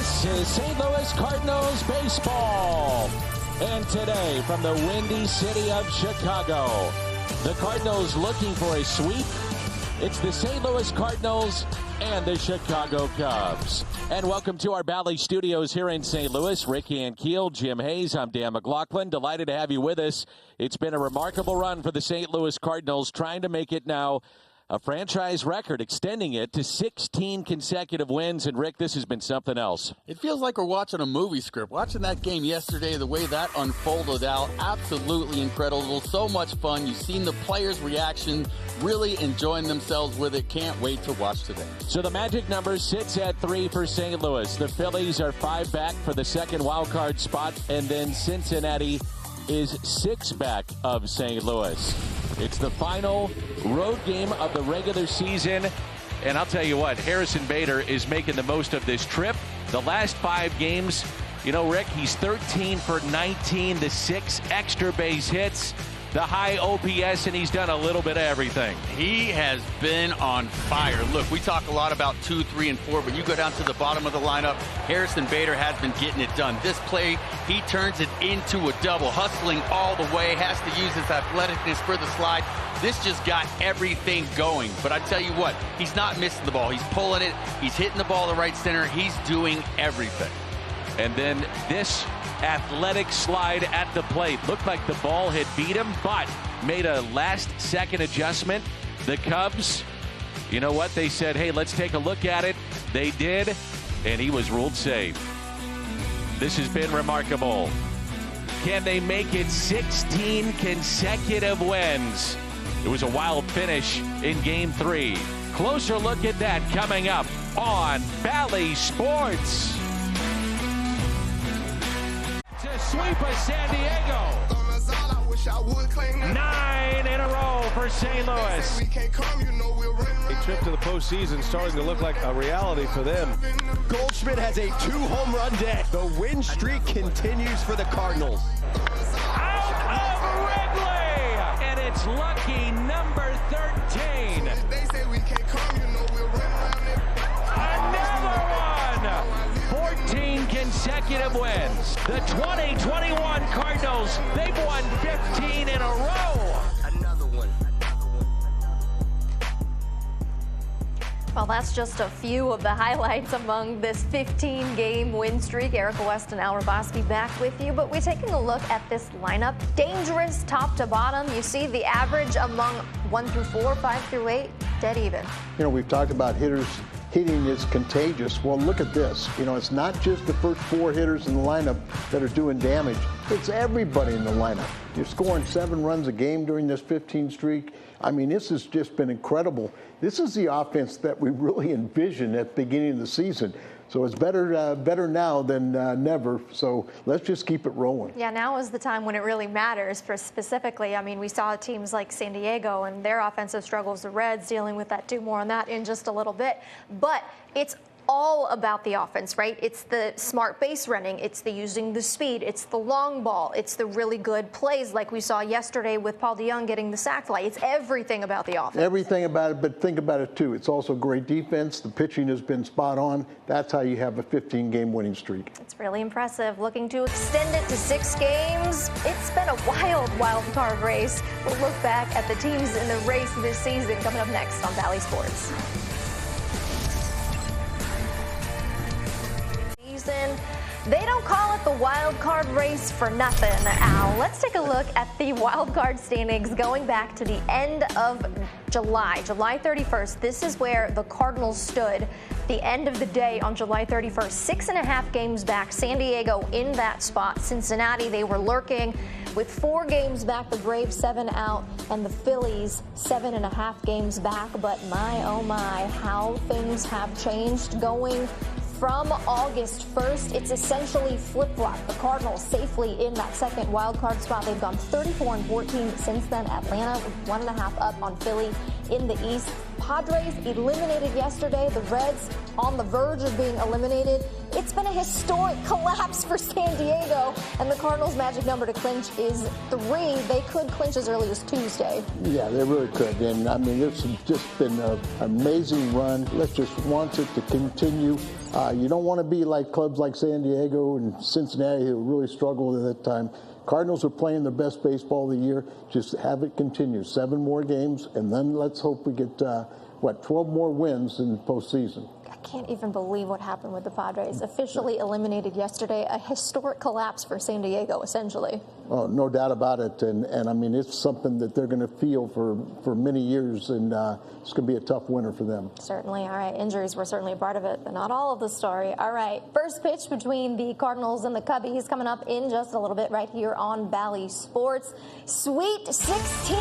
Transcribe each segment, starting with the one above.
This is St. Louis Cardinals baseball. And today, from the windy city of Chicago, the Cardinals looking for a sweep. It's the St. Louis Cardinals and the Chicago Cubs. And welcome to our Bally Studios here in St. Louis. Ricky and Keel, Jim Hayes, I'm Dan McLaughlin. Delighted to have you with us. It's been a remarkable run for the St. Louis Cardinals, trying to make it now a franchise record, extending it to 16 consecutive wins. And, Rick, this has been something else. It feels like we're watching a movie script. Watching that game yesterday, the way that unfolded out, absolutely incredible. So much fun. You've seen the players' reaction, really enjoying themselves with it. Can't wait to watch today. So the magic number sits at 3 for St. Louis. The Phillies are 5 back for the second wild card spot, and then Cincinnati is 6 back of St. Louis. It's the final road game of the regular season. And I'll tell you what, Harrison Bader is making the most of this trip. The last 5 games, you know, Rick, he's 13 for 19, the 6 extra base hits, the high OPS, and he's done a little bit of everything. He has been on fire. Look, we talk a lot about 2, 3, and 4, but you go down to the bottom of the lineup, Harrison Bader has been getting it done. This play, he turns it into a double, hustling all the way, has to use his athleticness for the slide. This just got everything going. But I tell you what, he's not missing the ball. He's pulling it. He's hitting the ball to right center. He's doing everything. And then this athletic slide at the plate. Looked like the ball had beat him, but made a last-second adjustment. The Cubs, you know what? They said, hey, let's take a look at it. They did, and he was ruled safe. This has been remarkable. Can they make it 16 consecutive wins? It was a wild finish in Game 3. Closer look at that coming up on Bally Sports. To sweep of San Diego. 9 in a row for St. Louis. A trip to the postseason starting to look like a reality for them. Goldschmidt has a 2-home-run day. The win streak continues for the Cardinals. Out of Wrigley, and it's lucky number 13. Another one. 14 consecutive wins. The 2021 Cardinals, they've won 15 in a row. Well, that's just a few of the highlights among this 15-game win streak. Erica West and Al Raboski back with you. But we're taking a look at this lineup. Dangerous top to bottom. You see the average among 1 through 4, 5 through 8, dead even. You know, we've talked about hitters. Hitting is contagious. Well, look at this. You know, it's not just the first 4 hitters in the lineup that are doing damage. It's everybody in the lineup. You're scoring 7 runs a game during this 15 streak. I mean, this has just been incredible. This is the offense that we really envisioned at the beginning of the season. So it's better now than never. So let's just keep it rolling. Yeah, now is the time when it really matters. For specifically, I mean, we saw teams like San Diego and their offensive struggles, the Reds dealing with that too. More on that in just a little bit. But it's all about the offense, right? It's the smart base running. It's the using the speed. It's the long ball. It's the really good plays like we saw yesterday with Paul DeJong getting the sac fly. It's everything about the offense. Everything about it, but think about it too. It's also great defense. The pitching has been spot on. That's how you have a 15-game winning streak. It's really impressive. Looking to extend it to 6 games. It's been a wild card race. We'll look back at the teams in the race this season coming up next on Bally Sports. They don't call it the wild card race for nothing, Al. Let's take a look at the wild card standings going back to the end of July 31st. This is where the Cardinals stood the end of the day on July 31st. 6.5 games back. San Diego in that spot. Cincinnati, they were lurking with 4 games back. The Braves 7 out, and the Phillies 7.5 games back. But my, oh my, how things have changed going from August 1st. It's essentially flip-flop. The Cardinals safely in that second wild card spot. They've gone 34-14 since then. Atlanta with 1.5 up on Philly in the East. Padres eliminated yesterday. The Reds on the verge of being eliminated. It's been a historic collapse for San Diego, and the Cardinals' magic number to clinch is 3. They could clinch as early as Tuesday. Yeah, they really could. And I mean, it's just been an amazing run. Let's just want it to continue. You don't want to be like clubs like San Diego and Cincinnati who really struggled at that time. Cardinals are playing their best baseball of the year. Just have it continue. 7 more games, and then let's hope we get, 12 more wins in the postseason. I can't even believe what happened with the Padres. Officially eliminated yesterday. A historic collapse for San Diego, essentially. Oh, no doubt about it. And I mean, it's something that they're going to feel for many years, and it's going to be a tough winter for them. Certainly. All right. Injuries were certainly a part of it, but not all of the story. All right. First pitch between the Cardinals and the Cubbies coming up in just a little bit right here on Bally Sports. Sweet 16,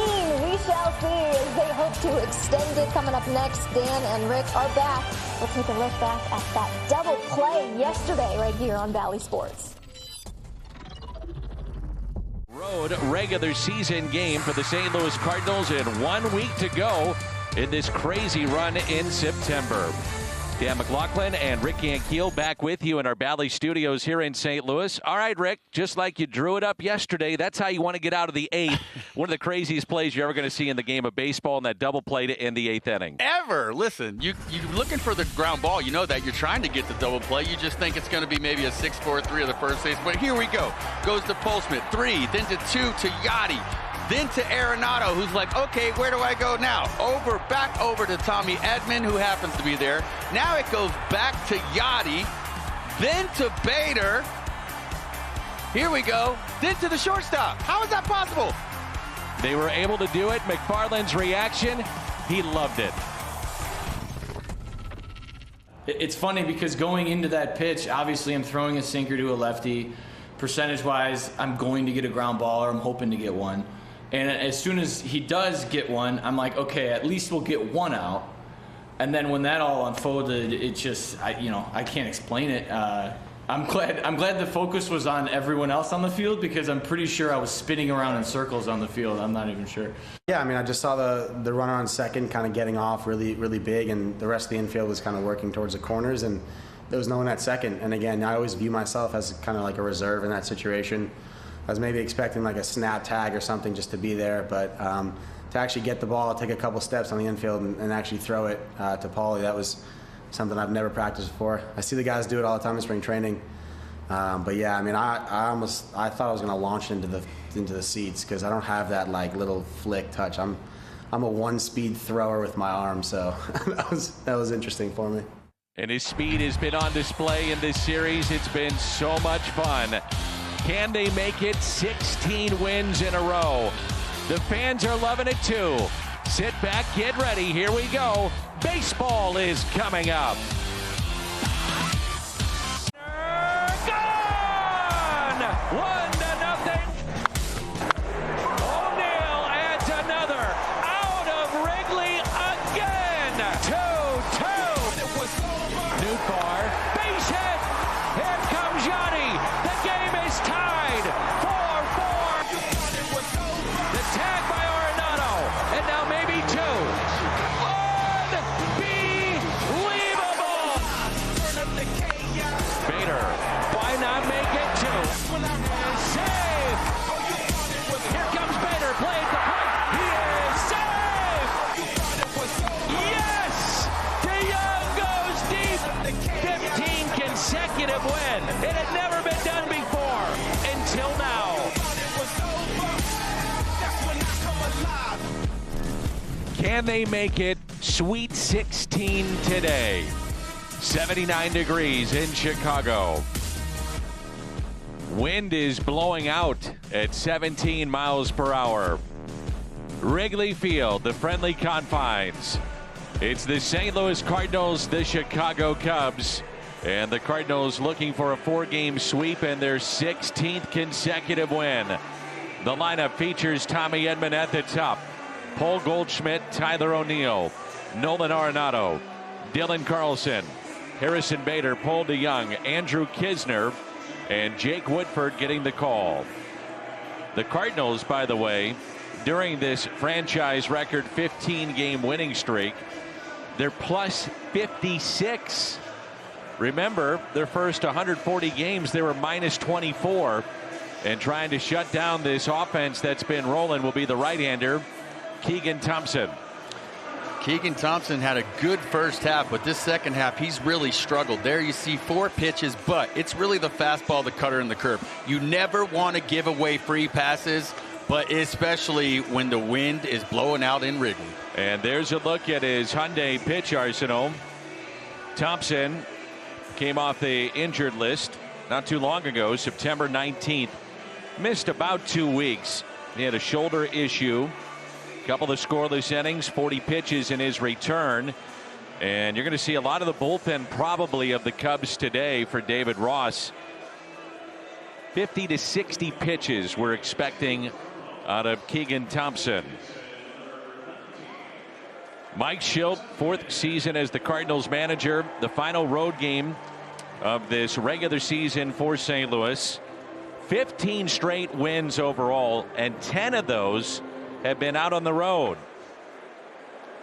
we shall see as they hope to extend it. Coming up next, Dan and Rick are back. We'll take a look back at that double play yesterday right here on Bally Sports. Road regular season game for the St. Louis Cardinals, and 1 week to go in this crazy run in September. Dan McLaughlin and Rick Ankiel back with you in our Bally Studios here in St. Louis. All right, Rick, just like you drew it up yesterday, that's how you want to get out of the 8th. One of the craziest plays you're ever going to see in the game of baseball, and that double play to end the 8th inning. Ever. Listen, you're looking for the ground ball. You know that. You're trying to get the double play. You just think it's going to be maybe a 6-4-3 of the first base. But here we go. Goes to Postman, 3, then to 2 to Yachty. Then to Arenado, who's like, okay, where do I go now? Back over to Tommy Edman, who happens to be there. Now it goes back to Yachty, then to Bader. Here we go. Then to the shortstop. How is that possible? They were able to do it. McFarland's reaction, he loved it. It's funny because going into that pitch, obviously I'm throwing a sinker to a lefty. Percentage-wise, I'm going to get a ground ball, or I'm hoping to get one. And as soon as he does get one, I'm like, okay, at least we'll get one out. And then when that all unfolded, it just, I can't explain it. I'm glad the focus was on everyone else on the field, because I'm pretty sure I was spinning around in circles on the field. I'm not even sure. Yeah, I mean, I just saw the runner on second kind of getting off really, really big, and the rest of the infield was kind of working towards the corners, and there was no one at second. And again, I always view myself as kind of like a reserve in that situation. I was maybe expecting like a snap tag or something just to be there, but to actually get the ball, take a couple steps on the infield and actually throw it to Paulie, that was something I've never practiced before. I see the guys do it all the time in spring training, but yeah, I mean, I thought I was going to launch into the seats, because I don't have that like little flick touch. I'm a one-speed thrower with my arm, so that was interesting for me. And his speed has been on display in this series. It's been so much fun. Can they make it 16 wins in a row? The fans are loving it too. Sit back, get ready. Here we go. Baseball is coming up. Gone! 1-0. O'Neill adds another. Out of Wrigley again. 2-2. New car. Base hit. Here comes Yachty. The game is tied. 4-4. The tag by Arenado. And now maybe 2. Unbelievable. Bader. Why not make it 2? Save. Here comes Bader. Playing the point. He is saved. Yes. DeYoung goes deep. 15 consecutive wins. It had never been done before until now. Can they make it Sweet 16 today? 79 degrees in Chicago. Wind is blowing out at 17 miles per hour. Wrigley Field, the friendly confines. It's the St. Louis Cardinals, the Chicago Cubs. And the Cardinals looking for a 4-game sweep and their 16th consecutive win. The lineup features Tommy Edman at the top. Paul Goldschmidt, Tyler O'Neill, Nolan Arenado, Dylan Carlson, Harrison Bader, Paul DeYoung, Andrew Kisner, and Jake Woodford getting the call. The Cardinals, by the way, during this franchise record 15-game winning streak, They're plus 56. Remember, their first 140 games, they were minus 24. And trying to shut down this offense that's been rolling will be the right-hander, Keegan Thompson. Keegan Thompson had a good first half, but this second half, he's really struggled. There you see 4 pitches, but it's really the fastball, the cutter, and the curve. You never want to give away free passes, but especially when the wind is blowing out in Wrigley. And there's a look at his Hyundai pitch arsenal. Thompson came off the injured list not too long ago, September 19th. Missed about 2 weeks. He had a shoulder issue. Couple of scoreless innings, 40 pitches in his return. And you're going to see a lot of the bullpen probably of the Cubs today for David Ross. 50 to 60 pitches we're expecting out of Keegan Thompson. Mike Schilt, 4th season as the Cardinals manager. The final road game of this regular season for St. Louis. 15 straight wins overall, and 10 of those have been out on the road.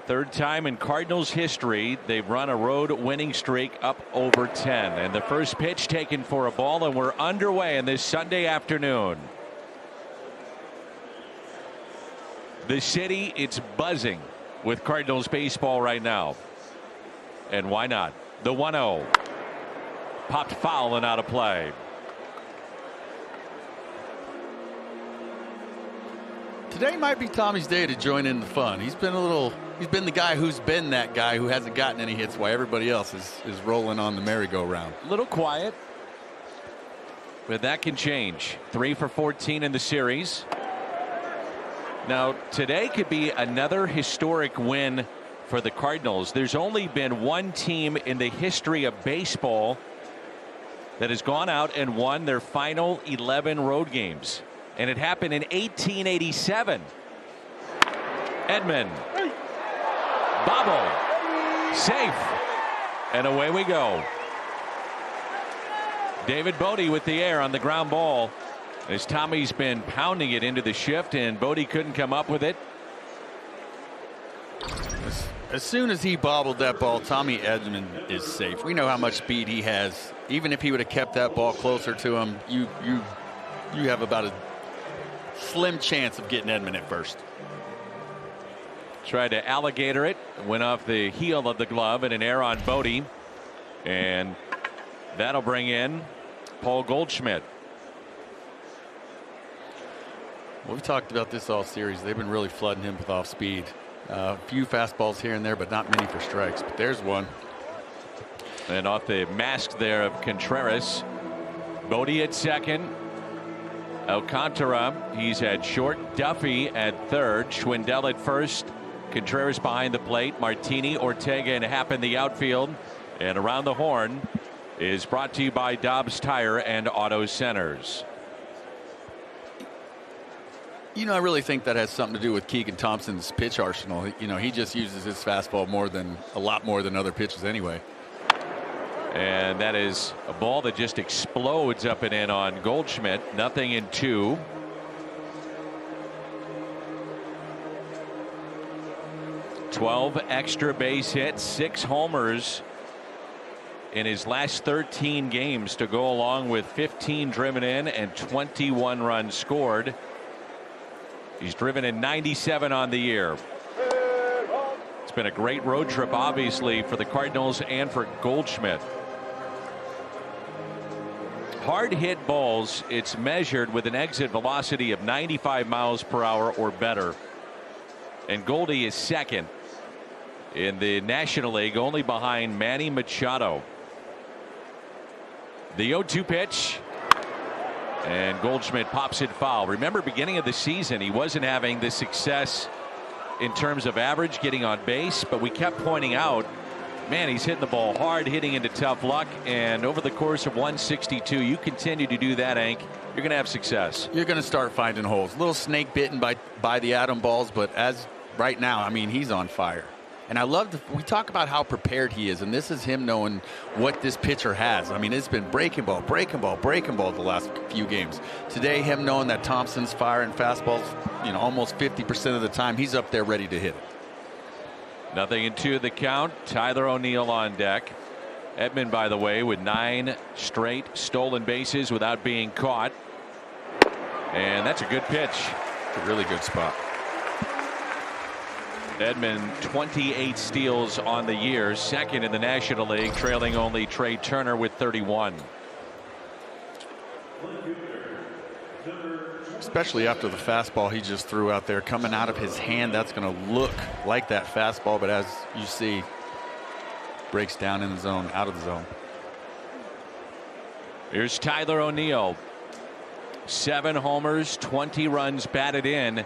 3rd time in Cardinals history they've run a road winning streak up over 10. And the first pitch taken for a ball, and we're underway in this Sunday afternoon. The city, it's buzzing with Cardinals baseball right now. And why not? The 1-0. Popped foul and out of play. Today might be Tommy's day to join in the fun. He's been the guy who's been that guy who hasn't gotten any hits while everybody else is rolling on the merry-go-round. A little quiet, but that can change. 3 for 14 in the series. Now today could be another historic win for the Cardinals. There's only been one team in the history of baseball that has gone out and won their final 11 road games. And it happened in 1887. Edman. Bobble. Safe. And away we go. David Bodie with the air on the ground ball. As Tommy's been pounding it into the shift, and Bodie couldn't come up with it. As soon as he bobbled that ball, Tommy Edman is safe. We know how much speed he has. Even if he would have kept that ball closer to him, you have about a slim chance of getting Edman at first. Tried to alligator it, went off the heel of the glove, and an error on Bodie, and that'll bring in Paul Goldschmidt. Well, we've talked about this all series. They've been really flooding him with off speed. A few fastballs here and there, but not many for strikes. But there's one. And off the mask there of Contreras. Bodie at second. Alcantara, he's at short. Duffy at third. Schwindel at first. Contreras behind the plate. Martini, Ortega, and Happ in the outfield. And around the horn is brought to you by Dobbs Tire and Auto Centers. You know, I really think that has something to do with Keegan Thompson's pitch arsenal. You know, he just uses his fastball a lot more than other pitches anyway. And that is a ball that just explodes up and in on Goldschmidt. 0-2. $12 extra base hits, 6 homers in his last 13 games to go along with 15 driven in and 21 runs scored. He's driven in 97 on the year. It's been a great road trip, obviously, for the Cardinals and for Goldschmidt. Hard hit balls, it's measured with an exit velocity of 95 miles per hour or better. And Goldie is second in the National League, only behind Manny Machado. The 0-2 pitch. And Goldschmidt pops it foul. Remember, beginning of the season, he wasn't having the success in terms of average getting on base, but we kept pointing out, man, he's hitting the ball hard, hitting into tough luck, and over the course of 162, you continue to do that, Hank, you're going to have success. You're going to start finding holes. A little snake bitten by the atom balls, but as right now, I mean, he's on fire. And I love we talk about how prepared he is, and this is him knowing what this pitcher has. I mean, it's been breaking ball the last few games. Today, him knowing that Thompson's firing fastballs, you know, almost 50% of the time, he's up there ready to hit it. 0-2 the count. Tyler O'Neill on deck. Edman, by the way, with 9 straight stolen bases without being caught. And that's a good pitch. It's a really good spot. Edman 28 steals on the year, second in the National League, trailing only Trey Turner with 31. Especially after the fastball he just threw out there coming out of his hand. That's going to look like that fastball, but as you see, breaks down in the zone, out of the zone. Here's Tyler O'Neill. 7 homers, 20 runs batted in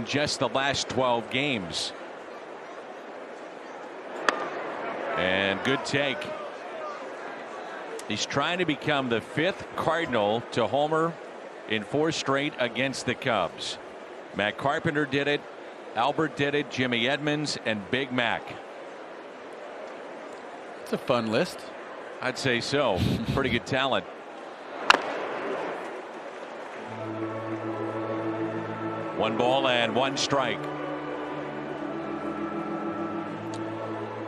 just the last 12 games. And good take. He's trying to become the 5th Cardinal to homer in 4 straight against the Cubs. Matt Carpenter did it, Albert did it, Jimmy Edmonds, and Big Mac. It's a fun list. I'd say so. Pretty good talent. One ball and 1 strike.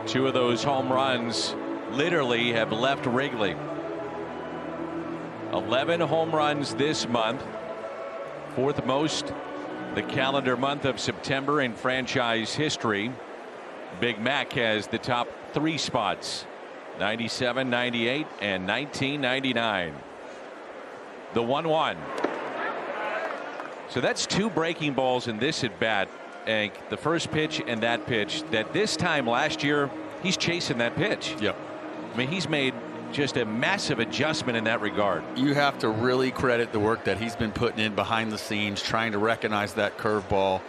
2 of those home runs literally have left Wrigley. 11 home runs this month, 4th most the calendar month of September in franchise history. Big Mac has the top 3 spots, 97, 98, and 1999. The 1-1. So that's 2 breaking balls in this at bat, and the first pitch and that pitch. That this time last year he's chasing that pitch. Yep. I mean, he's made just a massive adjustment in that regard. You have to really credit the work that he's been putting in behind the scenes, trying to recognize that curveball,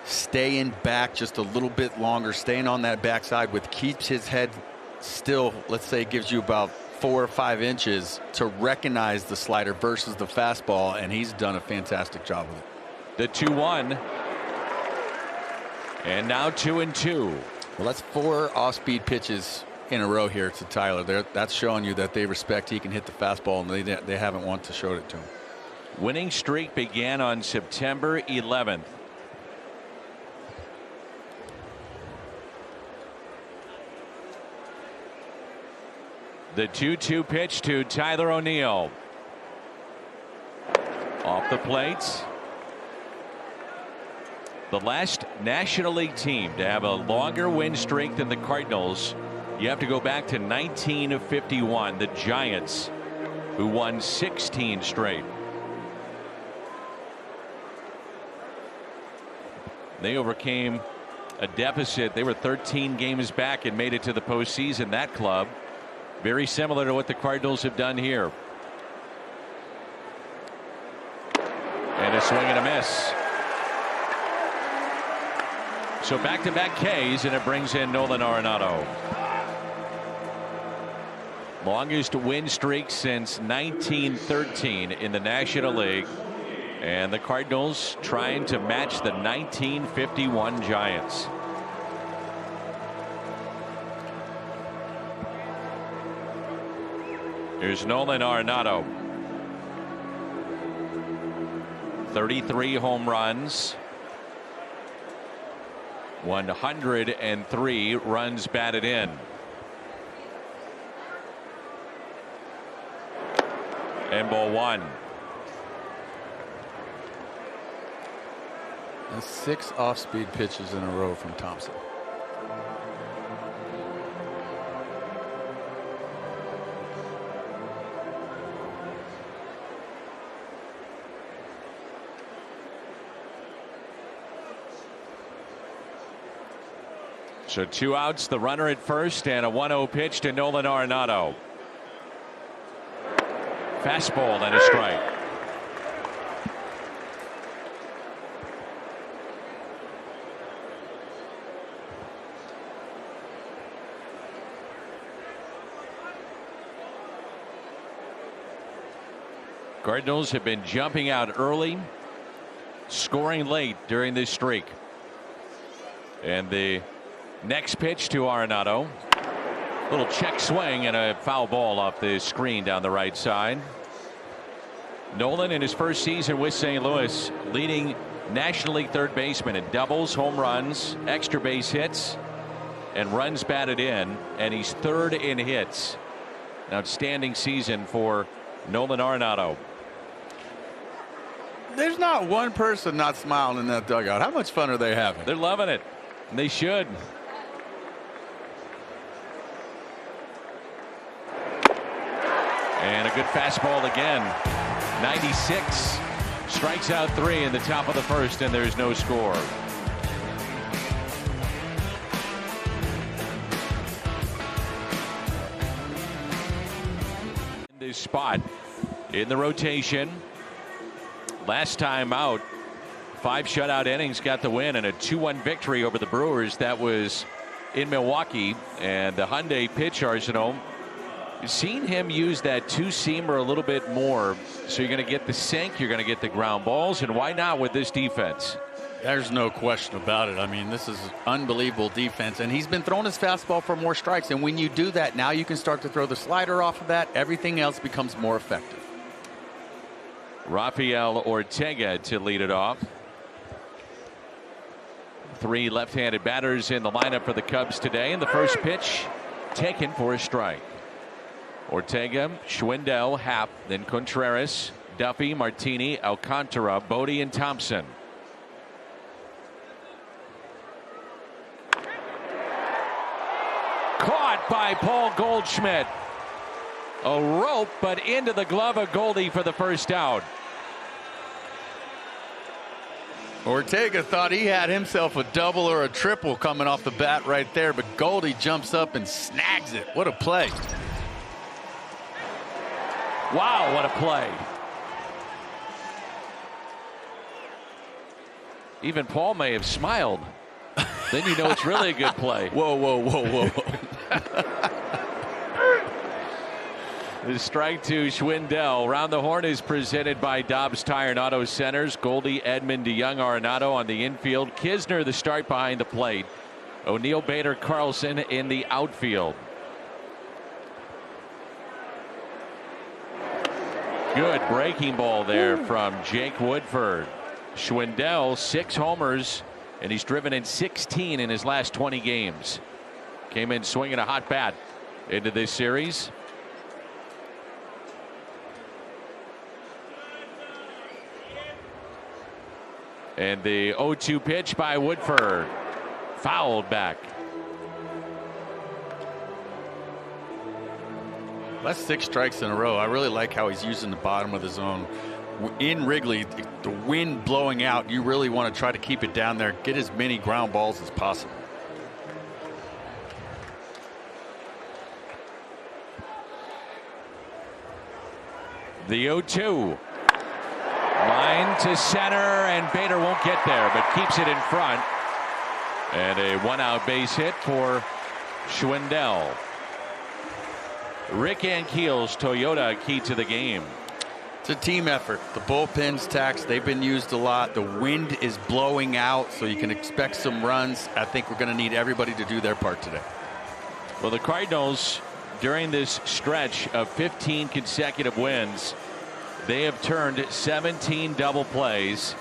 staying back just a little bit longer, staying on that backside, which keeps his head still, let's say, gives you about 4 or 5 inches to recognize the slider versus the fastball, and he's done a fantastic job with it. The 2-1, and now 2-2. Well, that's 4 off-speed pitches in a row here to Tyler. That's showing you that they respect he can hit the fastball, and they haven't once to show it to him. Winning streak began on September 11th. The 2-2 pitch to Tyler O'Neill. Off the plates. The last National League team to have a longer win streak than the Cardinals, you have to go back to 1951, the Giants, who won 16 straight. They overcame a deficit. They were 13 games back and made it to the postseason. That club, very similar to what the Cardinals have done here. And a swing and a miss. So back-to-back Ks, and it brings in Nolan Arenado. Longest win streak since 1913 in the National League, and the Cardinals trying to match the 1951 Giants. Here's Nolan Arenado. 33 home runs, 103 runs batted in. And ball 1. That's 6 off-speed pitches in a row from Thompson. So 2 outs, the runner at first, and a 1-0 pitch to Nolan Arenado. Fastball and a strike. Cardinals have been jumping out early, scoring late during this streak. And the next pitch to Arenado. Little check swing and a foul ball off the screen down the right side. Nolan in his first season with St. Louis leading National League third baseman in doubles, home runs, extra base hits, and runs batted in, and he's 3rd in hits. An outstanding season for Nolan Arenado. There's not one person not smiling in that dugout. How much fun are they having? They're loving it. And they should. And a good fastball again. 96. Strikes out 3 in the top of the first, and there's no score. In this spot in the rotation. Last time out, 5 shutout innings, got the win, and a 2-1 victory over the Brewers. That was in Milwaukee. And the Hyundai pitch arsenal, you've seen him use that 2-seamer a little bit more. So you're going to get the sink, you're going to get the ground balls, and why not with this defense? There's no question about it. I mean, this is unbelievable defense, and he's been throwing his fastball for more strikes. And when you do that, now you can start to throw the slider off of that. Everything else becomes more effective. Rafael Ortega to lead it off. 3 left-handed batters in the lineup for the Cubs today, and the first pitch taken for a strike. Ortega, Schwindel, Happ, then Contreras, Duffy, Martini, Alcantara, Bodie, and Thompson. Caught by Paul Goldschmidt. A rope, but into the glove of Goldie for the first out. Ortega thought he had himself a double or a triple coming off the bat right there, but Goldie jumps up and snags it. What a play. Wow, what a play. Even Paul may have smiled. Then you know it's really a good play. Whoa, whoa, whoa, whoa, whoa. The strike to Schwindel. Round the Horn is presented by Dobbs Tire and Auto Centers. Goldie, Edmund, DeYoung, Arenado on the infield. Kisner the start behind the plate. O'Neill, Bader, Carlson in the outfield. Good breaking ball there from Jake Woodford. Schwindel, 6 homers, and he's driven in 16 in his last 20 games. Came in swinging a hot bat into this series. And the 0-2 pitch by Woodford. Fouled back. That's 6 strikes in a row. I really like how he's using the bottom of the zone. In Wrigley, the wind blowing out, you really want to try to keep it down there, get as many ground balls as possible. The 0-2. Line to center, and Bader won't get there, but keeps it in front. And a 1-out base hit for Schwindel. Rick Ankiel's Toyota key to the game. It's a team effort. The bullpen's taxed. They've been used a lot. The wind is blowing out, so you can expect some runs. I think we're going to need everybody to do their part today. Well, the Cardinals, during this stretch of 15 consecutive wins, they have turned 17 double plays,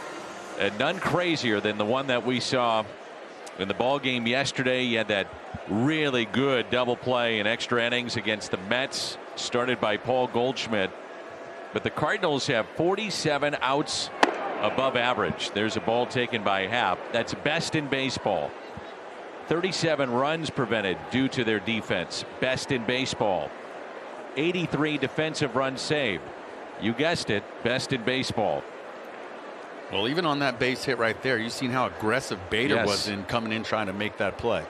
and none crazier than the one that we saw in the ball game yesterday. You had that really good double play in extra innings against the Mets, started by Paul Goldschmidt. But the Cardinals have 47 outs above average. There's a ball taken by Happ. That's best in baseball. 37 runs prevented due to their defense. Best in baseball. 83 defensive runs saved. You guessed it, best in baseball. Well, even on that base hit right there, you've seen how aggressive Bader was in coming in trying to make that play.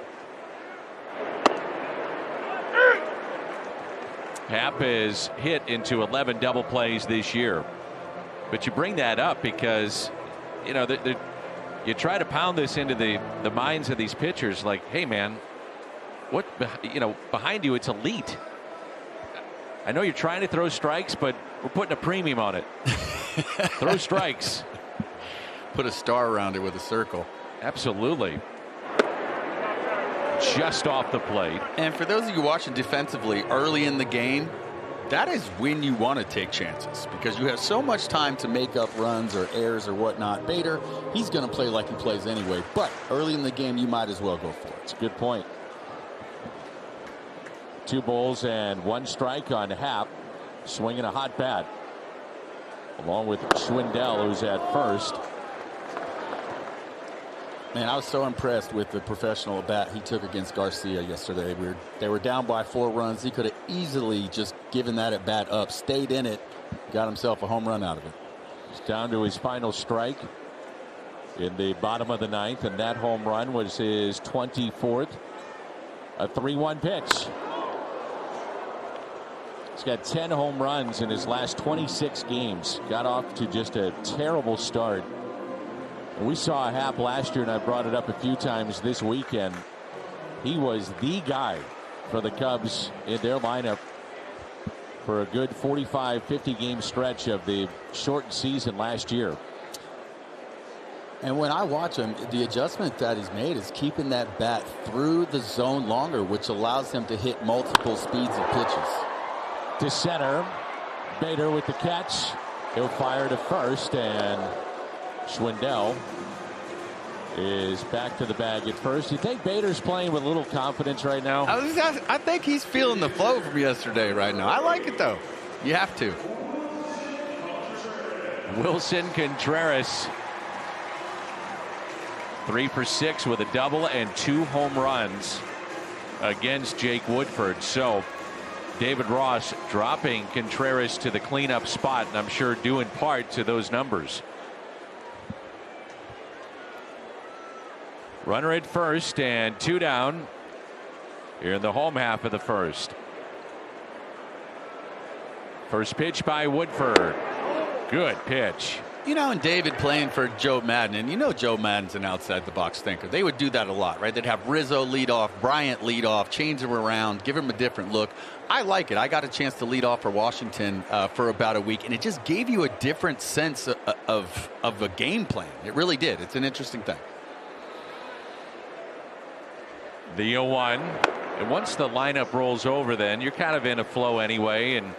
Happ is hit into 11 double plays this year. But you bring that up because, you know, you try to pound this into the minds of these pitchers like, hey, man, what, you know, behind you, it's elite. I know you're trying to throw strikes, but we're putting a premium on it. Throw strikes. Put a star around it with a circle. Absolutely. Just off the plate. And for those of you watching defensively early in the game, that is when you want to take chances because you have so much time to make up runs or errors or whatnot. Bader, he's going to play like he plays anyway, but early in the game, you might as well go for it. It's a good point. 2 balls and 1 strike on Happ, swinging a hot bat, along with Schwindel, who's at first. Man, I was so impressed with the professional bat he took against Garcia yesterday. They were down by 4 runs. He could have easily just given that at bat up, stayed in it, got himself a home run out of it. He's down to his final strike in the bottom of the 9th, and that home run was his 24th. A 3-1 pitch. He's got 10 home runs in his last 26 games. Got off to just a terrible start. We saw Happ last year, and I brought it up a few times this weekend. He was the guy for the Cubs in their lineup for a good 45-50 game stretch of the shortened season last year. And when I watch him, the adjustment that he's made is keeping that bat through the zone longer, which allows him to hit multiple speeds of pitches. To center, Bader with the catch. He'll fire to first, and Schwindel is back to the bag at first. You think Bader's playing with a little confidence right now? I think he's feeling the flow from yesterday right now. I like it, though. You have to. Wilson Contreras, 3 for 6 with a double and 2 home runs against Jake Woodford. So David Ross dropping Contreras to the cleanup spot, and I'm sure due in part to those numbers. Runner at first and 2 down here in the home half of the first. First pitch by Woodford. Good pitch. You know, and David playing for Joe Madden, and you know Joe Madden's an outside the box thinker. They would do that a lot, right? They'd have Rizzo lead off, Bryant lead off, change him around, give him a different look. I like it. I got a chance to lead off for Washington for about a week, and it just gave you a different sense of a game plan. It really did. It's an interesting thing. The 0-1, and once the lineup rolls over, then you're kind of in a flow anyway, and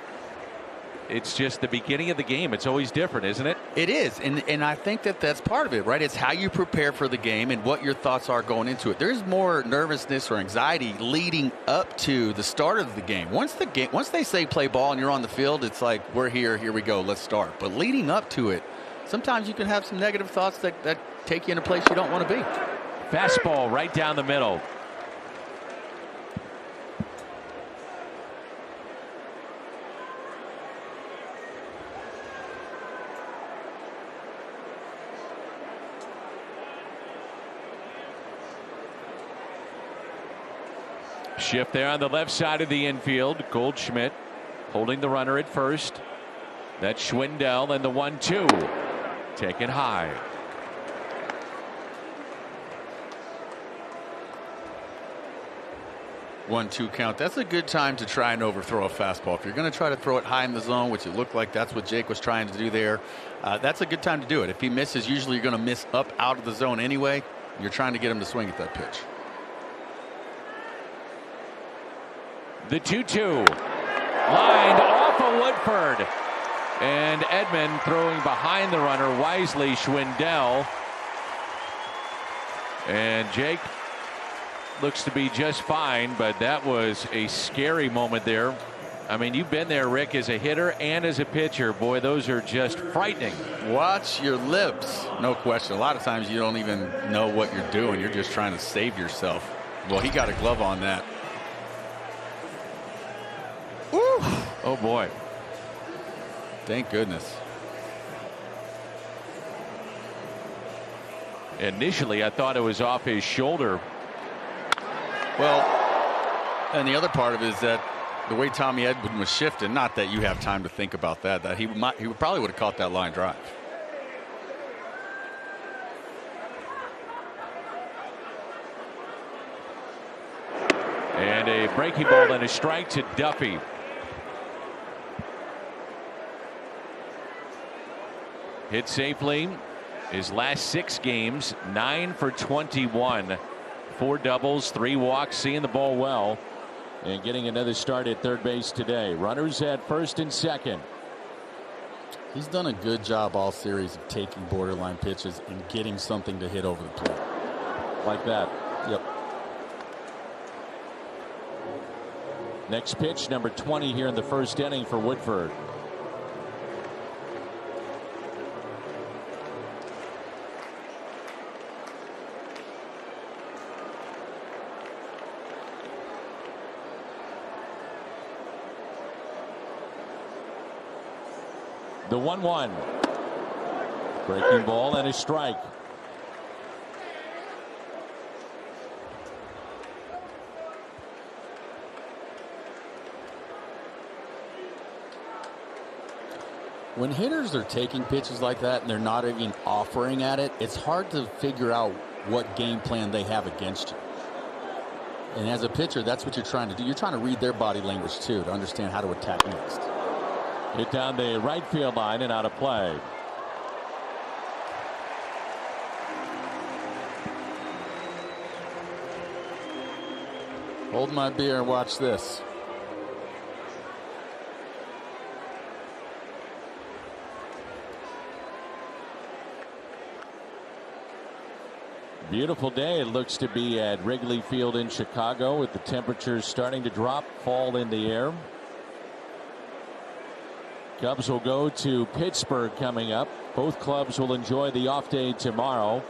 it's just the beginning of the game. It's always different, isn't it? It is, and I think that's part of it, right? It's how you prepare for the game and what your thoughts are going into it. There's more nervousness or anxiety leading up to the start of the game. Once they say play ball and you're on the field, it's like, we're here we go, let's start. But leading up to it, sometimes you can have some negative thoughts that take you in a place you don't want to be. Fastball right down the middle. Shift there on the left side of the infield. Goldschmidt holding the runner at first. That's Schwindel, and the 1-2 taken high. One-two count. That's a good time to try and overthrow a fastball. If you're going to try to throw it high in the zone, which it looked like that's what Jake was trying to do there, that's a good time to do it. If he misses, usually you're going to miss up out of the zone anyway. You're trying to get him to swing at that pitch. The 2-2 lined off of Woodford, and Edman throwing behind the runner wisely. Schwindel, and Jake looks to be just fine, but that was a scary moment there. I mean, you've been there, Rick, as a hitter and as a pitcher. Boy, those are just frightening. Watch your lips. No question. A lot of times you don't even know what you're doing. You're just trying to save yourself. Well, he got a glove on that. Woo. Oh, boy. Thank goodness. Initially, I thought it was off his shoulder. Well, and the other part of it is that the way Tommy Edman was shifting, not that you have time to think about that he probably would have caught that line drive. And a breaking ball and a strike to Duffy. Hit safely his last 6 games, 9 for 21, 4 doubles, 3 walks, seeing the ball well, and getting another start at third base today. Runners at first and second. He's done a good job all series of taking borderline pitches and getting something to hit over the plate. Like that. Yep. Next pitch, number 20 here in the first inning for Woodford. The 1-1. Breaking ball and a strike. When hitters are taking pitches like that and they're not even offering at it, it's hard to figure out what game plan they have against you. And as a pitcher, that's what you're trying to do. You're trying to read their body language too to understand how to attack next. Hit down the right field line and out of play. Hold my beer and watch this. Beautiful day it looks to be at Wrigley Field in Chicago, with the temperatures starting to drop, fall in the air. Cubs will go to Pittsburgh coming up. Both clubs will enjoy the off day tomorrow.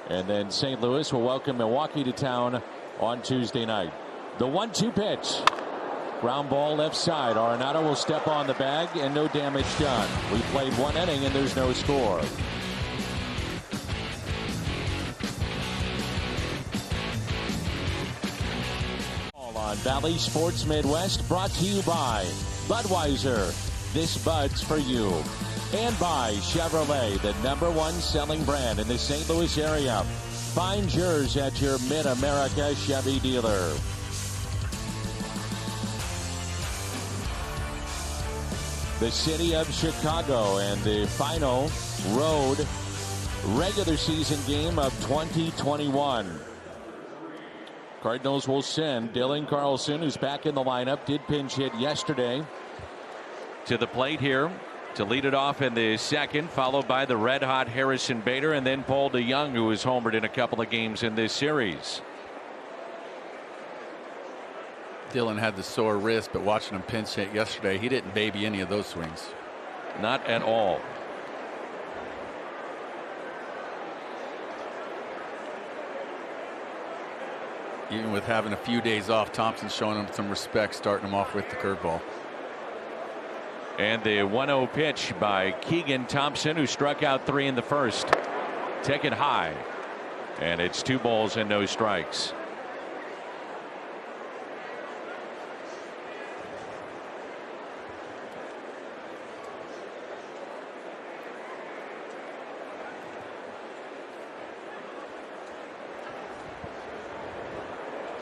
And then St. Louis will welcome Milwaukee to town on Tuesday night. The 1-2 pitch. Ground ball left side. Arenado will step on the bag and no damage done. We played one inning and there's no score. On Valley Sports Midwest, brought to you by Budweiser. This Bud's for you. And by Chevrolet, the #1 selling brand in the St. Louis area. Find yours at your Mid-America Chevy dealer. The city of Chicago and the final road regular season game of 2021. Cardinals will send Dylan Carlson, who's back in the lineup, did pinch hit yesterday, to the plate here to lead it off in the second, followed by the red-hot Harrison Bader, and then Paul DeYoung, who was homered in a couple of games in this series. Dylan had the sore wrist, but watching him pinch hit yesterday, he didn't baby any of those swings. Not at all. Even with having a few days off, Thompson's showing him some respect, starting him off with the curveball. And the 1-0 pitch by Keegan Thompson, who struck out 3 in the first. Take it high. And it's 2 balls and no strikes.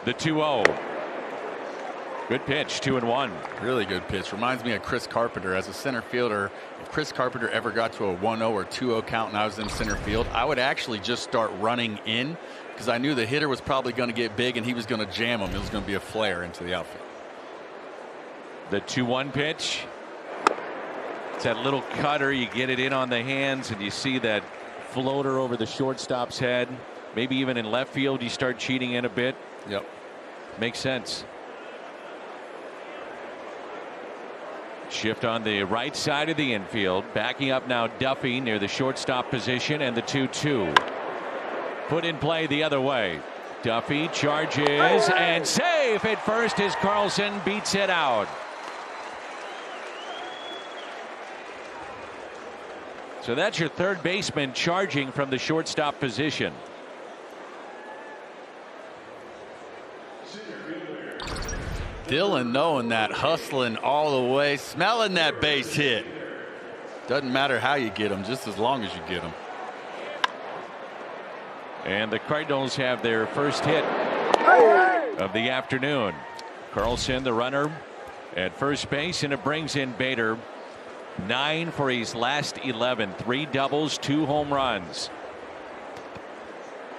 The 2-0. Good pitch, 2-1. Really good pitch. Reminds me of Chris Carpenter as a center fielder. If Chris Carpenter ever got to a 1-0 or 2-0 count and I was in center field, I would actually just start running in because I knew the hitter was probably going to get big and he was going to jam him. It was going to be a flare into the outfield. The 2-1 pitch. It's that little cutter. You get it in on the hands and you see that floater over the shortstop's head. Maybe even in left field you start cheating in a bit. Yep. Makes sense. Shift on the right side of the infield. Backing up now Duffy near the shortstop position, and the 2-2. Put in play the other way. Duffy charges and safe at first as Carlson beats it out. So that's your third baseman charging from the shortstop position. Dylan knowing that, hustling all the way, smelling that base hit. Doesn't matter how you get them, just as long as you get them. And the Cardinals have their first hit of the afternoon. Carlson, the runner, at first base, and it brings in Bader. 9 for his last 11. 3 doubles, 2 home runs.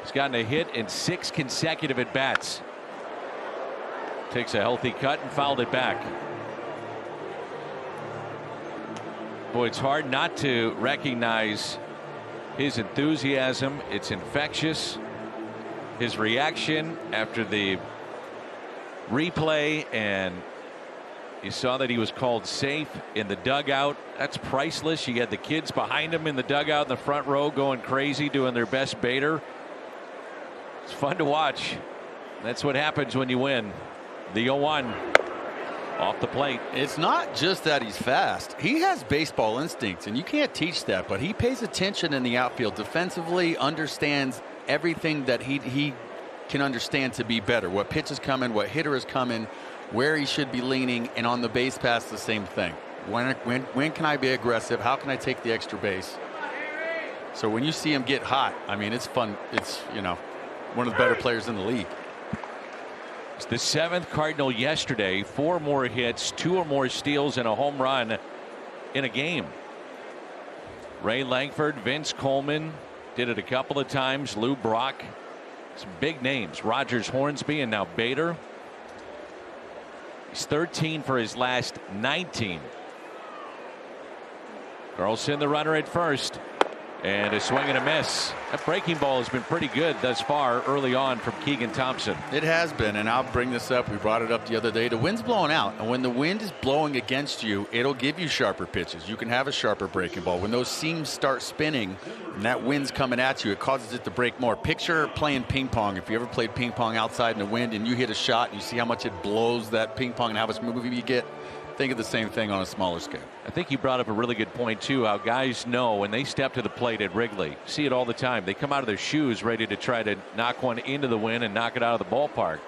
He's gotten a hit in 6 consecutive at-bats. Takes a healthy cut and fouled it back. Boy, it's hard not to recognize his enthusiasm. It's infectious. His reaction after the replay and You saw that he was called safe in the dugout. That's priceless. You had the kids behind him in the dugout in the front row going crazy, doing their best Bader. It's fun to watch. That's what happens when you win. The 0-1 off the plate. It's not just that he's fast. He has baseball instincts, and you can't teach that, but he pays attention in the outfield defensively, understands everything that he can understand to be better. What pitch is coming, what hitter is coming, where he should be leaning, and on the base pass, the same thing. When can I be aggressive? How can I take the extra base? So when you see him get hot, I mean, it's fun. It's, you know, one of the better players in the league. It's the 7th Cardinal yesterday. 4 more hits, 2 or more steals, and a home run in a game. Ray Langford, Vince Coleman did it a couple of times. Lou Brock, some big names. Rogers Hornsby, and now Bader. He's 13 for his last 19. Carlson, the runner at first, and a swing and a miss. That breaking ball has been pretty good thus far early on from Keegan Thompson. It has been, and I'll bring this up. We brought it up the other day. The wind's blowing out, and when the wind is blowing against you, it'll give you sharper pitches. You can have a sharper breaking ball. When those seams start spinning and that wind's coming at you, it causes it to break more. Picture playing ping pong. If you ever played ping pong outside in the wind and you hit a shot and you see how much it blows that ping pong and how much movement you get, think of the same thing on a smaller scale. I think you brought up a really good point too, how guys know when they step to the plate at Wrigley. See it all the time. They come out of their shoes ready to try to knock one into the wind and knock it out of the ballpark.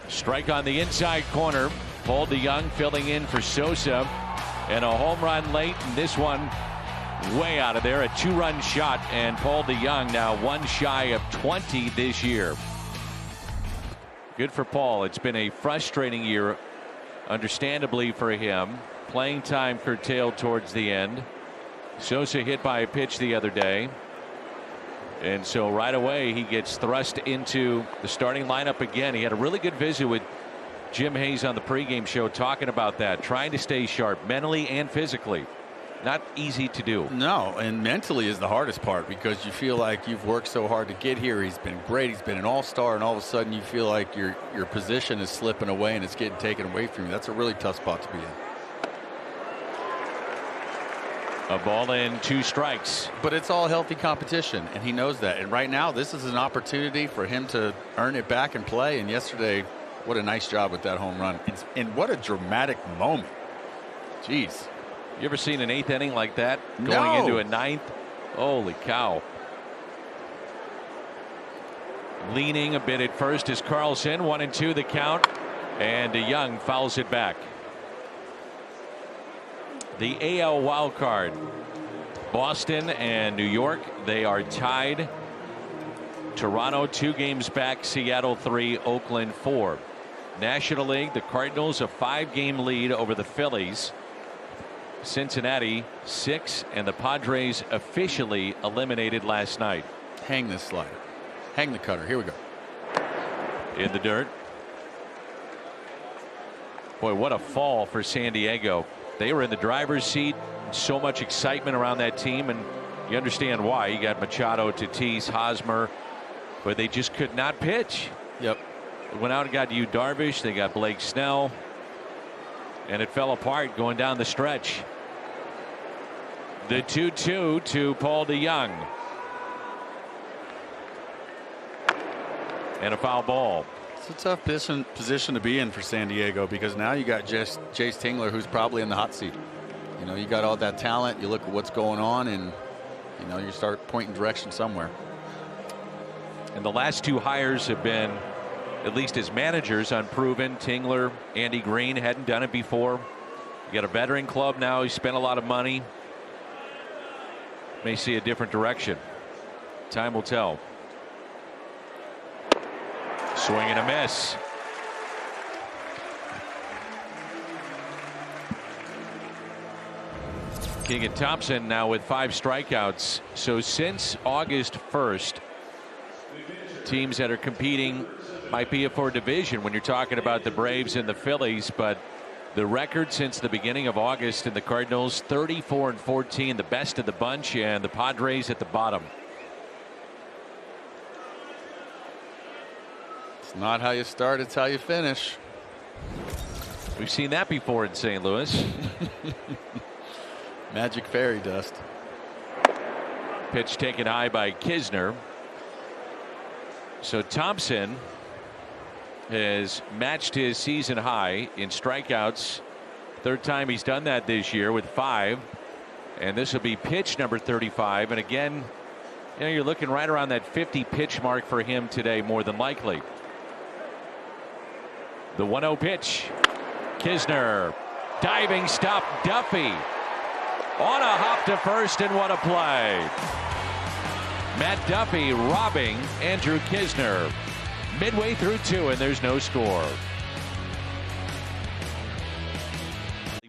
Strike on the inside corner. Paul DeJong filling in for Sosa, and a home run late, and this one way out of there. A 2-run shot, and Paul DeJong now 1 shy of 20 this year. Good for Paul. It's been a frustrating year, understandably, for him. Playing time curtailed towards the end. Sosa hit by a pitch the other day, and so right away he gets thrust into the starting lineup again. He had a really good visit with Jim Hayes on the pregame show talking about that, trying to stay sharp mentally and physically. Not easy to do. No, and mentally is the hardest part, because you feel like you've worked so hard to get here. He's been great. He's been an all-star, and all of a sudden you feel like your position is slipping away and it's getting taken away from you. That's a really tough spot to be in. A ball and 2 strikes. But it's all healthy competition, and he knows that. And right now, this is an opportunity for him to earn it back and play. And yesterday, what a nice job with that home run. And what a dramatic moment. Jeez. You ever seen an 8th inning like that going into a 9th? Holy cow. Leaning a bit at first is Carlson. 1-2 the count, and DeJong fouls it back. The AL wild card. Boston and New York, they are tied. Toronto 2 games back. Seattle 3, Oakland 4. National League, the Cardinals a 5-game lead over the Phillies. Cincinnati 6, and the Padres officially eliminated last night. Hang this slider. Hang the cutter. Here we go. In the dirt. Boy, what a fall for San Diego. They were in the driver's seat. So much excitement around that team, and you understand why. You got Machado, Tatis, Hosmer, but they just could not pitch. Yep. They went out and got Yu Darvish. They got Blake Snell, and it fell apart going down the stretch. The 2-2 to Paul DeJong. And a foul ball. It's a tough position to be in for San Diego, because now you got Jace Tingler, who's probably in the hot seat. You know, you got all that talent. You look at what's going on, and you know, you start pointing direction somewhere. And the last 2 hires have been, at least as managers, unproven. Tingler, Andy Green hadn't done it before. You got a veteran club now. He spent a lot of money. May see a different direction. Time will tell. Swing and a miss. Keegan Thompson now with 5 strikeouts. So since August 1st, teams that are competing might be for division when you're talking about the Braves and the Phillies, but the record since the beginning of August in the Cardinals, 34-14, the best of the bunch, and the Padres at the bottom. Not how you start, it's how you finish. We've seen that before in St. Louis. Magic fairy dust. Pitch taken high by Kisner. So Thompson has matched his season high in strikeouts. Third time he's done that this year with 5. And this will be pitch number 35. And again, you know, you're looking right around that 50 pitch mark for him today, more than likely. The 1-0 pitch. Kisner. Diving stop. Duffy. On a hop to first, and what a play. Matt Duffy robbing Andrew Kisner. Midway through 2, and there's no score.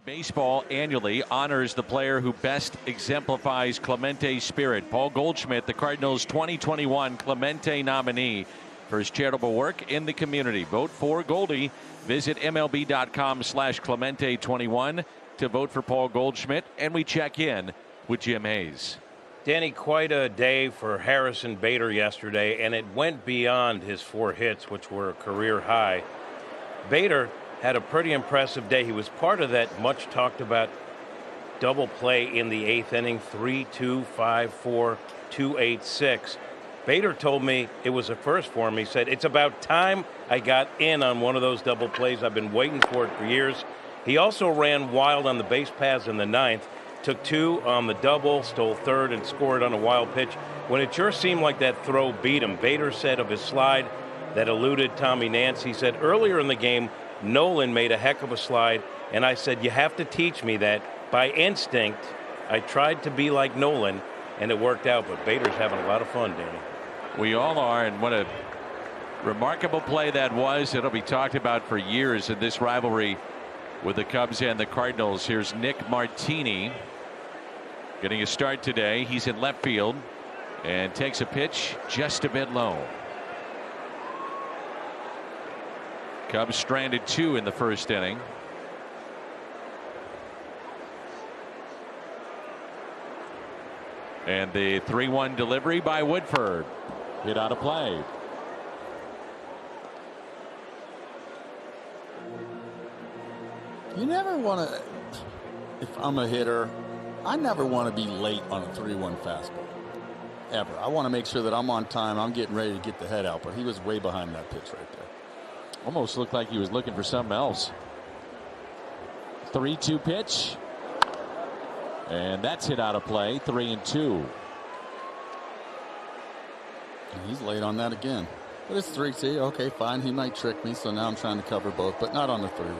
Baseball annually honors the player who best exemplifies Clemente's spirit. Paul Goldschmidt, the Cardinals' 2021 Clemente nominee for his charitable work in the community. Vote for Goldie. Visit MLB.com/Clemente21 to vote for Paul Goldschmidt, and we check in with Jim Hayes. Danny, quite a day for Harrison Bader yesterday, and it went beyond his 4 hits, which were a career high. Bader had a pretty impressive day. He was part of that much talked about double play in the 8th inning, 3-2, 5-4, 2-8-6. Bader told me it was a first for him. He said, it's about time I got in on one of those double plays. I've been waiting for it for years. He also ran wild on the base paths in the 9th, took 2 on the double, stole 3rd, and scored on a wild pitch. When it sure seemed like that throw beat him, Bader said of his slide that eluded Tommy Nance, he said, earlier in the game, Nolan made a heck of a slide, and I said, you have to teach me that. By instinct, I tried to be like Nolan, and it worked out, but Bader's having a lot of fun, Danny. We all are, and what a remarkable play that was. It'll be talked about for years in this rivalry with the Cubs and the Cardinals. Here's Nick Martini getting a start today. He's in left field and takes a pitch just a bit low. Cubs stranded 2 in the first inning. And the 3-1 delivery by Woodford. Hit out of play. You never want to, if I'm a hitter, I never want to be late on a 3-1 fastball. Ever. I want to make sure that I'm on time. I'm getting ready to get the head out, but he was way behind that pitch right there. Almost looked like he was looking for something else. 3-2 pitch. And that's hit out of play. 3-2. He's late on that again. But it's 3-2. Okay, fine. He might trick me, so now I'm trying to cover both, but not on the 3-1.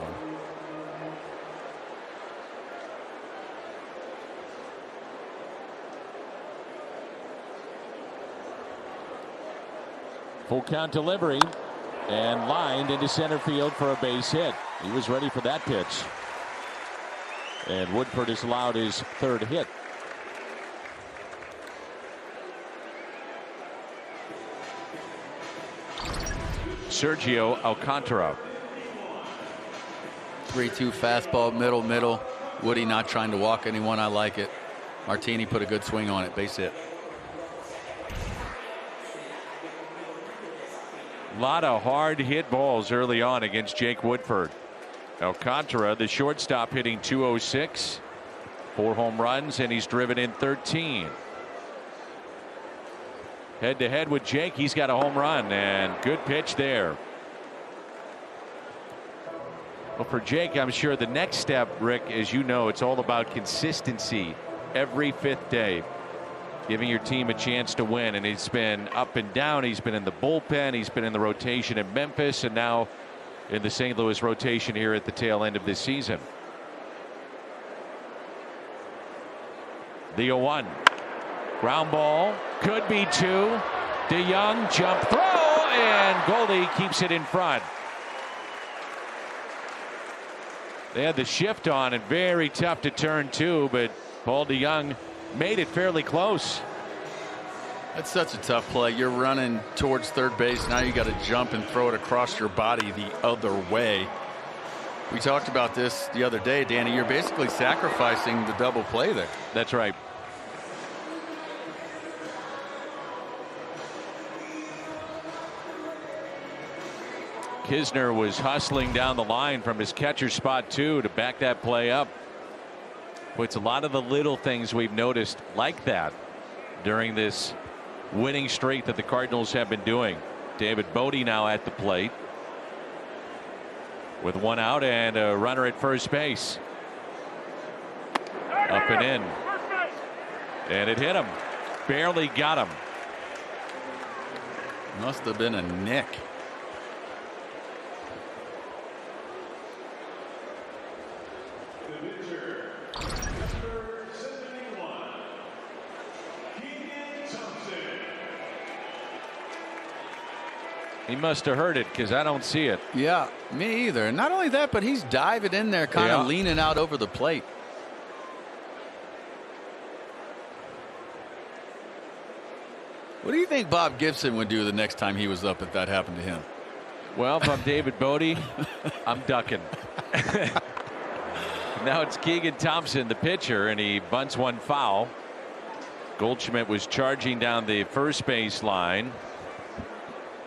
Full count delivery. And lined into center field for a base hit. He was ready for that pitch. And Woodford has allowed his 3rd hit. Sergio Alcantara. 3-2 fastball, middle. Woody not trying to walk anyone. I like it. Martini put a good swing on it. Base hit. A lot of hard hit balls early on against Jake Woodford. Alcantara, the shortstop, hitting .206, 4 home runs, and he's driven in 13. Head to head with Jake, he's got a home run, and good pitch there. Well, for Jake, I'm sure the next step, Rick, as you know, it's all about consistency every 5th day. Giving your team a chance to win, and he's been up and down. He's been in the bullpen, he's been in the rotation in Memphis, and now in the St. Louis rotation here at the tail end of this season. The 0-1. Ground ball, could be 2. DeYoung jump throw, and Goldie keeps it in front. They had the shift on, and very tough to turn too, but Paul DeYoung made it fairly close. That's such a tough play. You're running towards third base. Now you got to jump and throw it across your body the other way. We talked about this the other day, Danny. You're basically sacrificing the double play there. That's right. Kisner was hustling down the line from his catcher spot too to back that play up. But it's a lot of the little things we've noticed like that during this winning streak that the Cardinals have been doing. David Bodie now at the plate with one out and a runner at first base. Up and in. And it hit him. Barely got him. Must have been a nick. He must have heard it because I don't see it. Yeah, me either. And not only that, but he's diving in there, kind of leaning out over the plate. What do you think Bob Gibson would do the next time he was up if that happened to him? Well, if I'm David Bodie, I'm ducking. Now it's Keegan Thompson, the pitcher, and he bunts one foul. Goldschmidt was charging down the first base line.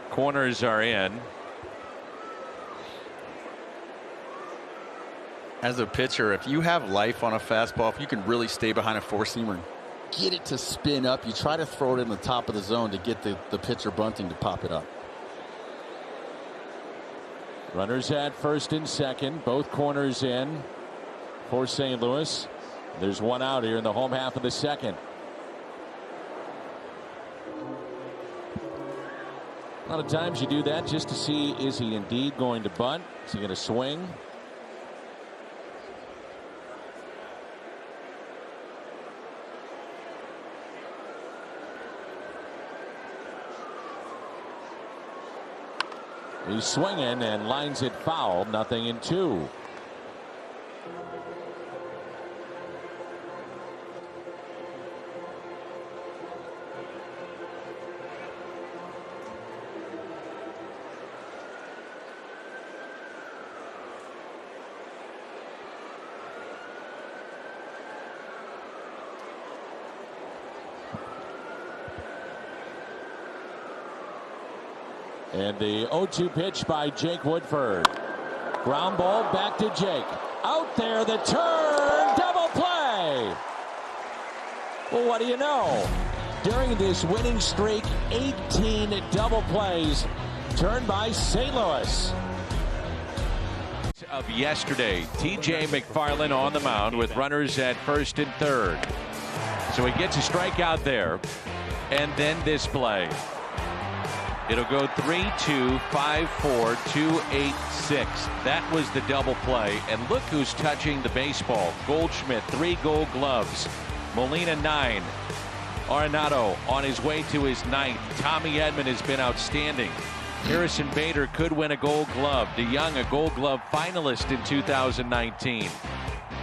Corners are in. As a pitcher, if you have life on a fastball, if you can really stay behind a four-seamer, get it to spin up, you try to throw it in the top of the zone to get the pitcher bunting to pop it up. Runners at first and second, both corners in for St. Louis. There's one out here in the home half of the second. A lot of times you do that just to see, is he indeed going to bunt? Is he going to swing? He's swinging and lines it foul. 0-2. And the 0-2 pitch by Jake Woodford. Ground ball back to Jake. Out there, the turn, double play. Well, what do you know? During this winning streak, 18 double plays turned by St. Louis. Of yesterday, TJ McFarland on the mound with runners at first and third. So he gets a strikeout there. And then this play. It'll go 3-2, 5-4, 2-8-6. That was the double play. And look who's touching the baseball. Goldschmidt, 3 Gold Gloves. Molina, 9. Arenado on his way to his 9th. Tommy Edman has been outstanding. Harrison Bader could win a Gold Glove. DeYoung, a Gold Glove finalist in 2019.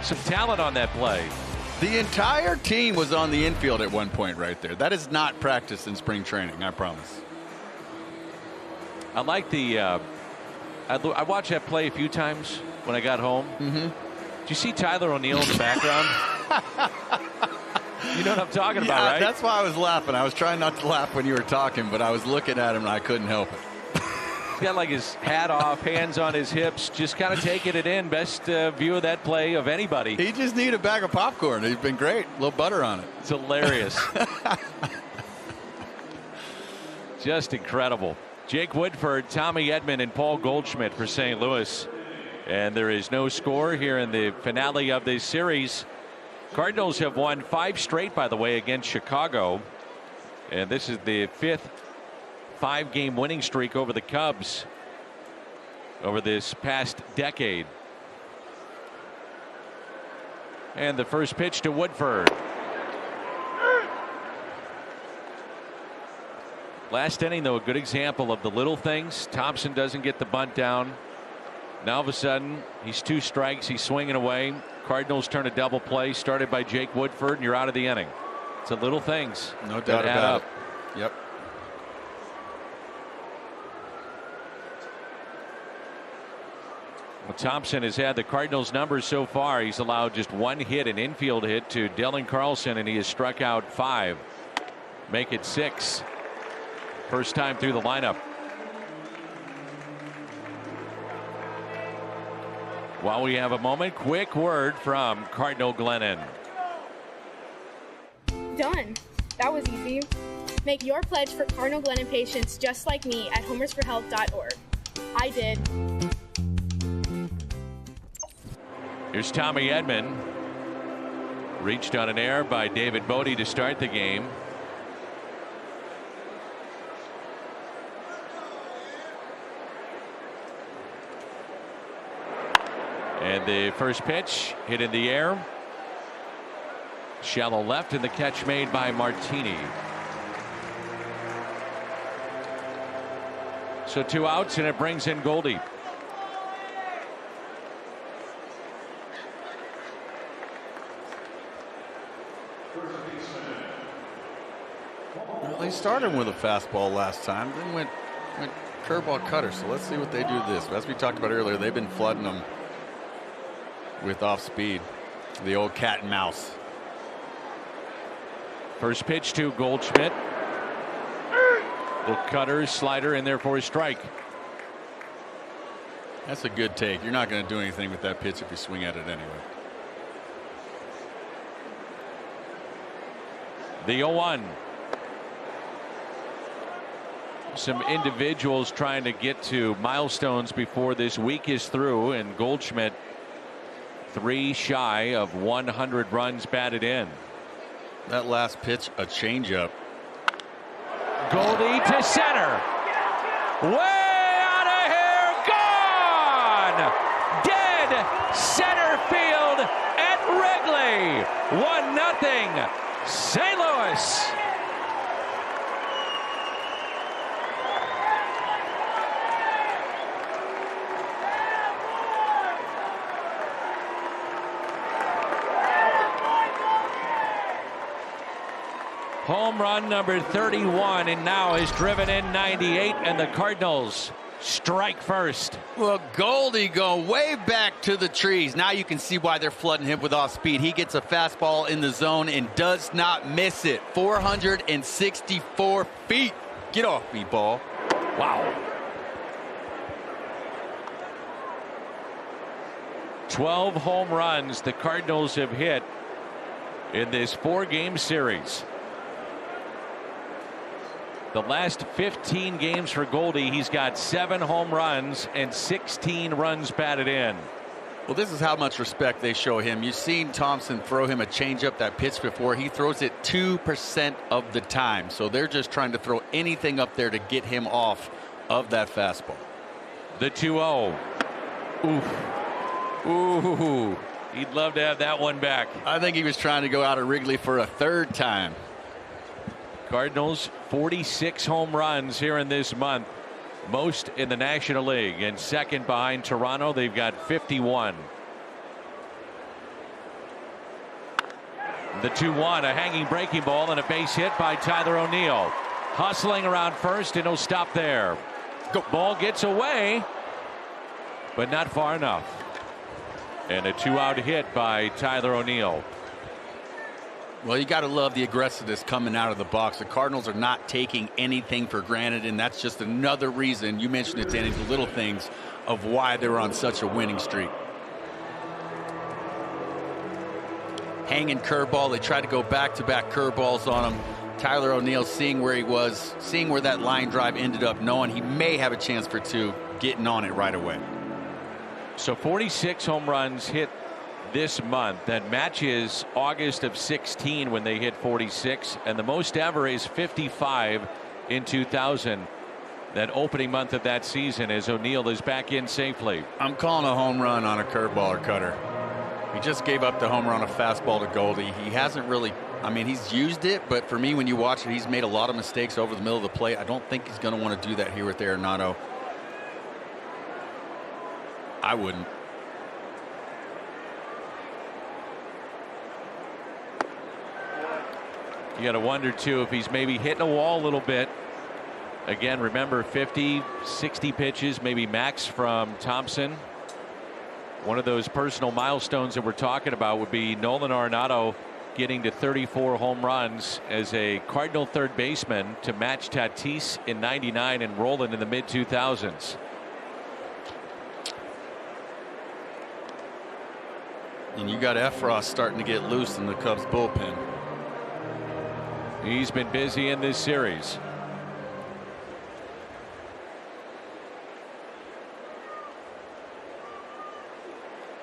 Some talent on that play. The entire team was on the infield at one point right there. That is not practice in spring training, I promise. I like the I watched that play a few times when I got home. Did you see Tyler O'Neill in the background? You know what I'm talking about, right? That's why I was laughing. I was trying not to laugh when you were talking, but I was looking at him and I couldn't help it. He's got like his hat off, hands on his hips, just kind of taking it in. Best view of that play of anybody. He just needed a bag of popcorn. He's been great. A little butter on it. It's hilarious. Just incredible. Jake Woodford, Tommy Edman, and Paul Goldschmidt for St. Louis. And there is no score here in the finale of this series. Cardinals have won 5 straight, by the way, against Chicago. And this is the 5th 5-game winning streak over the Cubs over this past decade. And the first pitch to Woodford. Last inning, though, a good example of the little things. Thompson doesn't get the bunt down. Now, all of a sudden, he's 2 strikes. He's swinging away. Cardinals turn a double play started by Jake Woodford, and you're out of the inning. It's the little things. No doubt about it. Yep. Well, Thompson has had the Cardinals' numbers so far. He's allowed just 1 hit, an infield hit to Dylan Carlson, and he has struck out 5. Make it 6. First time through the lineup. While we have a moment, quick word from Cardinal Glennon. Done. That was easy. Make your pledge for Cardinal Glennon patients just like me at homersforhealth.org. I did. Here's Tommy Edman. Reached on an error by David Bodie to start the game. And the first pitch hit in the air. Shallow left, and the catch made by Martini. So 2 outs, and it brings in Goldie. Well, they started with a fastball last time, then went curveball cutter. So let's see what they do this. As we talked about earlier, they've been flooding them with off speed. The old cat and mouse. First pitch to Goldschmidt. Little cutter, slider in there for a strike. That's a good take. You're not going to do anything with that pitch if you swing at it anyway. The 0-1. Some individuals trying to get to milestones before this week is through, and Goldschmidt 3 shy of 100 runs batted in. That last pitch, a changeup. Goldie to center. Way out of here. Gone. Dead center field at Wrigley. 1-0 St. Louis. Home run number 31, and now is driven in 98, and the Cardinals strike first. Well, Goldie going way back to the trees. Now you can see why they're flooding him with off speed. He gets a fastball in the zone and does not miss it. 464 feet. Get off me, ball. Wow. 12 home runs the Cardinals have hit in this 4-game series. The last 15 games for Goldie, he's got 7 home runs and 16 runs batted in. Well, this is how much respect they show him. You've seen Thompson throw him a changeup that pitch before. He throws it 2% of the time. So they're just trying to throw anything up there to get him off of that fastball. The 2-0. Oof. Ooh. He'd love to have that one back. I think he was trying to go out of Wrigley for a 3rd time. Cardinals 46 home runs here in this month, most in the National League, and second behind Toronto. They've got 51. The 2-1, a hanging breaking ball and a base hit by Tyler O'Neill. Hustling around first, and he'll stop there. Ball gets away, but not far enough. And a 2-out hit by Tyler O'Neill. Well, you got to love the aggressiveness coming out of the box. The Cardinals are not taking anything for granted, and that's just another reason, you mentioned it, Danny, the little things of why they're on such a winning streak. Hanging curveball. They tried to go back-to-back curveballs on him. Tyler O'Neill seeing where he was, seeing where that line drive ended up, knowing he may have a chance for 2, getting on it right away. So 46 home runs hit this month. That matches August of 16 when they hit 46, and the most ever is 55 in 2000. That opening month of that season, as O'Neill is back in safely. I'm calling a home run on a curveball or cutter. He just gave up the home run, a fastball to Goldie. He hasn't really, I mean, he's used it, but for me, when you watch it, he's made a lot of mistakes over the middle of the plate. I don't think he's going to want to do that here with Arenado. I wouldn't. You got to wonder, too, if he's maybe hitting a wall a little bit. Again, remember, 50, 60 pitches, maybe max from Thompson. One of those personal milestones that we're talking about would be Nolan Arenado getting to 34 home runs as a Cardinal third baseman to match Tatis in '99 and Rolen in the mid-2000s. And you got Efros starting to get loose in the Cubs bullpen. He's been busy in this series.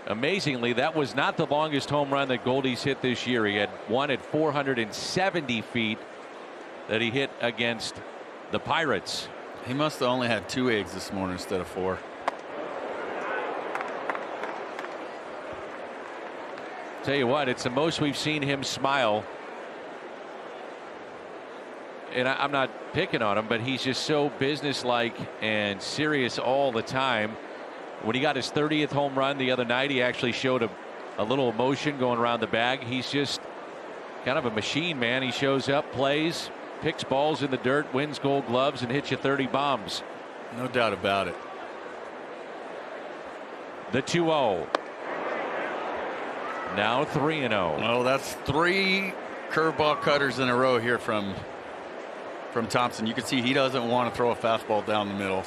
Amazingly, that was not the longest home run that Goldie's hit this year. He had one at 470 feet that he hit against the Pirates. He must have only had 2 eggs this morning instead of 4. Tell you what, it's the most we've seen him smile. And I'm not picking on him, but he's just so businesslike and serious all the time. When he got his 30th home run the other night, he actually showed a little emotion going around the bag. He's just kind of a machine, man. He shows up, plays, picks balls in the dirt, wins Gold Gloves, and hits you 30 bombs. No doubt about it. The 2-0. Now 3-0. Well, that's 3 curveball cutters in a row here from Thompson. You can see he doesn't want to throw a fastball down the middle.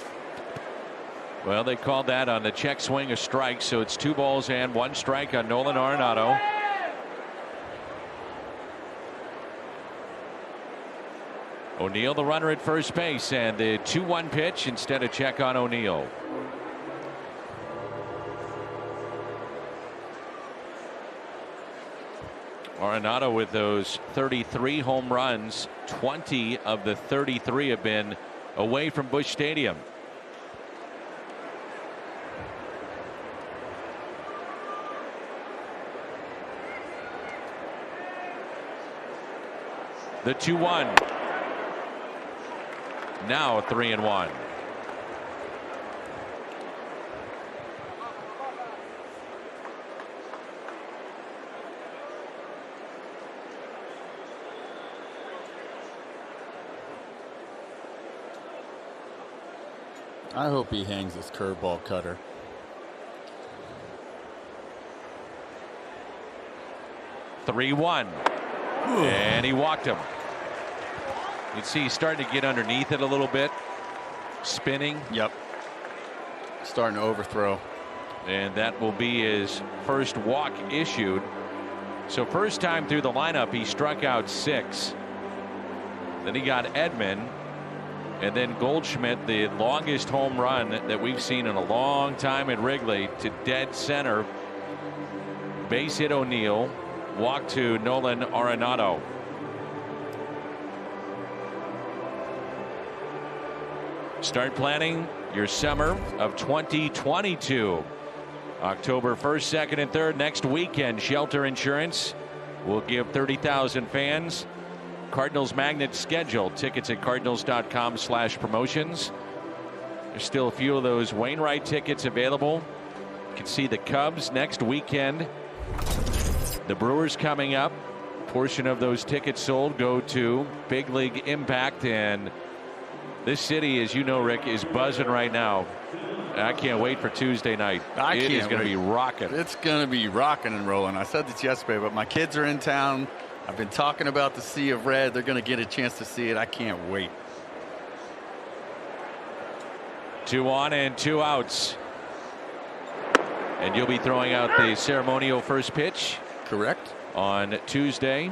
Well, they called that on the check swing a strike, so it's 2 balls and 1 strike on Nolan Arenado. O'Neill, the runner at first base, and the 2-1 pitch instead of check on O'Neill. Arenado with those 33 home runs, 20 of the 33 have been away from Busch Stadium. The 2-1. Now 3-1. I hope he hangs his curveball cutter. (3-1) and he walked him. You can see he's starting to get underneath it a little bit, spinning. Yep. Starting to overthrow. And that will be his first walk issued. So first time through the lineup, he struck out 6. Then he got Edman. And then Goldschmidt, the longest home run that we've seen in a long time at Wrigley, to dead center. Base hit O'Neill. Walk to Nolan Arenado. Start planning your summer of 2022. October 1st, 2nd, and 3rd next weekend. Shelter Insurance will give 30,000 fans Cardinals Magnet schedule. Tickets at cardinals.com/promotions. There's still a few of those Wainwright tickets available. You can see the Cubs next weekend. The Brewers coming up. Portion of those tickets sold go to Big League Impact, and this city, as you know, Rick, is buzzing right now. I can't wait for Tuesday night. It is going to be rocking. It's going to be rocking and rolling. I said this yesterday, but my kids are in town. I've been talking about the Sea of Red. They're going to get a chance to see it. I can't wait. 2 on and 2 outs. And you'll be throwing out the ceremonial first pitch. Correct. On Tuesday.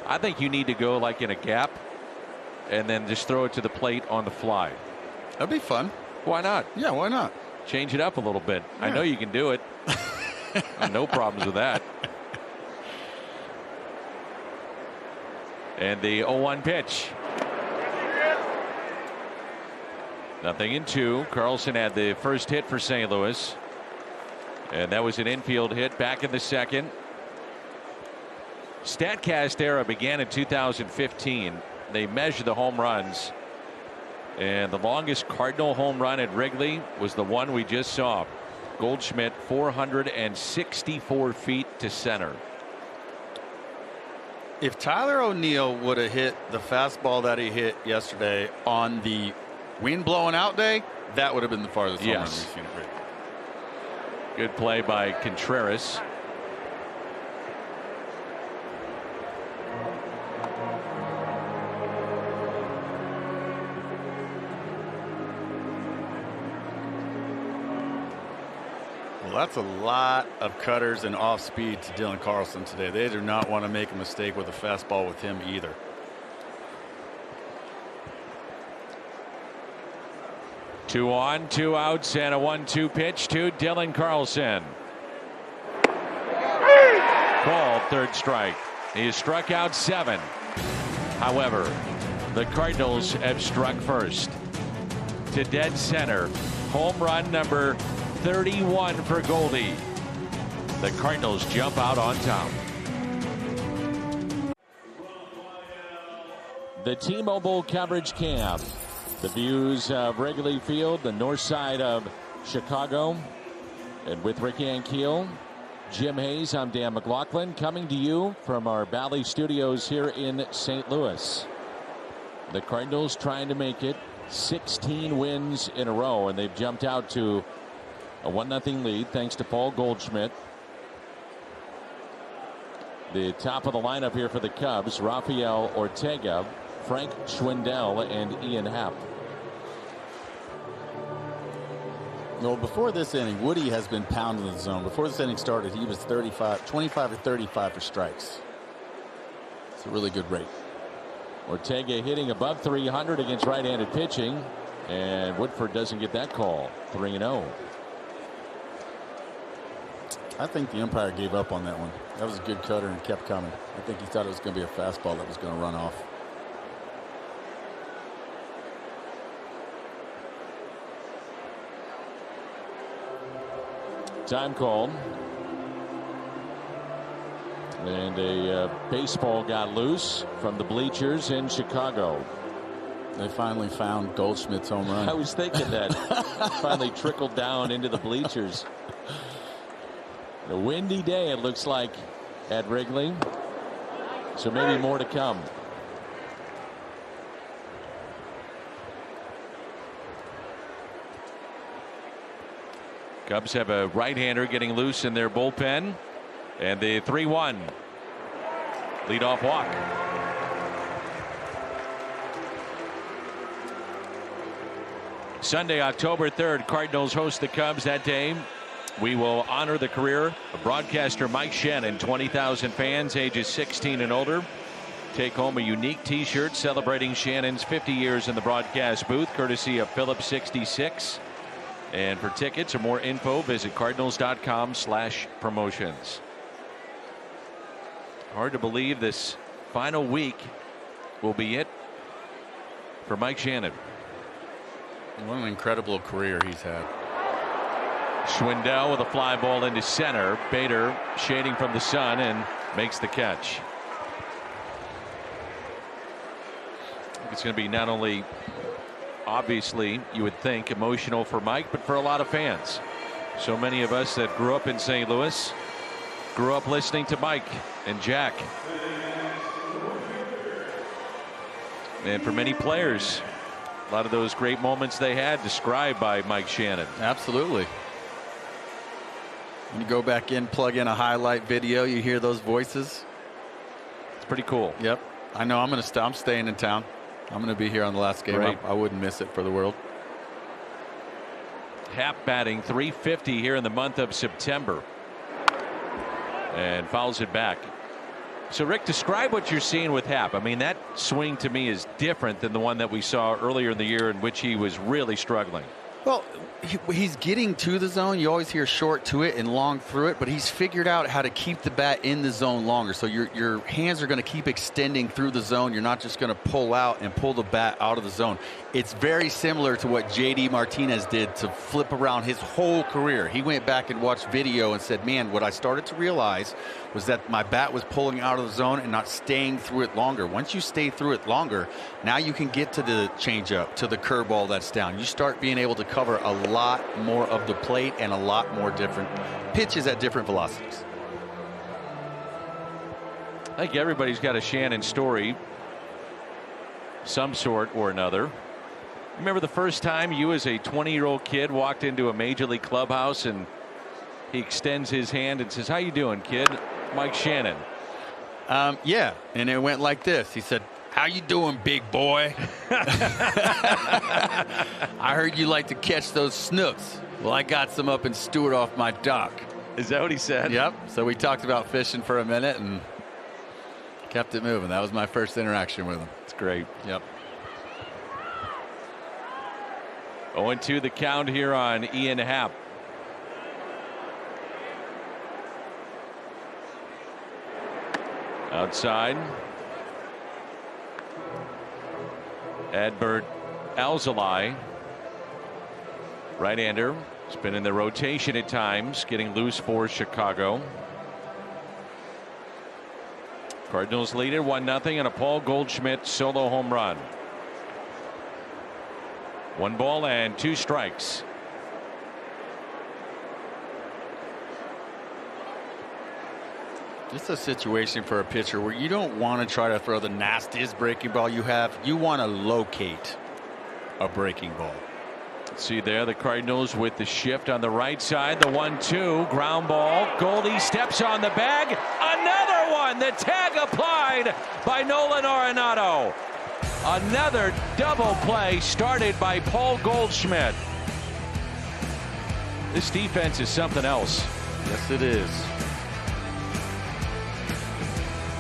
I think you need to go like in a gap and then just throw it to the plate on the fly. That'd be fun. Why not? Yeah, why not? Change it up a little bit. Yeah. I know you can do it. No problems with that. And the 0-1 pitch. 0-2. Carlson had the first hit for St. Louis. And that was an infield hit back in the second. StatCast era began in 2015. They measured the home runs. And the longest Cardinal home run at Wrigley was the one we just saw. Goldschmidt, 464 feet to center. If Tyler O'Neill would have hit the fastball that he hit yesterday on the wind blowing out day, that would have been the farthest home run we've seen at Wrigley. Good play by Contreras. Well, that's a lot of cutters and off speed to Dylan Carlson today. They do not want to make a mistake with a fastball with him either. Two on, two outs, and a 1-2 pitch to Dylan Carlson. Called, third strike. He has struck out 7. However, the Cardinals have struck first. To dead center. Home run number 31 for Goldie. The Cardinals jump out on top. The T-Mobile coverage cam. The views of Wrigley Field, the north side of Chicago. And with Ricky Ankiel, Jim Hayes, I'm Dan McLaughlin, coming to you from our Valley Studios here in St. Louis. The Cardinals trying to make it 16 wins in a row, and they've jumped out to a 1-0 lead thanks to Paul Goldschmidt. The top of the lineup here for the Cubs, Rafael Ortega, Frank Schwindel, and Ian Happ. No, before this inning, Woody has been pounding the zone. Before this inning started, he was 25 or 35 for strikes. It's a really good rate. Ortega hitting above 300 against right-handed pitching, and Woodford doesn't get that call. 3-0. I think the umpire gave up on that one. That was a good cutter and kept coming. I think he thought it was going to be a fastball that was going to run off. Time called. And a baseball got loose from the bleachers in Chicago. They finally found Goldschmidt's home run. I was thinking that. Finally trickled down into the bleachers. A windy day, it looks like, at Wrigley. So maybe more to come. Cubs have a right-hander getting loose in their bullpen. And the 3-1 leadoff walk. Sunday, October 3rd, Cardinals host the Cubs. That day, we will honor the career of broadcaster Mike Shannon. 20,000 fans ages 16 and older take home a unique T-shirt celebrating Shannon's 50 years in the broadcast booth, courtesy of Phillips 66. And for tickets or more info, visit cardinals.com/promotions. Hard to believe this final week will be it for Mike Shannon. What an incredible career he's had. Schwindel with a fly ball into center. Bader shading from the sun and makes the catch. It's going to be not only, obviously, you would think, emotional for Mike, but for a lot of fans. So many of us that grew up in St. Louis grew up listening to Mike and Jack. And for many players, a lot of those great moments they had described by Mike Shannon. Absolutely. When you go back in, plug in a highlight video, you hear those voices. It's pretty cool. Yep. I know I'm staying in town. I'm going to be here on the last game. Right. I wouldn't miss it for the world. Happ batting .350 here in the month of September. And fouls it back. So, Rick, describe what you're seeing with Happ. I mean, that swing to me is different than the one that we saw earlier in the year in which he was really struggling. Well, he's getting to the zone. You always hear short to it and long through it, but he's figured out how to keep the bat in the zone longer. So your hands are going to keep extending through the zone. You're not just going to pull out and pull the bat out of the zone. It's very similar to what J.D. Martinez did to flip around his whole career. He went back and watched video and said, man, what I started to realize was that my bat was pulling out of the zone and not staying through it longer. Once you stay through it longer, now you can get to the changeup, to the curveball that's down. You start being able to cover a lot more of the plate and a lot more different pitches at different velocities. I think everybody's got a Shannon story, some sort or another. Remember the first time you as a 20-year-old kid walked into a major league clubhouse and he extends his hand and says, "How you doing, kid?" Mike Shannon. Yeah, and it went like this. He said, "How you doing, big boy?" I heard you like to catch those snooks. Well, I got some up in Stewart off my dock. Is that what he said? Yep. So we talked about fishing for a minute and kept it moving. That was my first interaction with him. It's great. Yep. 0-2 the count here on Ian Happ. Outside. Adbert Alzolay. Right-hander. Has been in the rotation at times, getting loose for Chicago. Cardinals lead it 1-0 and a Paul Goldschmidt solo home run. 1 ball and 2 strikes. This is a situation for a pitcher where you don't want to try to throw the nastiest breaking ball you have. You want to locate a breaking ball. See there the Cardinals with the shift on the right side. The 1-2 ground ball. Goldie steps on the bag. Another one. The tag applied by Nolan Arenado. Another double play started by Paul Goldschmidt. This defense is something else. Yes, it is.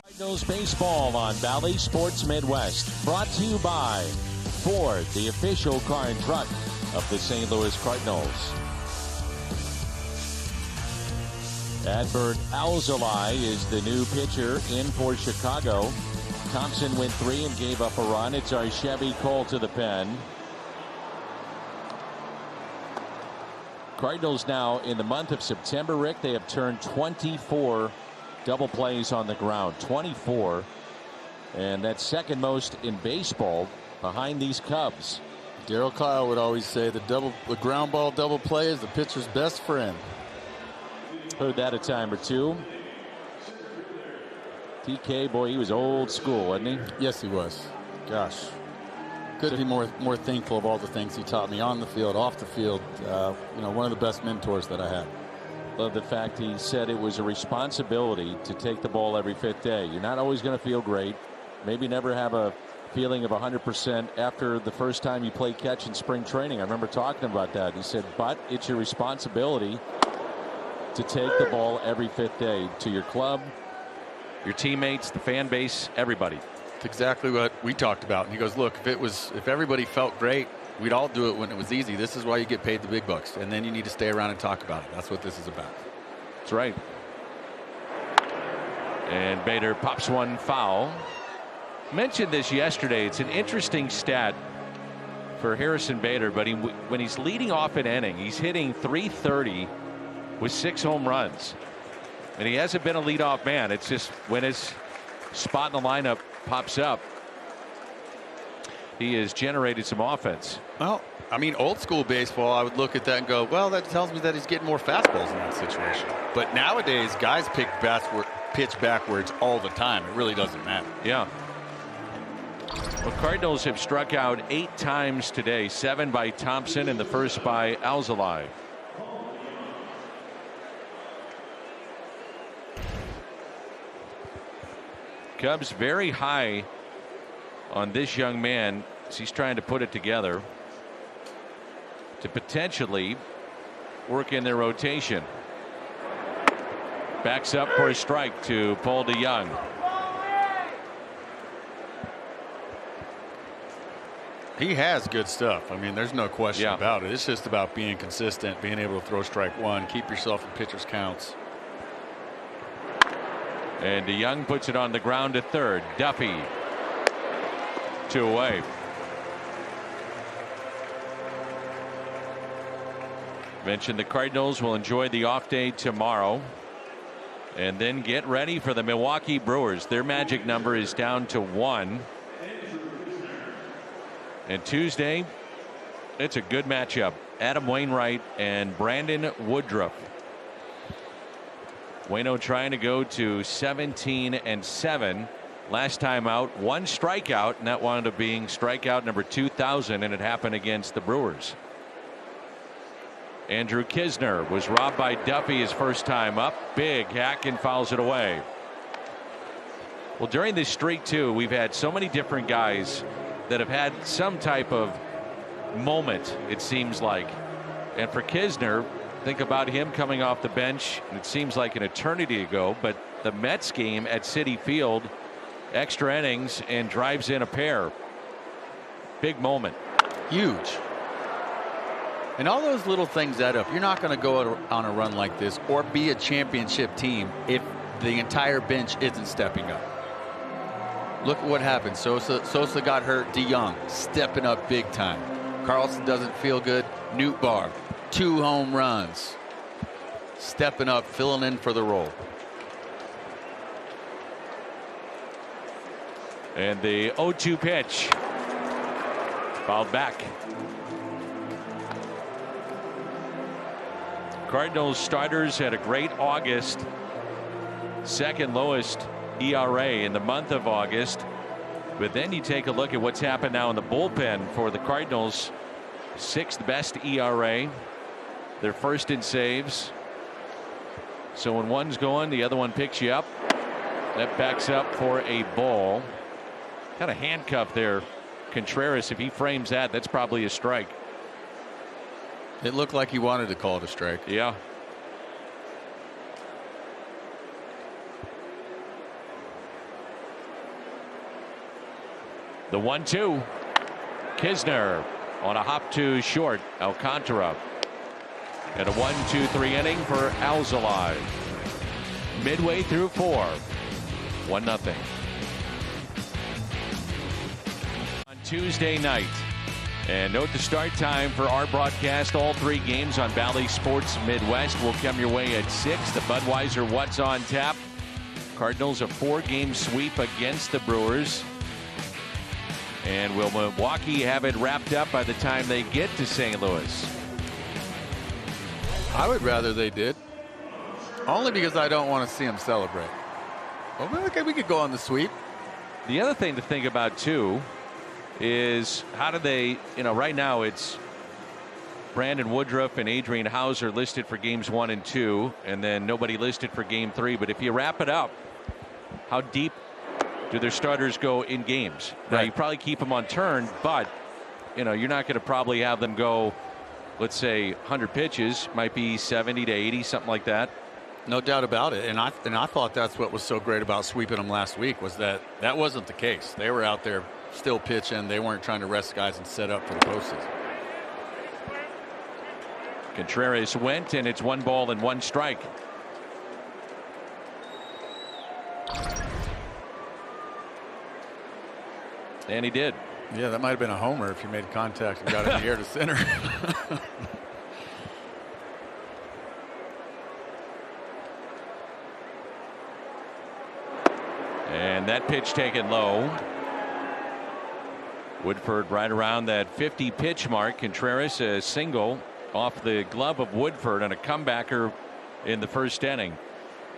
Cardinals baseball on Valley Sports Midwest. Brought to you by Ford, the official car and truck of the St. Louis Cardinals. Adbert Alzolay is the new pitcher in for Chicago. Thompson went 3 and gave up a run. It's our Chevy Cole to the pen. Cardinals now in the month of September, Rick, they have turned 24 double plays on the ground. 24. And that's second most in baseball behind these Cubs. Darryl Kyle would always say the ground ball double play is the pitcher's best friend. Heard that a time or two. TK, boy, he was old school, wasn't he? Yes, he was. Gosh, couldn't be more thankful of all the things he taught me on the field, off the field. One of the best mentors that I had. Love the fact he said it was a responsibility to take the ball every 5th day. You're not always going to feel great. Maybe never have a feeling of 100% after the first time you play catch in spring training. I remember talking about that. He said, but it's your responsibility to take the ball every 5th day to your club, your teammates, the fan base, everybody. That's exactly what we talked about. And he goes, look, if everybody felt great, we'd all do it when it was easy. This is why you get paid the big bucks. And then you need to stay around and talk about it. That's what this is about. That's right. And Bader pops one foul. Mentioned this yesterday. It's an interesting stat for Harrison Bader, but when he's leading off an inning, he's hitting .330 with 6 home runs. And he hasn't been a leadoff man. It's just when his spot in the lineup pops up, he has generated some offense. Well, I mean, old school baseball, I would look at that and go, well, that tells me that he's getting more fastballs in that situation. But nowadays, guys pitch backwards all the time. It really doesn't matter. Yeah. Well, Cardinals have struck out 8 times today, 7 by Thompson and the first by Alzolay. Cubs very high on this young man as he's trying to put it together to potentially work in their rotation. Backs up for a strike to Paul DeYoung. He has good stuff. I mean, there's no question about it. It's just about being consistent, being able to throw strike one, keep yourself in pitcher's counts. And DeYoung puts it on the ground to third. Duffy 2 away. Mentioned the Cardinals will enjoy the off day tomorrow and then get ready for the Milwaukee Brewers. Their magic number is down to 1. And Tuesday, it's a good matchup. Adam Wainwright and Brandon Woodruff. Waino trying to go to 17-7. Last time out, 1 strikeout, and that wound up being strikeout number 2,000, and it happened against the Brewers. Andrew Kisner was robbed by Duffy his first time up. Big hack and fouls it away. Well, during this streak, too, we've had so many different guys that have had some type of moment, it seems like. And for Kisner, think about him coming off the bench. It seems like an eternity ago, but the Mets game at Citi Field, extra innings, and drives in a pair. Big moment. Huge. And all those little things add up. You're not going to go on a run like this or be a championship team if the entire bench isn't stepping up. Look at what happened. Sosa got hurt. DeYoung stepping up big time. Carlson doesn't feel good. Newt Barr, 2 home runs. Stepping up, filling in for the role. And the 0-2 pitch. Fouled back. Cardinals starters had a great August. Second lowest ERA in the month of August. But then you take a look at what's happened now in the bullpen for the Cardinals. 6th best ERA. They're first in saves. So when one's going, the other one picks you up. That backs up for a ball. Kind of handcuffed there. Contreras, if he frames that, that's probably a strike. It looked like he wanted to call it a strike. Yeah. The 1-2. Kisner on a hop to short. Alcantara. And a 1-2-3 inning for Alzolay. Midway through 4. 1-0. On Tuesday night. And note the start time for our broadcast. All 3 games on Valley Sports Midwest will come your way at 6. The Budweiser What's on Tap. Cardinals a 4-game sweep against the Brewers. And will Milwaukee have it wrapped up by the time they get to St. Louis? I would rather they did. Only because I don't want to see them celebrate. Well, okay, we could go on the sweep. The other thing to think about, too, is how do they, right now it's Brandon Woodruff and Adrian Hauser listed for games 1 and 2, and then nobody listed for game 3. But if you wrap it up, how deep do their starters go in games? Right. Now, you probably keep them on turn, but, you're not going to probably have them go, let's say, 100 pitches, might be 70 to 80, something like that. No doubt about it. And I thought that's what was so great about sweeping them last week was that wasn't the case. They were out there still pitching. They weren't trying to rest guys and set up for the postseason. Contreras went, and it's 1 ball and 1 strike. And he did. Yeah, that might have been a homer if you made contact and got in the air to center. And that pitch taken low. Woodford right around that 50 pitch mark. Contreras a single off the glove of Woodford and a comebacker in the first inning.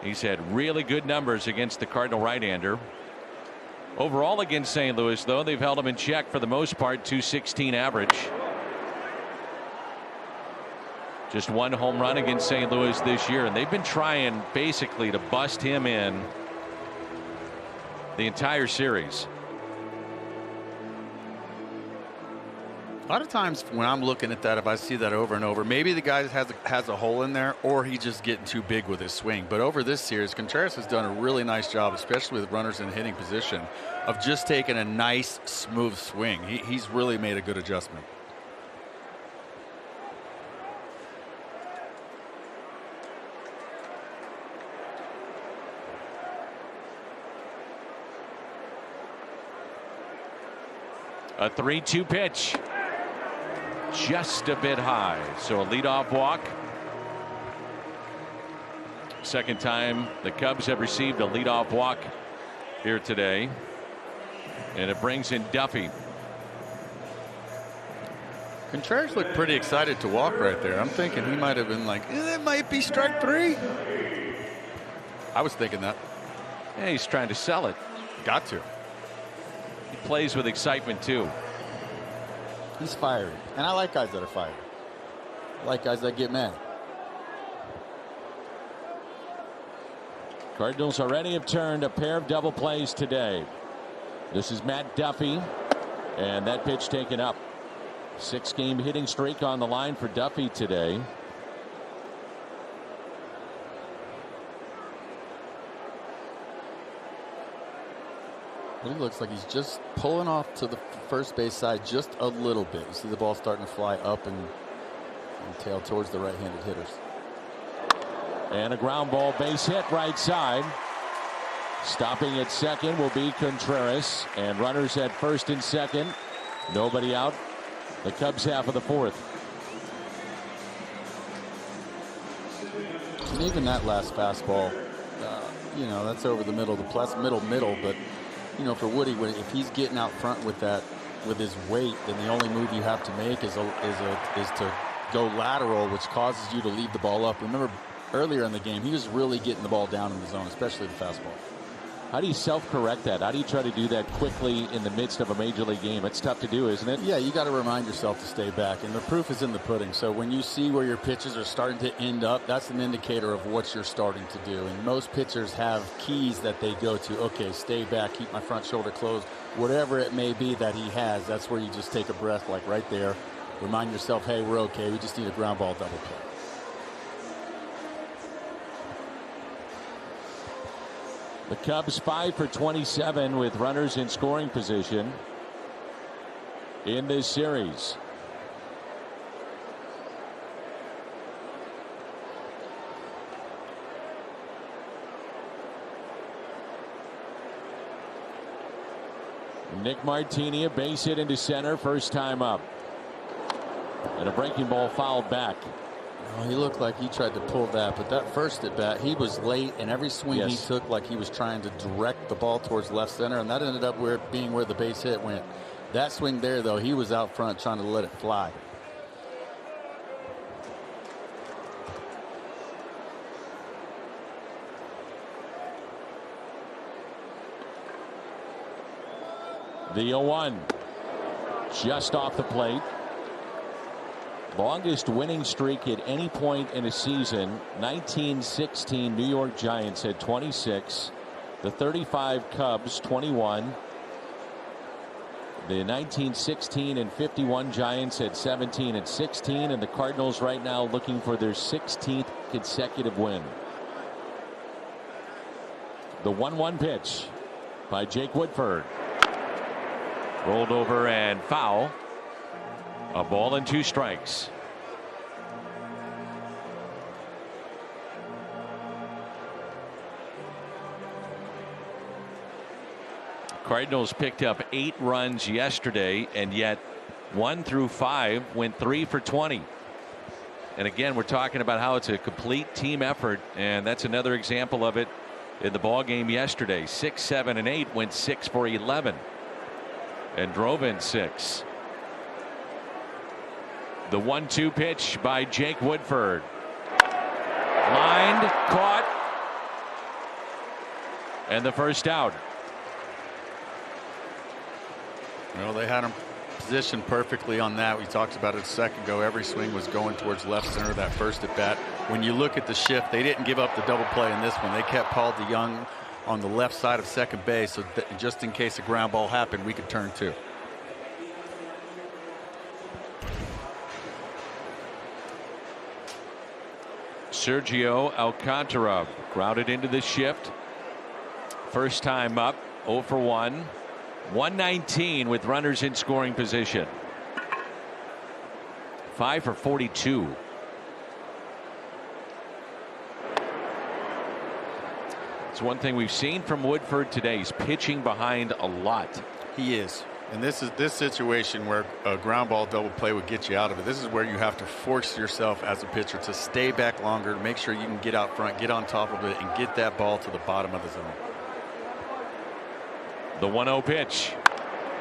He's had really good numbers against the Cardinal right-hander. Overall against St. Louis, though, they've held him in check for the most part. .216 average. Just 1 home run against St. Louis this year, and they've been trying basically to bust him in the entire series. A lot of times when I'm looking at that, if I see that over and over, maybe the guy has a hole in there, or he's just getting too big with his swing. But over this series, Contreras has done a really nice job, especially with runners in hitting position, of just taking a nice, smooth swing. He's really made a good adjustment. A 3-2 pitch. Just a bit high. So a leadoff walk. Second time the Cubs have received a leadoff walk here today. And it brings in Duffy. Contreras looked pretty excited to walk right there. I'm thinking he might have been like, that might be strike 3. I was thinking that. Yeah, he's trying to sell it. Got to. He plays with excitement, too. He's fiery. And I like guys that are fiery. I like guys that get mad. Cardinals already have turned a pair of double plays today. This is Matt Duffy. And that pitch taken up. 6-game hitting streak on the line for Duffy today. He looks like he's just pulling off to the first base side just a little bit. You see the ball starting to fly up and tail towards the right-handed hitters. And a ground ball base hit right side. Stopping at second will be Contreras, and runners at first and second. Nobody out. The Cubs half of the fourth. And even that last fastball, you know, that's over the middle, middle. But you know, for Woody, if he's getting out front with that, with his weight, then the only move you have to make is to go lateral, which causes you to leave the ball up. Remember earlier in the game, he was really getting the ball down in the zone, especially the fastball. How do you self-correct that? How do you try to do that quickly in the midst of a major league game? It's tough to do, isn't it? Yeah, you got to remind yourself to stay back, and the proof is in the pudding. So when you see where your pitches are starting to end up, that's an indicator of what you're starting to do. And most pitchers have keys that they go to. Okay, stay back, keep my front shoulder closed. Whatever it may be that he has, that's where you just take a breath, like right there. Remind yourself, hey, we're okay. We just need a ground ball double play. The Cubs 5 for 27 with runners in scoring position in this series. Nick Martini, a base hit into center, first time up. And a breaking ball fouled back. Well, he looked like he tried to pull that, but that first at bat, he was late, and every swing he took like he was trying to direct the ball towards left center, and that ended up being where the base hit went. That swing there, though, he was out front trying to let it fly. The 0-1 just off the plate. Longest winning streak at any point in a season. 1916 New York Giants had 26. The 35 Cubs 21. The 1916 and 51 Giants had 17 and 16. And the Cardinals right now looking for their 16th consecutive win. The 1-1 pitch by Jake Woodford. Rolled over and foul. A ball and 2 strikes. Cardinals picked up 8 runs yesterday, and yet 1 through 5 went 3 for 20. And again, we're talking about how it's a complete team effort, and that's another example of it in the ball game yesterday. 6, 7, and 8 went 6 for 11 and drove in 6. The 1-2 pitch by Jake Woodford. Lined, caught, and the first out. Well, they had him positioned perfectly on that. We talked about it a second ago. Every swing was going towards left center that first at bat. When you look at the shift, they didn't give up the double play in this one. They kept Paul DeYoung on the left side of second base, so that just in case a ground ball happened, we could turn 2. Sergio Alcantara grounded into the shift. First time up, 0 for 1. 119 with runners in scoring position. 5 for 42. It's one thing we've seen from Woodford today. He's pitching behind a lot. He is. And this situation where a ground ball double play would get you out of it. This is where you have to force yourself as a pitcher to stay back longer, to make sure you can get out front, get on top of it, and get that ball to the bottom of the zone. The 1-0 pitch.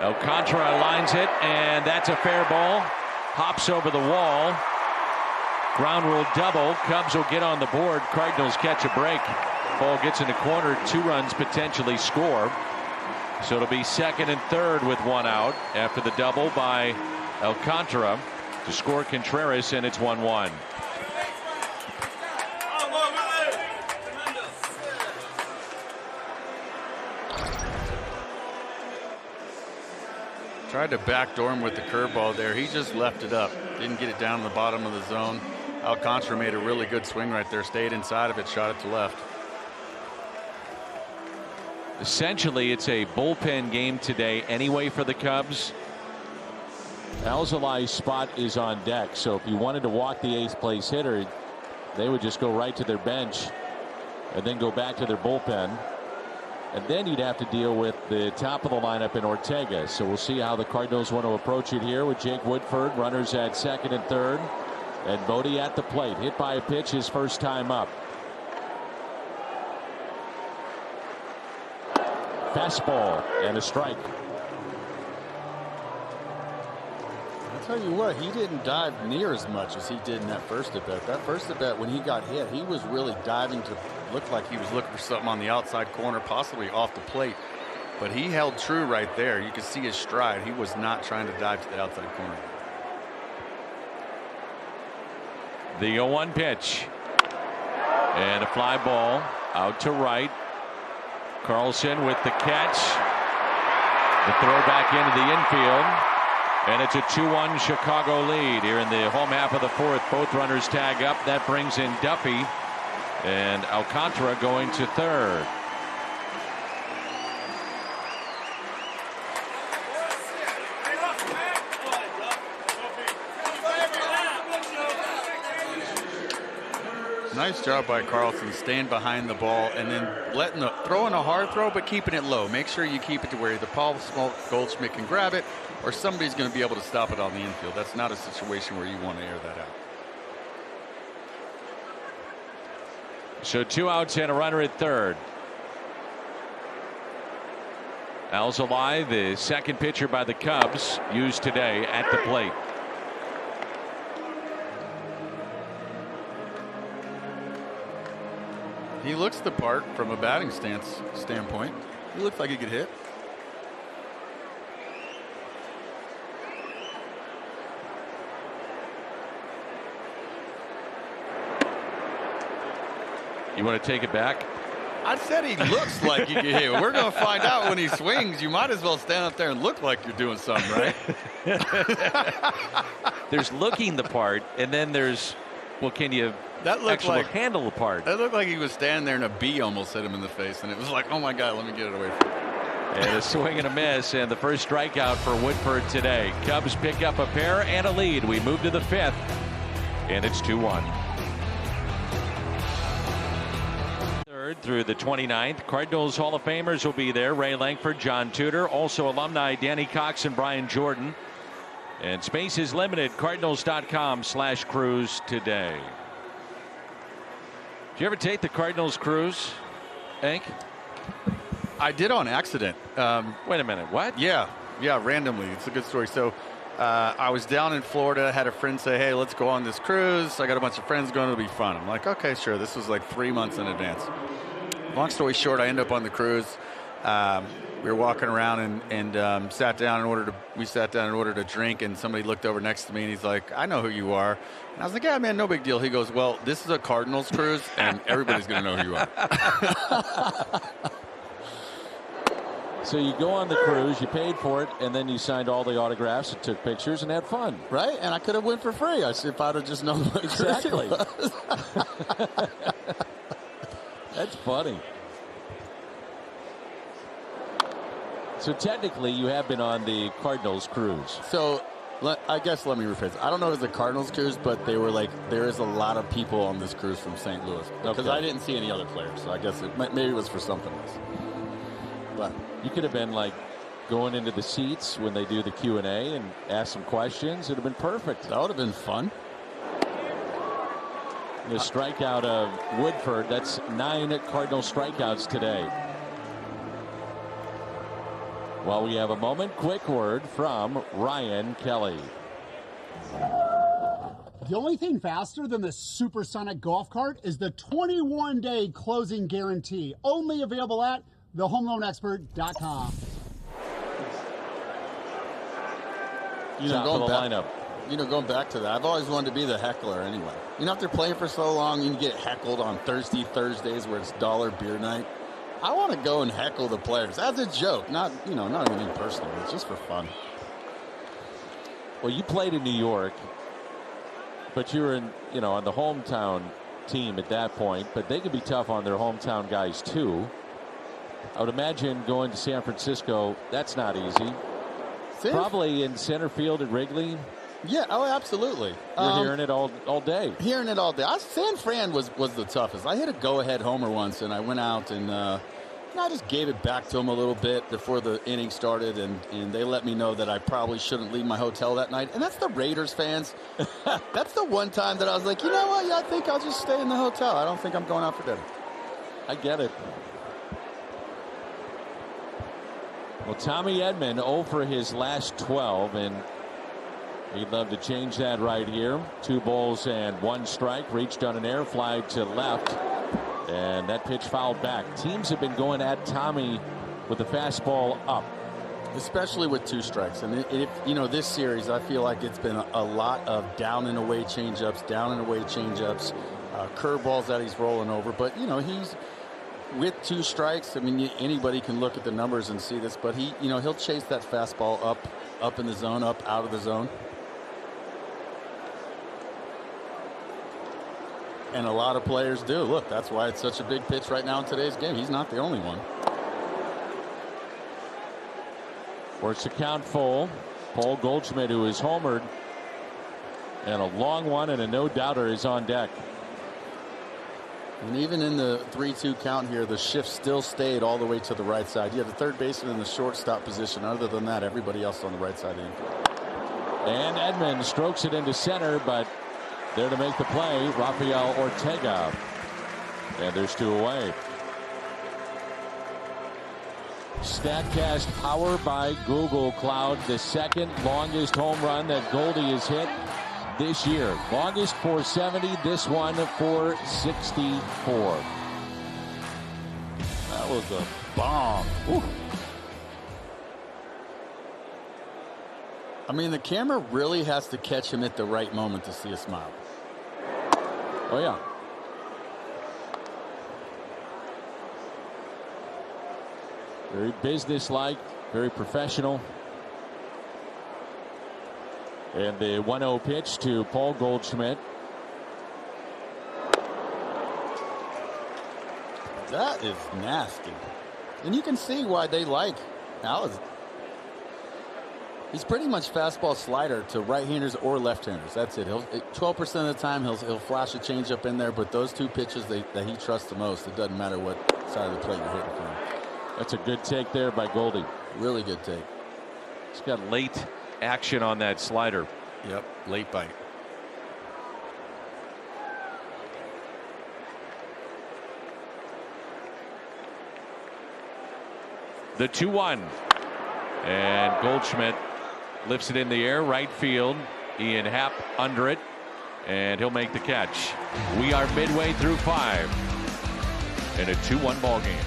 Alcantara lines it, and that's a fair ball. Hops over the wall. Ground rule double. Cubs will get on the board. Cardinals catch a break. Ball gets in the corner. 2 runs potentially score. So it'll be second and third with 1 out after the double by Alcantara to score Contreras, and it's 1-1. Tried to backdoor him with the curveball there. He just left it up. Didn't get it down in the bottom of the zone. Alcantara made a really good swing right there. Stayed inside of it, shot it to left. Essentially, it's a bullpen game today anyway for the Cubs. Alzolai's spot is on deck, so if you wanted to walk the 8th place hitter, they would just go right to their bench and then go back to their bullpen. And then you'd have to deal with the top of the lineup in Ortega. So we'll see how the Cardinals want to approach it here with Jake Woodford, runners at second and third, and Bodie at the plate. Hit by a pitch his first time up. Fastball and a strike. I'll tell you what, he didn't dive near as much as he did in that first at bat. That first at bat, when he got hit, he was really diving to Looked like he was looking for something on the outside corner, possibly off the plate. But he held true right there. You could see his stride. He was not trying to dive to the outside corner. The 0-1 pitch. And a fly ball out to right. Carlson with the catch. The throw back into the infield. And it's a 2-1 Chicago lead here in the home half of the 4th. Both runners tag up. That brings in Duffy. And Alcantara going to third. Nice job by Carlson, staying behind the ball and then throwing a hard throw, but keeping it low. Make sure you keep it to where the Paul Goldschmidt can grab it, or somebody's going to be able to stop it on the infield. That's not a situation where you want to air that out. So 2 outs and a runner at third. Alzolai, the second pitcher by the Cubs, used today at the plate. He looks the part from a batting standpoint. He looks like he could hit. You want to take it back? I said he looks like he can hit. We're going to find out when he swings. You might as well stand up there and look like you're doing something, right? There's looking the part, and then there's, well, can you actually handle the part? That looked like he was standing there and a bee almost hit him in the face, and it was like, oh my God, let me get it away from him. And a swing and a miss, and the first strikeout for Woodford today. Cubs pick up a pair and a lead. We move to the 5th, and it's 2-1. Through the 29th. Cardinals Hall of Famers will be there. Ray Langford, John Tudor, also alumni Danny Cox and Brian Jordan. And space is limited. Cardinals.com/cruise today. Did you ever take the Cardinals cruise, Hank? I did on accident. Wait a minute. What? Yeah, randomly. It's a good story. So I was down in Florida, had a friend say, hey, let's go on this cruise. I got a bunch of friends going, it'll be fun. I'm like, okay, sure. This was like 3 months in advance. Long story short, I ended up on the cruise. We were walking around and sat down in order to drink, and somebody looked over next to me and he's like, I know who you are. And I was like, yeah, man, no big deal. He goes, well, this is a Cardinals cruise and everybody's going to know who you are. So you go on the cruise, you paid for it, and then you signed all the autographs and took pictures and had fun. Right? And I could have went for free if I'd have just known what exactly. That's funny. So technically, you have been on the Cardinals cruise. So I guess let me rephrase. I don't know if it's the Cardinals cruise, but they were like, there is a lot of people on this cruise from St. Louis. Because I didn't see any other players, so I guess maybe it was for something else. But you could have been like going into the seats when they do the Q&A and ask some questions. It would have been perfect. That would have been fun. The strikeout of Woodford, that's 9 Cardinal strikeouts today. While we have a moment, quick word from Ryan Kelly. The only thing faster than the supersonic golf cart is the 21-day closing guarantee. Only available at thehomeloanexpert.com. Going back to that, I've always wanted to be the heckler anyway. After playing for so long, you get heckled on Thursdays where it's dollar beer night. I want to go and heckle the players as a joke, not anything personal. It's just for fun. Well, you played in New York, but you were in, on the hometown team at that point. But they can be tough on their hometown guys too. I would imagine going to San Francisco, that's not easy. Probably in center field at Wrigley. Yeah, oh, absolutely. You're hearing it all day. Hearing it all day. San Fran was the toughest. I hit a go-ahead homer once, and I went out and I just gave it back to them a little bit before the inning started, and they let me know that I probably shouldn't leave my hotel that night. And that's the Raiders fans. That's the one time that I was like, you know what? Yeah, I think I'll just stay in the hotel. I don't think I'm going out for dinner. I get it. Well, Tommy Edman 0 for his last 12, and he'd love to change that right here. 2 balls and 1 strike. Reached on an air fly to left, and that pitch fouled back. Teams have been going at Tommy with the fastball up, especially with 2 strikes. And if this series, I feel like it's been a lot of down and away changeups, curveballs that he's rolling over. But he's with 2 strikes. I mean, anybody can look at the numbers and see this, but he'll chase that fastball up in the zone, up out of the zone. And a lot of players do. Look, that's why it's such a big pitch right now in today's game. He's not the only one. Works the count full. Paul Goldschmidt, who is homered, and a long one and a no-doubter is on deck. And even in the 3-2 count here, the shift still stayed all the way to the right side. You have the third baseman in the shortstop position. Other than that, everybody else on the right side of the infield. And Edman strokes it into center, but there to make the play, Rafael Ortega. And there's 2 away. StatCast powered by Google Cloud, the second longest home run that Goldie has hit this year. Longest 470, this one 464. That was a bomb. Ooh. I mean, the camera really has to catch him at the right moment to see a smile. Oh, yeah. Very businesslike, very professional. And the 1-0 pitch to Paul Goldschmidt. That is nasty. And you can see why they like Alice. He's pretty much fastball slider to right-handers or left-handers. That's it. 12% of the time he'll flash a changeup in there, but those 2 pitches that he trusts the most, it doesn't matter what side of the plate you're hitting from. That's a good take there by Goldie. Really good take. He's got late action on that slider. Yep, late bite. The 2-1. And Goldschmidt lifts it in the air, right field. Ian Happ under it, and he'll make the catch. We are midway through 5 in a 2-1 ball game.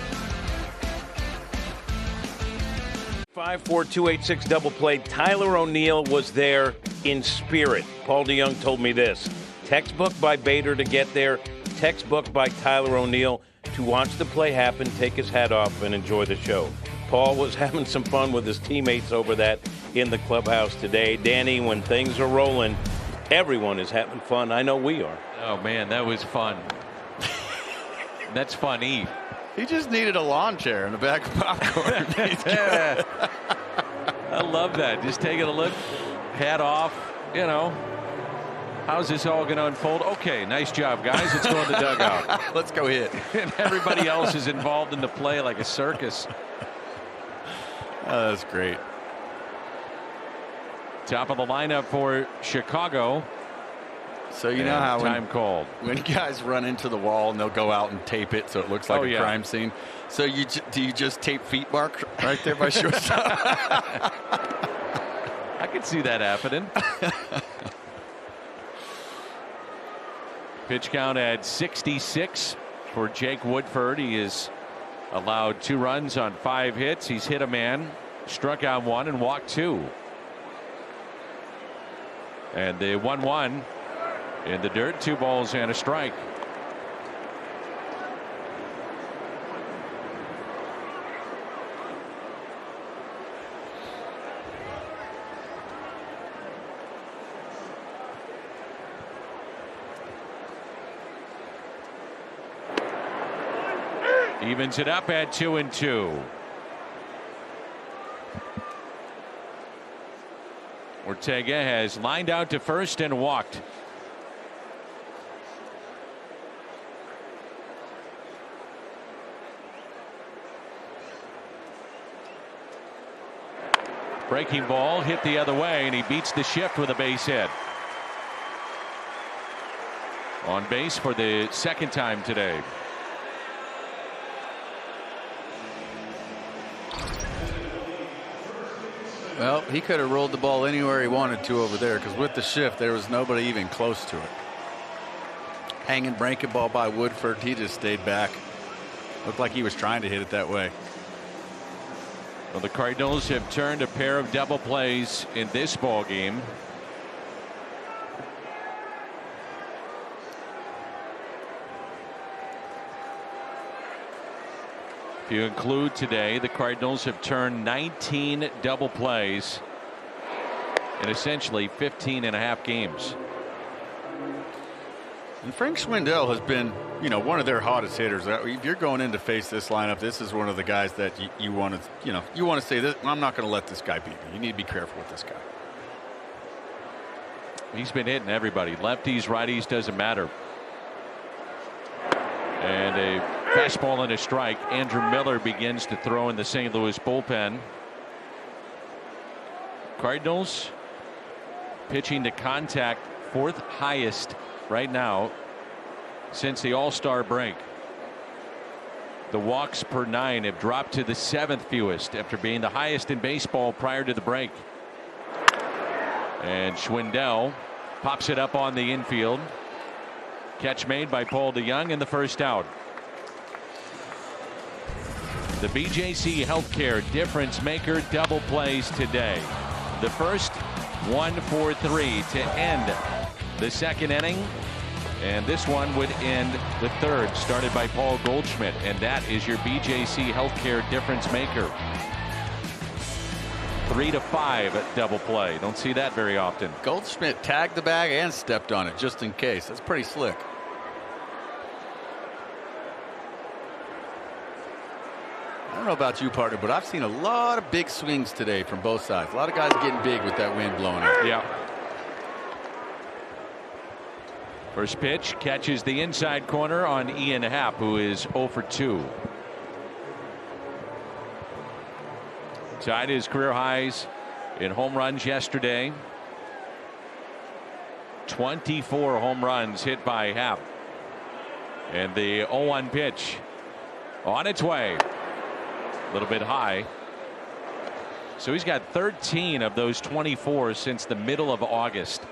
5-4-2-8-6 double play. Tyler O'Neill was there in spirit. Paul DeYoung told me this. Textbook by Bader to get there. Textbook by Tyler O'Neill to watch the play happen, take his hat off, and enjoy the show. Paul was having some fun with his teammates over that in the clubhouse today. Danny, when things are rolling, everyone is having fun. I know we are. Oh, man, that was fun. That's funny. He just needed a lawn chair in the back of popcorn. I love that. Just taking a look, hat off, How's this all going to unfold? Okay, nice job, guys. Let's go in the dugout. Let's go hit. And everybody else is involved in the play like a circus. Oh, that's great. Top of the lineup for Chicago. So you know how time called when guys run into the wall and they'll go out and tape it so it looks like a crime scene. So do you just tape feet mark right there by shortstop? I could see that happening. Pitch count at 66 for Jake Woodford. He has allowed 2 runs on 5 hits. He's hit a man, struck out 1, and walked 2. And the 1-1 in the dirt, 2 balls and a strike. Evens it up at 2-2. Ortega has lined out to first and walked. Breaking ball hit the other way, and he beats the shift with a base hit. On base for the second time today. Well, he could have rolled the ball anywhere he wanted to over there, because with the shift there was nobody even close to it. Hanging breaking ball by Woodford, he just stayed back. Looked like he was trying to hit it that way. Well, the Cardinals have turned a pair of double plays in this ball game. If you include today, the Cardinals have turned 19 double plays in essentially 15.5 games. And Frank Schwindel has been, one of their hottest hitters. If you're going in to face this lineup, this is one of the guys that you want to, you want to say this. I'm not going to let this guy beat me. You need to be careful with this guy. He's been hitting everybody. Lefties, righties, doesn't matter. And a fastball and a strike. Andrew Miller begins to throw in the St. Louis bullpen. Cardinals pitching to contact, 4th highest right now since the All-Star break. The walks per 9 have dropped to the 7th fewest after being the highest in baseball prior to the break. And Schwindel pops it up on the infield. Catch made by Paul DeYoung in the first out. The BJC Healthcare difference maker double plays today. The first 1-4-3 to end the second inning, and this one would end the third, started by Paul Goldschmidt, and that is your BJC Healthcare difference maker. 3-5 double play. Don't see that very often. Goldschmidt tagged the bag and stepped on it just in case. That's pretty slick. I don't know about you, partner, but I've seen a lot of big swings today from both sides. A lot of guys getting big with that wind blowing up. Yeah. First pitch catches the inside corner on Ian Happ, who is 0 for 2. Tied his career highs in home runs yesterday. 24 home runs hit by Happ. And the 0-1 pitch on its way. A little bit high. So he's got 13 of those 24 since the middle of August.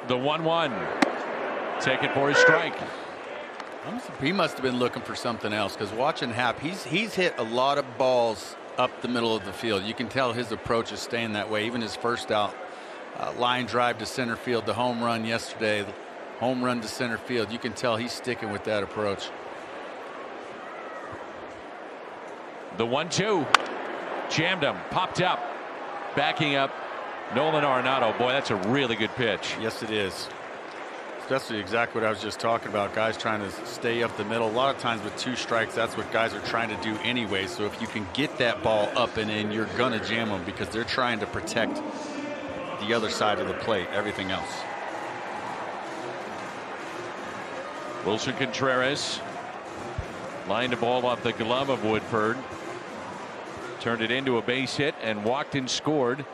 The 1-1. Take it for a strike. He must have been looking for something else, because watching Happ, he's hit a lot of balls up the middle of the field. You can tell his approach is staying that way. Even his first out, line drive to center field, the home run yesterday, home run to center field. You can tell he's sticking with that approach. The 1-2. Jammed him, popped up, backing up. Nolan Arenado. Boy, that's a really good pitch. Yes, it is. That's exactly what I was just talking about. Guys trying to stay up the middle. A lot of times with 2 strikes, that's what guys are trying to do anyway. So if you can get that ball up and in, you're going to jam them, because they're trying to protect the other side of the plate, everything else. Wilson Contreras lined the ball off the glove of Woodford. Turned it into a base hit and walked and scored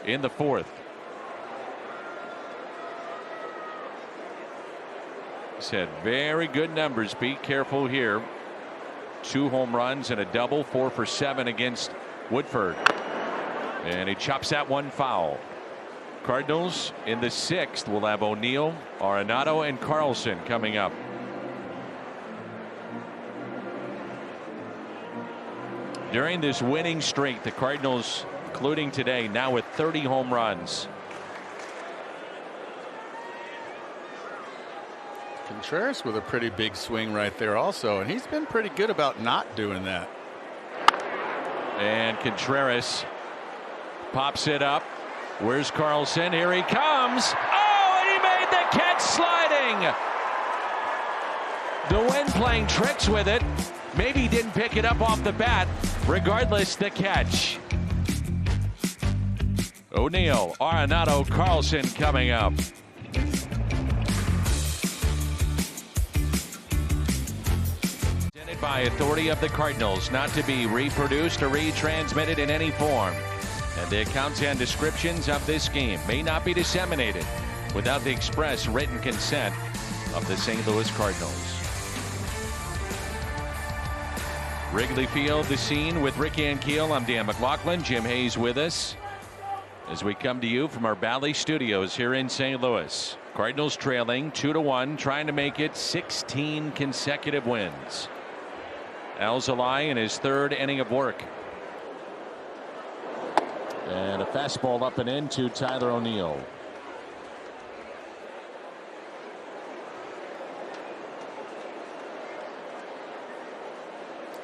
in the 4th. He's had very good numbers. Be careful here. 2 home runs and a double, 4 for 7 against Woodford. And he chops that one foul. Cardinals in the 6th will have O'Neill, Arenado, and Carlson coming up. During this winning streak, the Cardinals, including today, now with 30 home runs. Contreras with a pretty big swing right there also, and he's been pretty good about not doing that. And Contreras pops it up. Where's Carlson? Here he comes. Oh, and he made the catch sliding. The wind playing tricks with it. Maybe he didn't pick it up off the bat. Regardless, the catch. O'Neill, Arenado, Carlson coming up. Presented by authority of the Cardinals, not to be reproduced or retransmitted in any form. And the accounts and descriptions of this game may not be disseminated without the express written consent of the St. Louis Cardinals. Wrigley Field, the scene with Rick Ankiel. I'm Dan McLaughlin. Jim Hayes with us as we come to you from our Bally Studios here in St. Louis. Cardinals trailing 2-1, trying to make it 16 consecutive wins. Alzolay in his third inning of work. And a fastball up and in to Tyler O'Neill.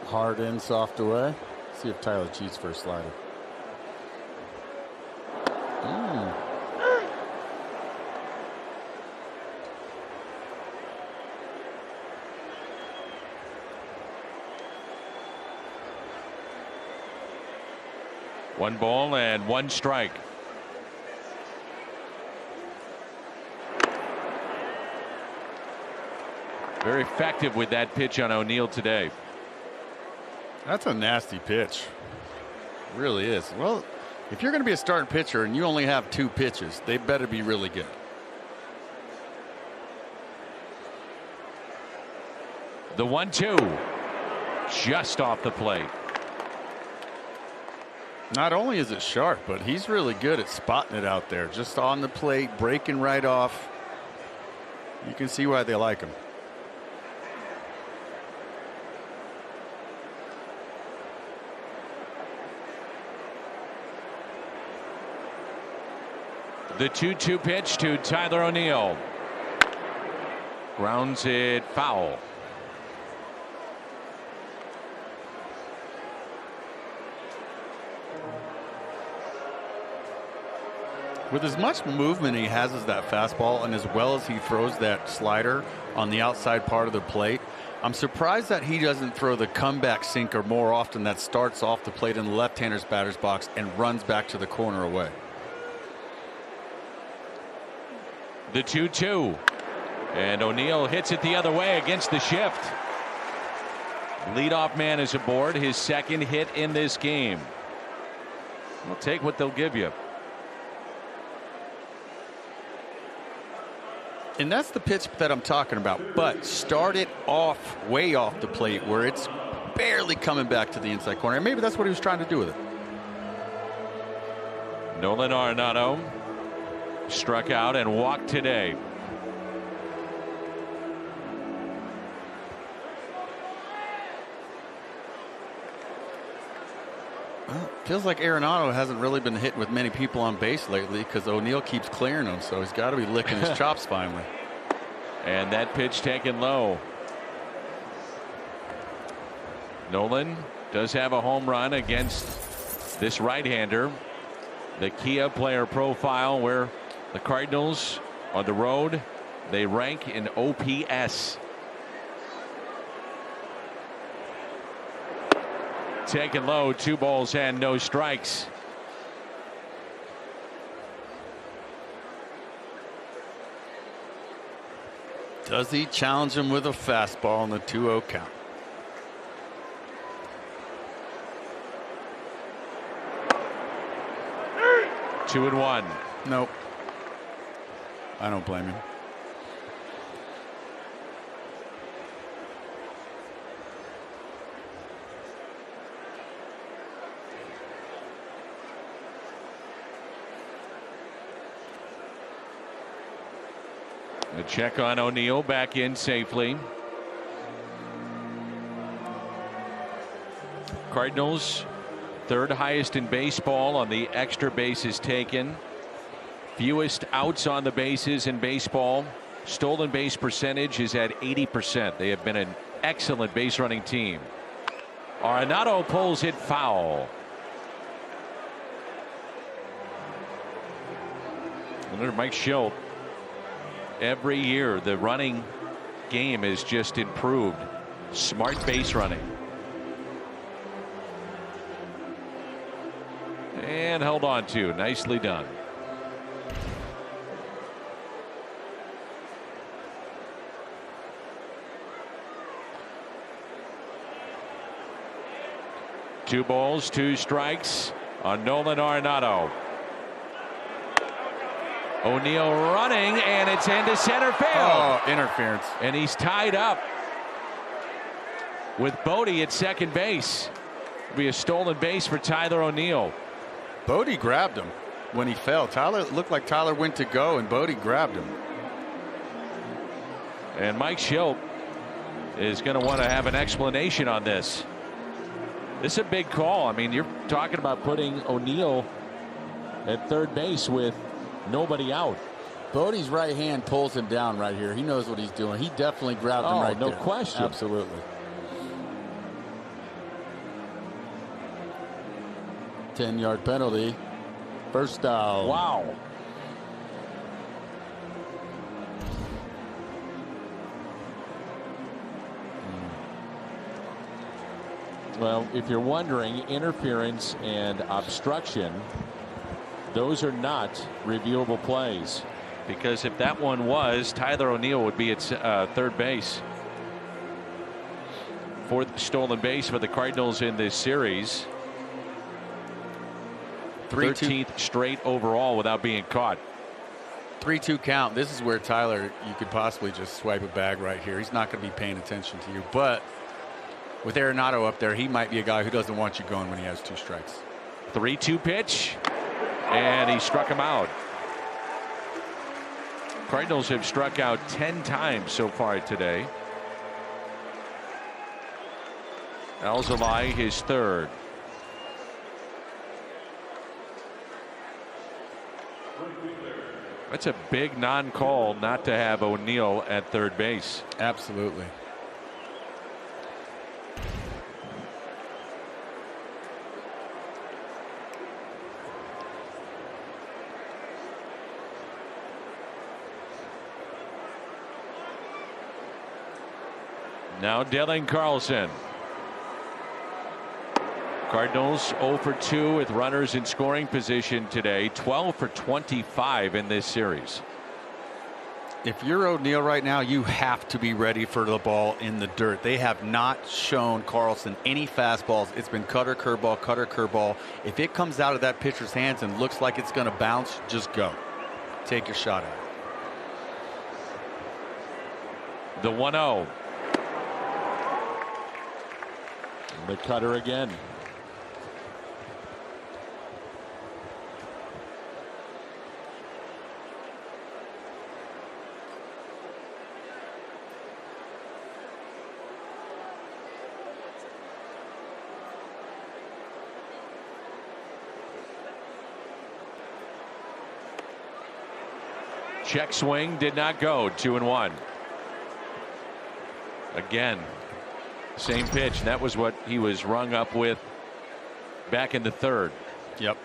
Hard in, soft away. See if Tyler cheats for a slider. One ball and one strike. Very effective with that pitch on O'Neill today. That's a nasty pitch. It really is. Well, if you're going to be a starting pitcher and you only have 2 pitches, they better be really good. The 1-2 just off the plate. Not only is it sharp, but he's really good at spotting it out there, just on the plate, breaking right off. You can see why they like him. The 2-2 pitch to Tyler O'Neill. Grounds it foul. With as much movement he has as that fastball, and as well as he throws that slider on the outside part of the plate, I'm surprised that he doesn't throw the comeback sinker more often that starts off the plate in the left-hander's batter's box and runs back to the corner away. The 2-2. And O'Neill hits it the other way against the shift. Leadoff man is aboard, his second hit in this game. We'll take what they'll give you. And that's the pitch that I'm talking about. But start it off, way off the plate, where it's barely coming back to the inside corner. And maybe that's what he was trying to do with it. Nolan Arenado struck out and walked today. Well, feels like Arenado hasn't really been hitting with many people on base lately because O'Neill keeps clearing them, so he's got to be licking his chops finally. And that pitch taken low. Nolan does have a home run against this right-hander. The Kia player profile, where the Cardinals on the road, they rank in OPS. Taken low, 2 balls and no strikes. Does he challenge him with a fastball on the 2-0 count? Two and one. Nope. I don't blame him. A check on O'Neill, back in safely. Cardinals third highest in baseball on the extra bases taken. Fewest outs on the bases in baseball. Stolen base percentage is at 80%. They have been an excellent base running team. Arenado pulls it foul. Under Mike Shildt, every year the running game is just improved. Smart base running. And held on to. Nicely done. Two balls, two strikes on Nolan Arenado. O'Neill running, and it's into center field. Oh, interference. And he's tied up with Bodie at second base. It'll be a stolen base for Tyler O'Neill. Bodie grabbed him when he fell. It looked like Tyler went to go, and Bodie grabbed him. And Mike Shildt is going to want to have an explanation on this. This is a big call. I mean, you're talking about putting O'Neill at third base with nobody out. Bodie's right hand pulls him down right here. He knows what he's doing. He definitely grabbed him right there. No question. Absolutely. 10-yard penalty. First down. Wow. Well, if you're wondering, interference and obstruction, those are not reviewable plays, because if that one was, Tyler O'Neill would be at third base. Fourth stolen base for the Cardinals in this series. 13th straight overall without being caught. 3-2 count. This is where Tyler, you could possibly just swipe a bag right here. He's not going to be paying attention to you. But with Arenado up there, he might be a guy who doesn't want you going when he has 2 strikes. 3-2 pitch, and he struck him out. Cardinals have struck out 10 times so far today. Alzolay his third. That's a big non-call not to have O'Neill at third base. Absolutely. Now Dylan Carlson. Cardinals 0 for 2 with runners in scoring position today. 12 for 25 in this series. If you're O'Neill right now, you have to be ready for the ball in the dirt. They have not shown Carlson any fastballs. It's been cutter, curveball, cutter, curveball. If it comes out of that pitcher's hands and looks like it's going to bounce, just go. Take your shot at it. The 1-0. The cutter again. Check swing did not go. 2-1. Again, same pitch. That was what he was rung up with back in the third. Yep.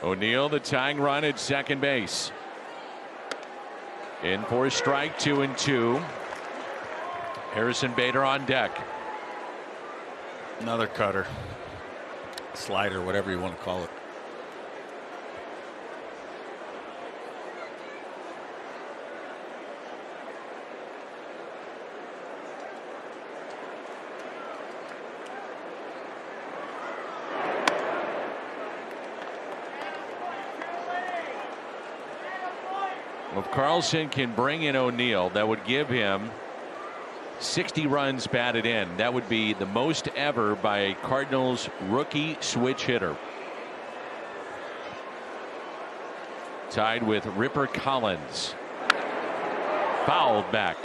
O'Neill, the tying run at second base. In for a strike, 2-2. Harrison Bader on deck. Another cutter. Slider, whatever you want to call it. Well, if Carlson can bring in O'Neill, that would give him 60 runs batted in. That would be the most ever by a Cardinals rookie switch hitter. Tied with Ripper Collins. Fouled back.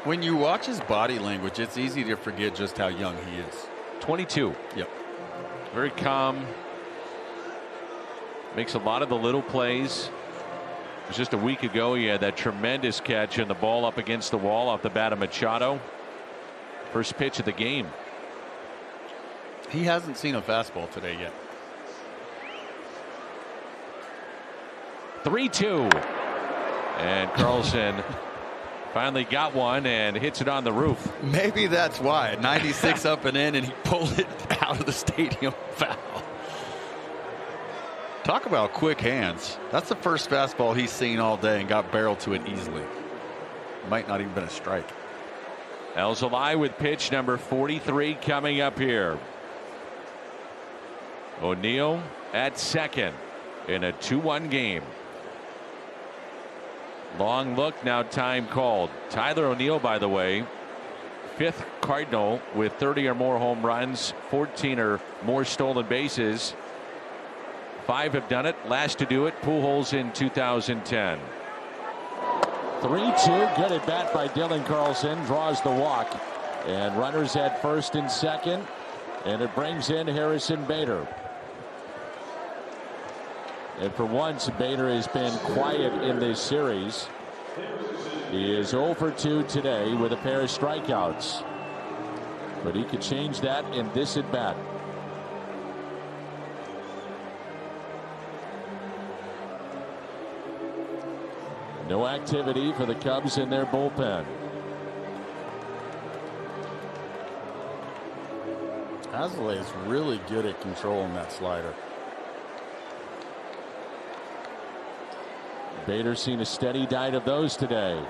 When you watch his body language, it's easy to forget just how young he is. 22. Yep. Very calm. Makes a lot of the little plays. It was just a week ago he had that tremendous catch and the ball up against the wall off the bat of Machado. First pitch of the game. He hasn't seen a fastball today yet. 3-2. And Carlson finally got one and hits it on the roof. Maybe that's why. 96 up and in, and he pulled it out of the stadium foul. Talk about quick hands. That's the first fastball he's seen all day and got barreled to it easily. Might not even been a strike. Alzolay with pitch number 43 coming up here. O'Neill at second in a 2-1 game. Long look, now time called. Tyler O'Neill, by the way, 5th Cardinal with 30 or more home runs, 14 or more stolen bases. 5 have done it. Last to do it, Pujols in 2010. 3-2. Good at bat by Dylan Carlson. Draws the walk. And runners at first and second. And it brings in Harrison Bader. And for once, Bader has been quiet in this series. He is 0 for 2 today with a pair of strikeouts. But he could change that in this at bat. No activity for the Cubs in their bullpen. Alzolay is really good at controlling that slider. Bader's seen a steady diet of those today.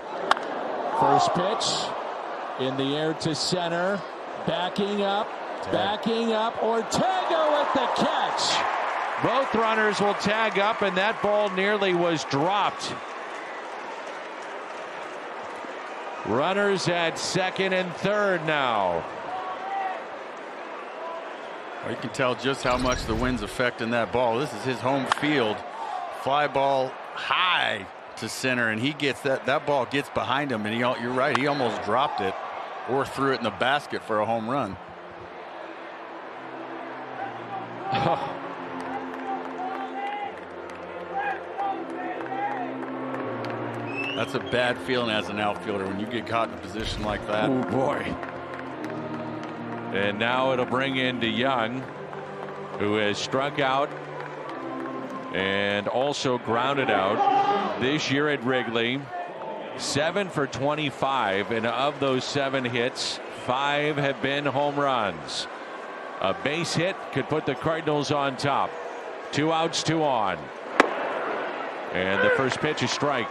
First pitch in the air to center. Backing up. Ortega with the catch. Both runners will tag up, and that ball nearly was dropped. Runners at second and third now. Well, you can tell just how much the wind's affecting that ball. This is his home field. Fly ball high to center, and he gets that ball gets behind him, and you're right, he almost dropped it or threw it in the basket for a home run. That's a bad feeling as an outfielder when you get caught in a position like that. Oh boy. And now it'll bring in DeYoung, who has struck out and also grounded out this year at Wrigley. 7 for 25, and of those 7 hits, 5 have been home runs. A base hit could put the Cardinals on top. 2 outs, 2 on. And the first pitch is strike.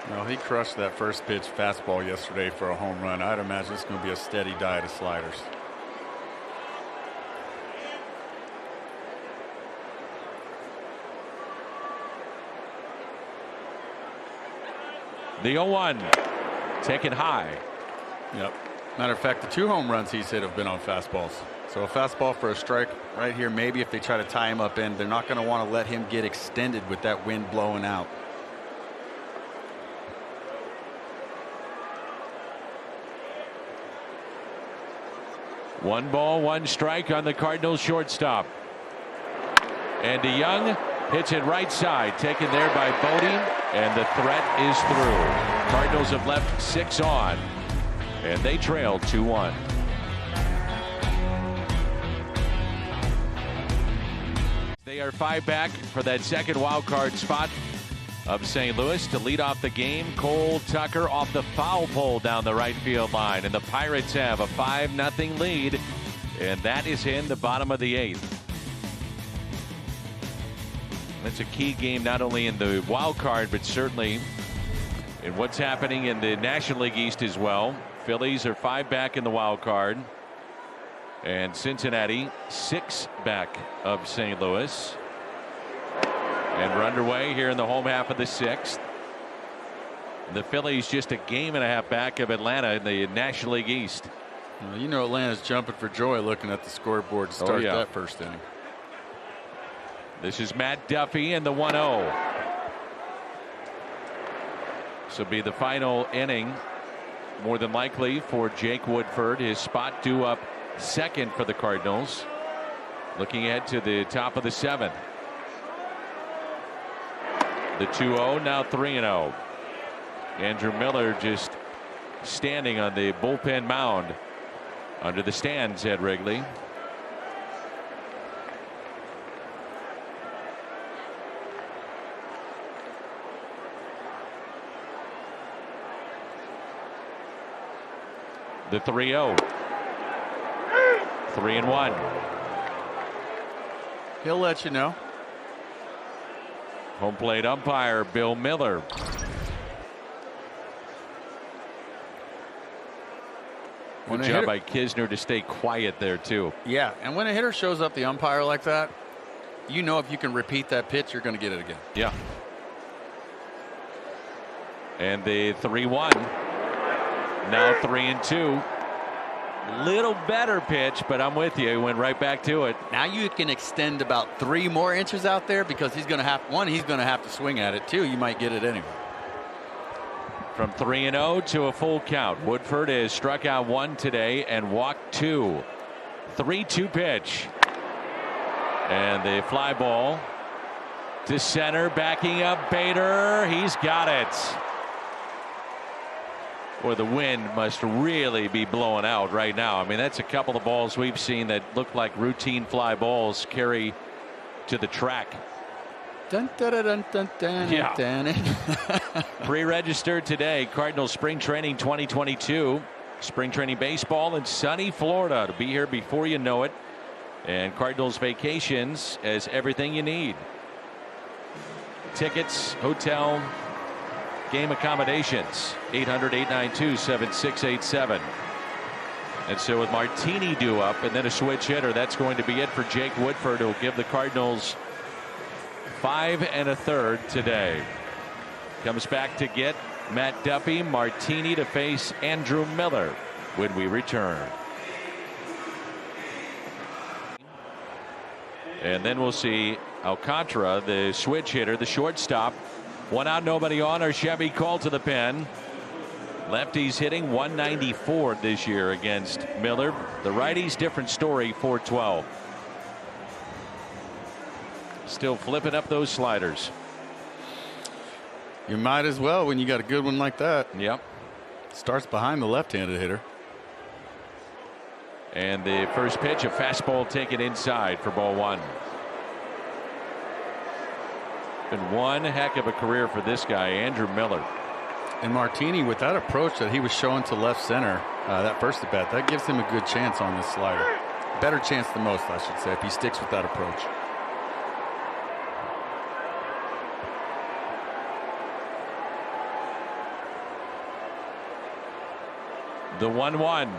Well, he crushed that first pitch fastball yesterday for a home run. I'd imagine it's going to be a steady diet of sliders. The 0-1 taken high. Yep. Matter of fact, the 2 home runs he's hit have been on fastballs. So a fastball for a strike right here. Maybe if they try to tie him up in, they're not going to want to let him get extended with that wind blowing out. One ball, 1 strike on the Cardinals shortstop. And DeYoung hits it right side, taken there by Bodie, and the threat is through. Cardinals have left 6 on, and they trail 2-1. They are 5 back for that second wild card spot of St. Louis. To lead off the game, Cole Tucker off the foul pole down the right field line, and the Pirates have a 5-0 lead, and that is in the bottom of the 8th. That's a key game not only in the wild card but certainly in what's happening in the National League East as well. Phillies are 5 back in the wild card, and Cincinnati 6 back of St. Louis. And we're underway here in the home half of the 6th. The Phillies just a game and a half back of Atlanta in the National League East. Well, you know Atlanta's jumping for joy looking at the scoreboard to start that first inning. This is Matt Duffy in the 1-0. This will be the final inning, more than likely, for Jake Woodford. His spot due up second for the Cardinals. Looking ahead to the top of the 7th. The 2-0, now 3-0. Andrew Miller just standing on the bullpen mound under the stands at Wrigley. The 3-0. 3-1. He'll let you know. Home plate umpire Bill Miller. Good job by Kisner to stay quiet there too. Yeah, and when a hitter shows up the umpire like that, you know if you can repeat that pitch, you're going to get it again. Yeah. And the 3-1. Now 3-2. Little better pitch, but I'm with you. He went right back to it. Now you can extend about 3 more inches out there because he's going to have he's going to have to swing at it. 2, you might get it anyway. From 3-0 to a full count. Woodford has struck out 1 today and walked 2. 3-2 pitch. And the fly ball to center, backing up Bader. He's got it. Or the wind must really be blowing out right now. I mean, that's a couple of balls we've seen that look like routine fly balls carry to the track. Dun, dun, dun, dun, dun, Yeah. dun. Pre-registered today. Cardinals Spring Training 2022. Spring Training Baseball in sunny Florida. To be here before you know it. And Cardinals Vacations as everything you need. Tickets, hotel, game accommodations. 800-892-7687. And so with Martini due up and then a switch hitter, that's going to be it for Jake Woodford, who will give the Cardinals 5 1/3 today. Comes back to get Matt Duffy. Martini to face Andrew Miller when we return. And then we'll see Alcantara, the switch hitter, the shortstop. 1 out, nobody on. Chevy called to the pen. Lefties hitting 194 this year against Miller. The righties, different story, 412. Still flipping up those sliders. You might as well when you got a good one like that. Yep. Starts behind the left-handed hitter. And the first pitch, a fastball taken inside for ball 1. Been one heck of a career for this guy, Andrew Miller. And Martini, with that approach that he was showing to left center, that first at bat, that gives him a good chance on this slider. Better chance than most, I should say, if he sticks with that approach. The 1-1.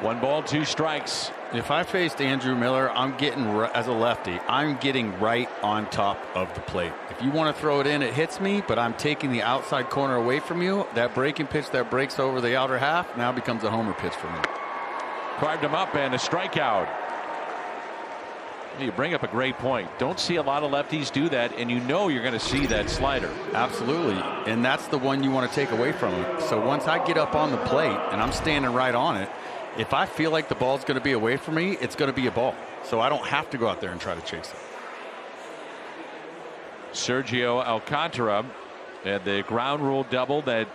1 ball, 2 strikes. If I faced Andrew Miller, I'm getting, as a lefty, I'm getting right on top of the plate. If you want to throw it in, it hits me, but I'm taking the outside corner away from you. That breaking pitch that breaks over the outer half now becomes a homer pitch for me. Carved him up and a strikeout. You bring up a great point. Don't see a lot of lefties do that, and you know you're going to see that slider. Absolutely, and that's the one you want to take away from him. So once I get up on the plate and I'm standing right on it, if I feel like the ball's going to be away from me, it's going to be a ball. So I don't have to go out there and try to chase it. Sergio Alcantara had the ground rule double that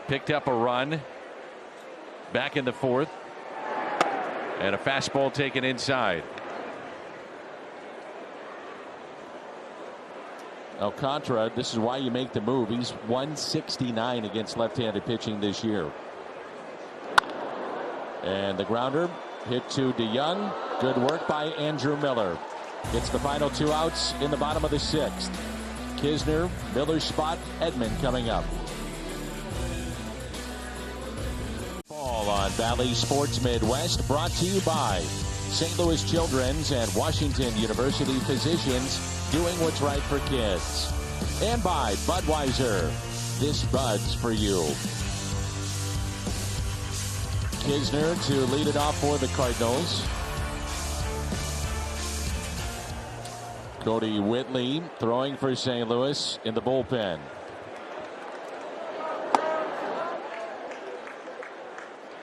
picked up a run back in the 4th. And a fastball taken inside. Alcantara, this is why you make the move. He's 169 against left-handed pitching this year. And the grounder hit to DeYoung. Good work by Andrew Miller. It's the final 2 outs in the bottom of the 6th. Kisner, Miller's spot, Edman coming up. Ball on Valley Sports Midwest, brought to you by St. Louis Children's and Washington University Physicians, doing what's right for kids. And by Budweiser. This Bud's for you. Kisner to lead it off for the Cardinals. Cody Whitley throwing for St. Louis in the bullpen.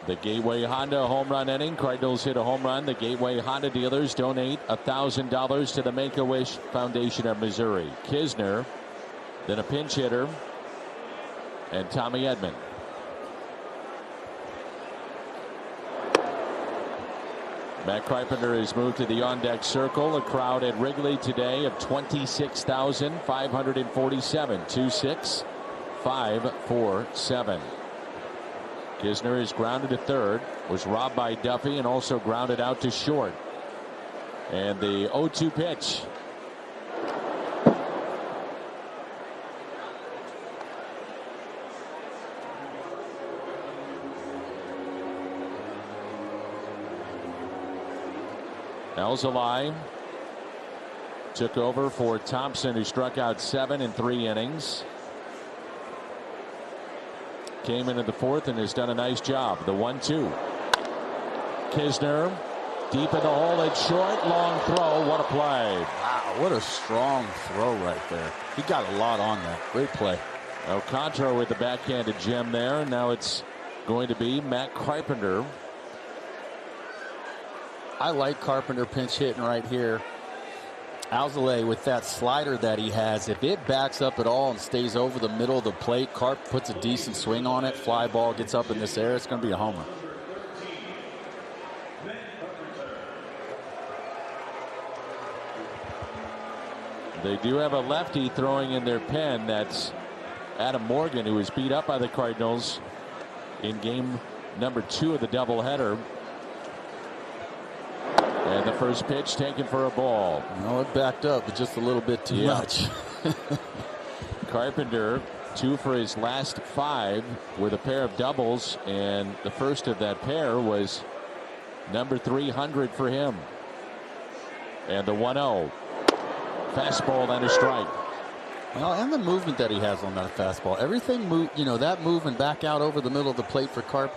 The Gateway Honda home run inning. Cardinals hit a home run. The Gateway Honda dealers donate $1,000 to the Make-A-Wish Foundation of Missouri. Kisner, then a pinch hitter, and Tommy Edman. Matt Carpenter has moved to the on-deck circle. A crowd at Wrigley today of 26,547. 2-6-5-4-7. Kisner is grounded to third, was robbed by Duffy, and also grounded out to short. And the 0-2 pitch. Alzolay took over for Thompson, who struck out 7 in 3 innings. Came into the fourth and has done a nice job. The 1-2. Kisner deep in the hole at short. Long throw. What a play. Wow, what a strong throw right there. He got a lot on that. Great play. Alcantara with the backhanded gem there. Now it's going to be Matt Carpenter. I like Carpenter pinch hitting right here. Alzolay with that slider that he has, if it backs up at all and stays over the middle of the plate, Carp puts a decent swing on it, fly ball gets up in this air, it's going to be a homer. They do have a lefty throwing in their pen. That's Adam Morgan, who was beat up by the Cardinals in game number 2 of the doubleheader. And the first pitch taken for a ball. No, it backed up, but just a little bit too much. Carpenter 2 for his last 5 with a pair of doubles, and the first of that pair was number 300 for him. And the 1-0. Fastball and a strike. Well, and the movement that he has on that fastball. Everything move, you know, that move and back out over the middle of the plate for Carp.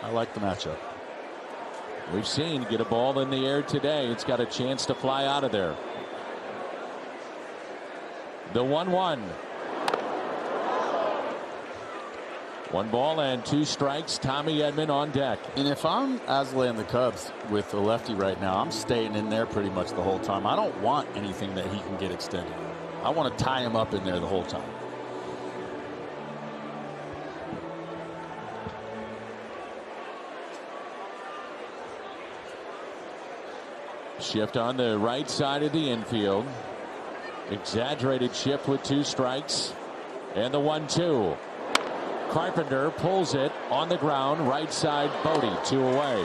I like the matchup. We've seen get a ball in the air today. It's got a chance to fly out of there. The 1-1. 1 ball and 2 strikes. Tommy Edman on deck. And if I'm Alzolay and the Cubs with the lefty right now, I'm staying in there pretty much the whole time. I don't want anything that he can get extended. I want to tie him up in there the whole time. Shift on the right side of the infield. Exaggerated shift with 2 strikes. And the 1-2. Carpenter pulls it on the ground. Right side, Bodie, 2 away.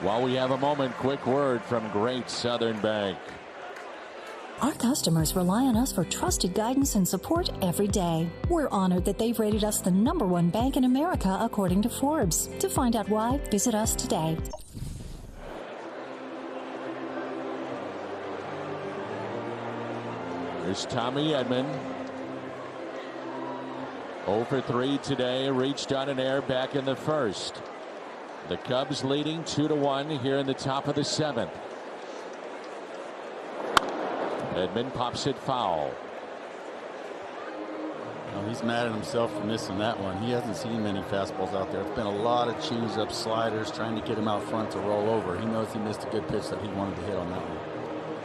While we have a moment, quick word from Great Southern Bank. Our customers rely on us for trusted guidance and support every day. We're honored that they've rated us the #1 bank in America according to Forbes. To find out why, visit us today. Here's Tommy Edman. 0 for 3 today, reached on an air back in the first. The Cubs leading 2-1 here in the top of the 7th. Edman pops it foul. Well, he's mad at himself for missing that one. He hasn't seen many fastballs out there. It's been a lot of change-up sliders trying to get him out front to roll over. He knows he missed a good pitch that he wanted to hit on that one.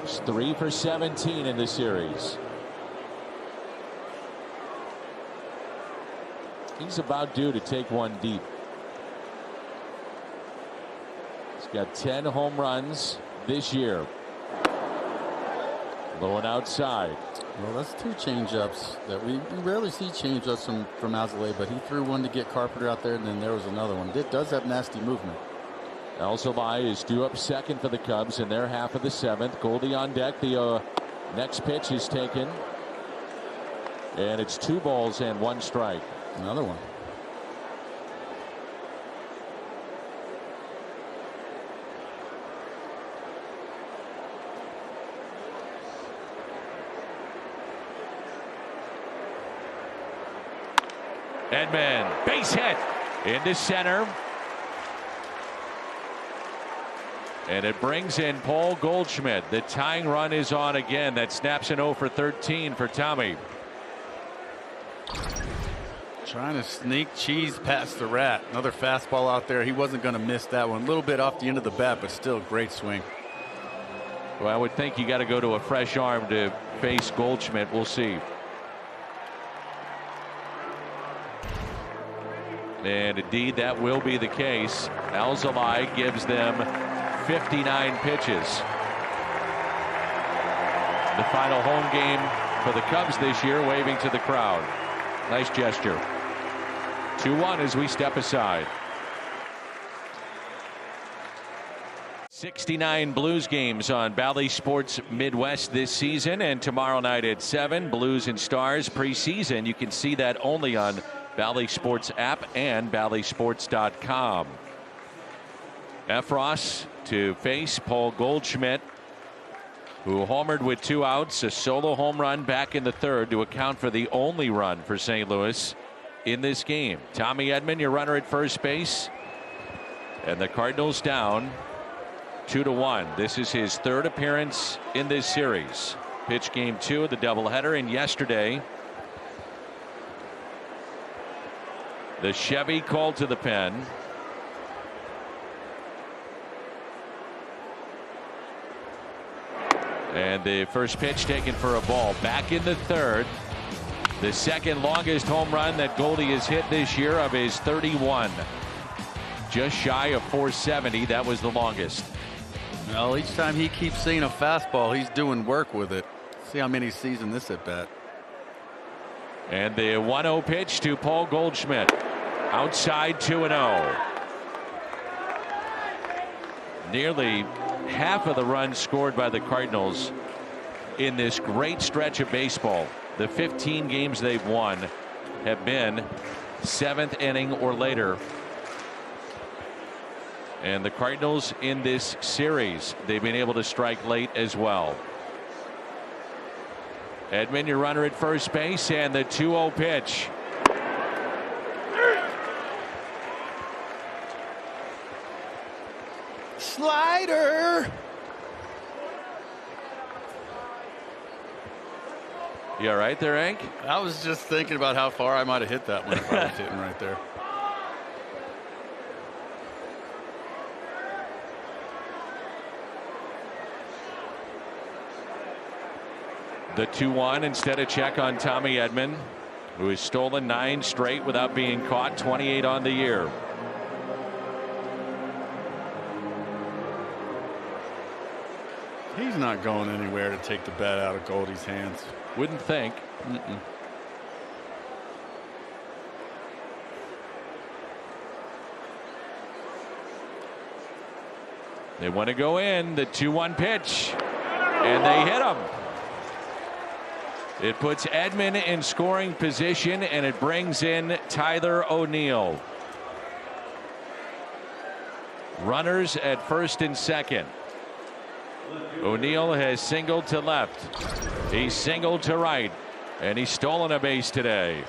It's 3 for 17 in the series. He's about due to take one deep. He's got 10 home runs this year. Low and outside. Well, that's 2 change-ups that we rarely see change-ups from Alzolay, but he threw one to get Carpenter out there, and then there was another one. It does have nasty movement. Alzolay is due up second for the Cubs in their half of the 7th. Goldie on deck. The next pitch is taken. And it's 2 balls and 1 strike. Another one. Edman, base hit into center. And it brings in Paul Goldschmidt. The tying run is on again. That snaps an 0 for 13 for Tommy. Trying to sneak cheese past the rat. Another fastball out there. He wasn't going to miss that one. A little bit off the end of the bat, but still great swing. Well, I would think you got to go to a fresh arm to face Goldschmidt. We'll see. And indeed, that will be the case. Alzolay gives them 59 pitches. The final home game for the Cubs this year, waving to the crowd. Nice gesture. 2-1 as we step aside. 69 Blues games on Bally Sports Midwest this season, and tomorrow night at 7, Blues and Stars preseason. You can see that only on Bally Sports app and ballysports.com. Efros to face Paul Goldschmidt, who homered with 2 outs, a solo home run back in the third to account for the only run for St. Louis in this game. Tommy Edman, your runner at first base, and the Cardinals down 2-1. This is his 3rd appearance in this series. Pitched game 2 of the doubleheader, and yesterday the Chevy called to the pen. And the first pitch taken for a ball. Back in the third. The second longest home run that Goldie has hit this year of his 31. Just shy of 470. That was the longest. Well, each time he keeps seeing a fastball, he's doing work with it. See how many sees in this at bat. And the 1-0 pitch to Paul Goldschmidt. Outside 2-0. Nearly half of the runs scored by the Cardinals in this great stretch of baseball. The 15 games they've won have been 7th inning or later. And the Cardinals in this series, they've been able to strike late as well. Edman, your runner at first base, and the 2-0 pitch. Slider. You all right there, Hank? I was just thinking about how far I might have hit that one if I was hitting right there. The 2-1 instead of check on Tommy Edman, who has stolen 9 straight without being caught, 28 on the year. He's not going anywhere to take the bat out of Goldie's hands. Wouldn't think. They want to go in. The 2-1 pitch, and they hit him. It puts Edman in scoring position, and it brings in Tyler O'Neill. Runners at first and second. O'Neill has singled to left. He's singled to right, and he's stolen a base today.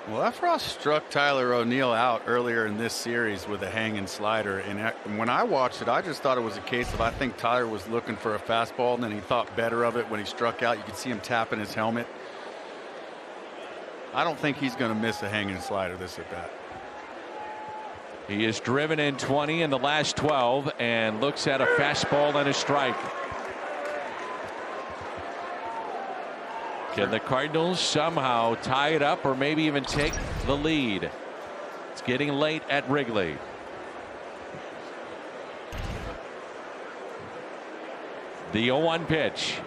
Well, Efros struck Tyler O'Neill out earlier in this series with a hanging slider, and when I watched it, I just thought it was a case of I think Tyler was looking for a fastball, and then he thought better of it when he struck out. You could see him tapping his helmet. I don't think he's going to miss a hanging slider this at bat. He is driven in 20 in the last 12 and looks at a fastball and a strike. Can the Cardinals somehow tie it up or maybe even take the lead? It's getting late at Wrigley. The 0-1 pitch.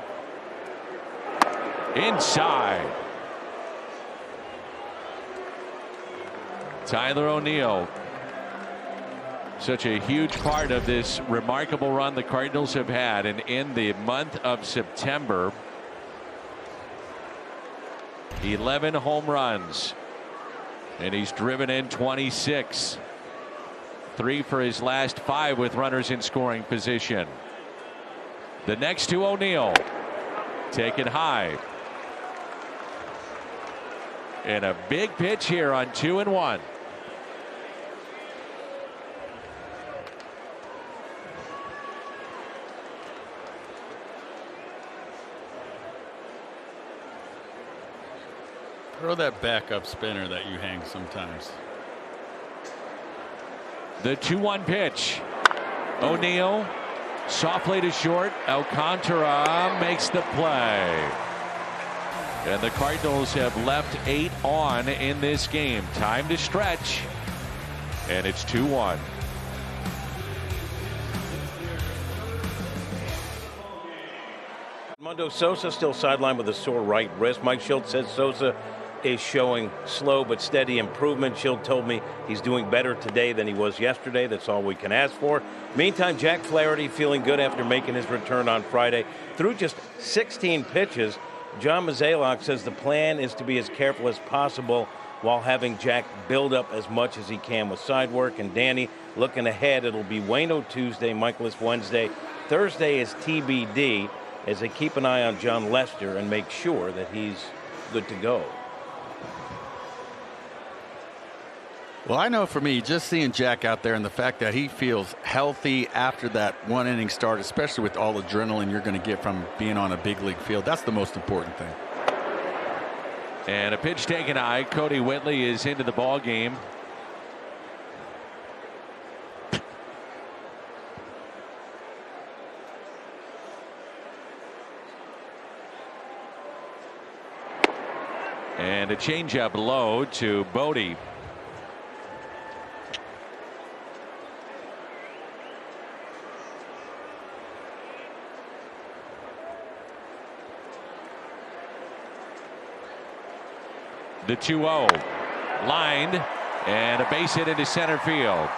Inside. Tyler O'Neill. Such a huge part of this remarkable run the Cardinals have had, and in the month of September, 11 home runs, and he's driven in 26. 3 for his last 5 with runners in scoring position. The next to O'Neill, taken high, and a big pitch here on 2-1. Throw that backup spinner that you hang sometimes. The 2-1 pitch. O'Neill softly to short. Alcantara makes the play. And the Cardinals have left 8 on in this game. Time to stretch. And it's 2-1. Mundo Sosa still sidelined with a sore right wrist. Mike Schultz says Sosa is showing slow but steady improvement. Schultz told me he's doing better today than he was yesterday. That's all we can ask for. Meantime, Jack Flaherty feeling good after making his return on Friday. Through just 16 pitches, John Mozeliak says the plan is to be as careful as possible while having Jack build up as much as he can with side work. And Danny, looking ahead, it'll be Waino Tuesday, Michaelis Wednesday. Thursday is TBD as they keep an eye on John Lester and make sure that he's good to go. Well, I know for me, just seeing Jack out there and the fact that he feels healthy after that 1 inning start, especially with all the adrenaline you're going to get from being on a big league field, that's the most important thing. And a pitch taken high. Cody Whitley is into the ball game. And a changeup low to Bodie. The 2-0 lined and a base hit into center field.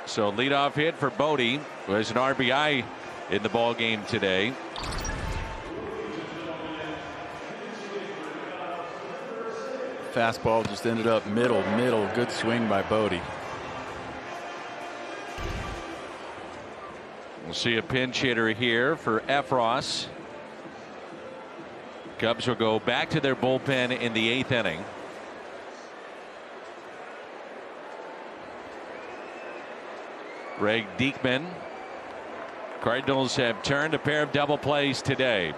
So leadoff hit for Bodie, who has an RBI in the ball game today. Fastball just ended up middle. Good swing by Bodie. We'll see a pinch hitter here for Efros. Cubs will go back to their bullpen in the 8th inning. Greg Diekman. Cardinals have turned a pair of double plays today.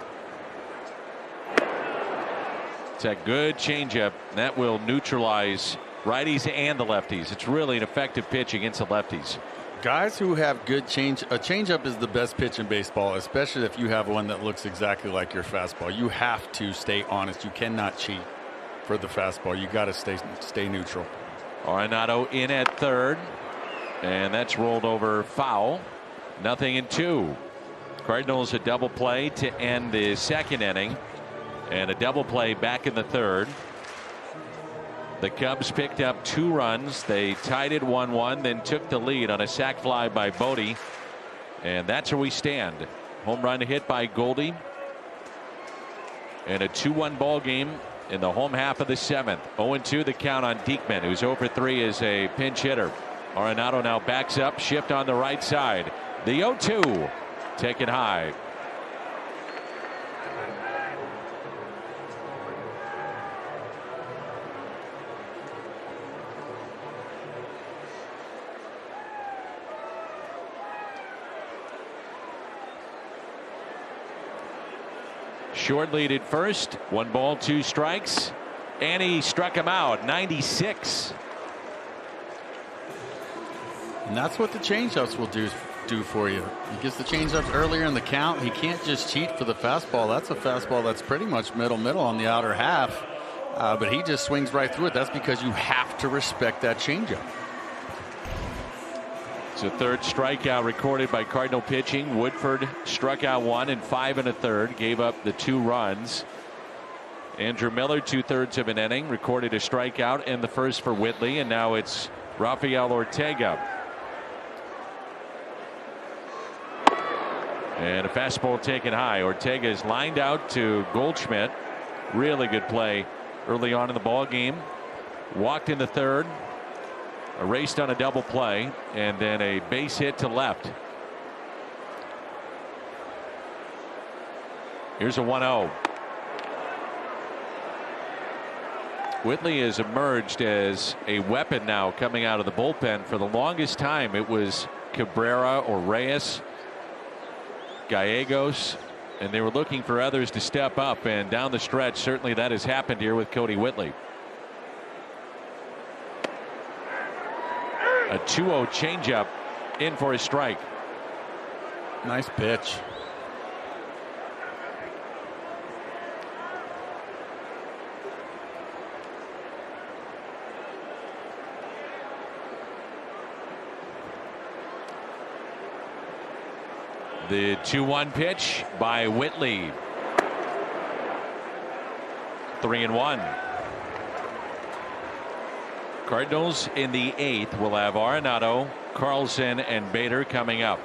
It's a good changeup that will neutralize righties and the lefties. It's really an effective pitch against the lefties. Guys who have good a changeup is the best pitch in baseball, especially if you have one that looks exactly like your fastball. You have to stay honest. You cannot cheat for the fastball. You got to stay neutral. Arenado in at third, and that's rolled over foul. 0-2. Cardinals a double play to end the 2nd inning, and a double play back in the 3rd. The Cubs picked up 2 runs. They tied it 1-1, then took the lead on a sac fly by Bodie. And that's where we stand. Home run hit by Goldie. And a 2-1 ball game in the home half of the 7th. 0-2 the count on Diekman, who's 0-3 as a pinch hitter. Arenado now backs up, shift on the right side. The 0-2 taken high. Short lead at first. 1 ball, 2 strikes. And he struck him out. 96. And that's what the changeups will do for you. He gets the changeups earlier in the count. He can't just cheat for the fastball. That's a fastball that's pretty much middle on the outer half. But he just swings right through it. That's because you have to respect that changeup. It's a 3rd strikeout recorded by Cardinal pitching. Woodford struck out 1 in 5 1/3, gave up the 2 runs. Andrew Miller, 2/3 of an inning, recorded a strikeout in the 1st for Whitley, and now it's Rafael Ortega. And a fastball taken high. Ortega is lined out to Goldschmidt. Really good play early on in the ball game. Walked in the 3rd. Erased on a double play, and then a base hit to left. Here's a 1-0. Whitley has emerged as a weapon now coming out of the bullpen. For the longest time, it was Cabrera or Reyes. Gallegos, and they were looking for others to step up, and down the stretch certainly that has happened here with Cody Whitley. A 2-0 changeup in for a strike. Nice pitch. The 2-1 pitch by Whitley. 3-1. Cardinals in the 8th will have Arenado, Carlson, and Bader coming up.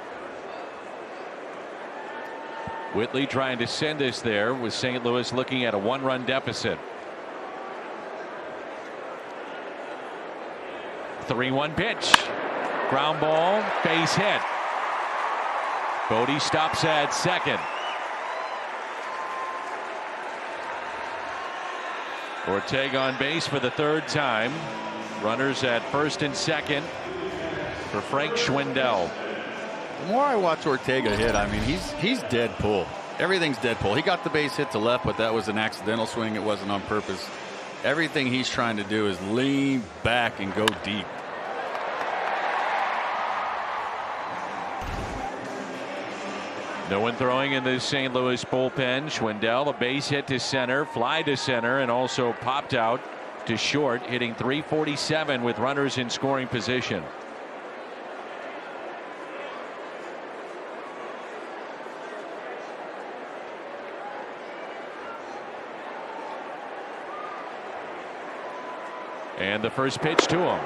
Whitley trying to send us there with St. Louis looking at a 1-run deficit. 3-1 pitch. Ground ball, base hit. Bodie stops at second. Ortega on base for the 3rd time. Runners at first and second for Frank Schwindel. The more I watch Ortega hit, I mean, he's dead pull. Everything's dead pull. He got the base hit to left, but that was an accidental swing. It wasn't on purpose. Everything he's trying to do is lean back and go deep. No one throwing in the St. Louis bullpen. Schwindel, a base hit to center, fly to center, and also popped out to short, hitting .347 with runners in scoring position. And the first pitch to him.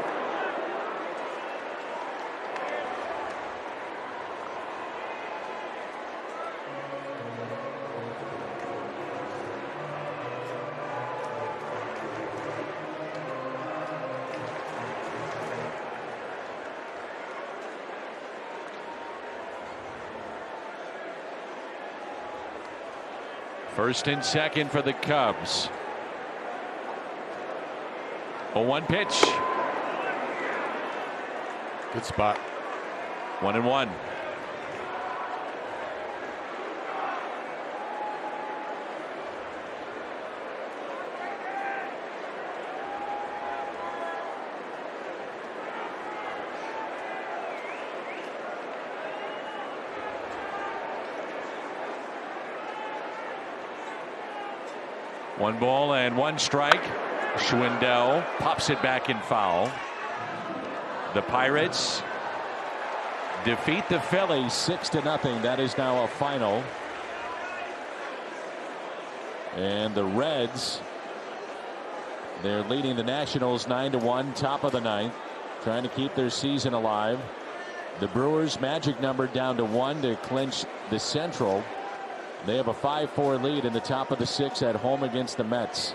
First and second for the Cubs. 0-1 pitch. Good spot. 1-1. One ball and one strike. Schwindel pops it back in foul. The Pirates defeat the Phillies 6-0. That is now a final. And the Reds, they're leading the Nationals 9-1, top of the 9th, trying to keep their season alive. The Brewers' magic number down to 1 to clinch the Central. They have a 5-4 lead in the top of the 6th at home against the Mets.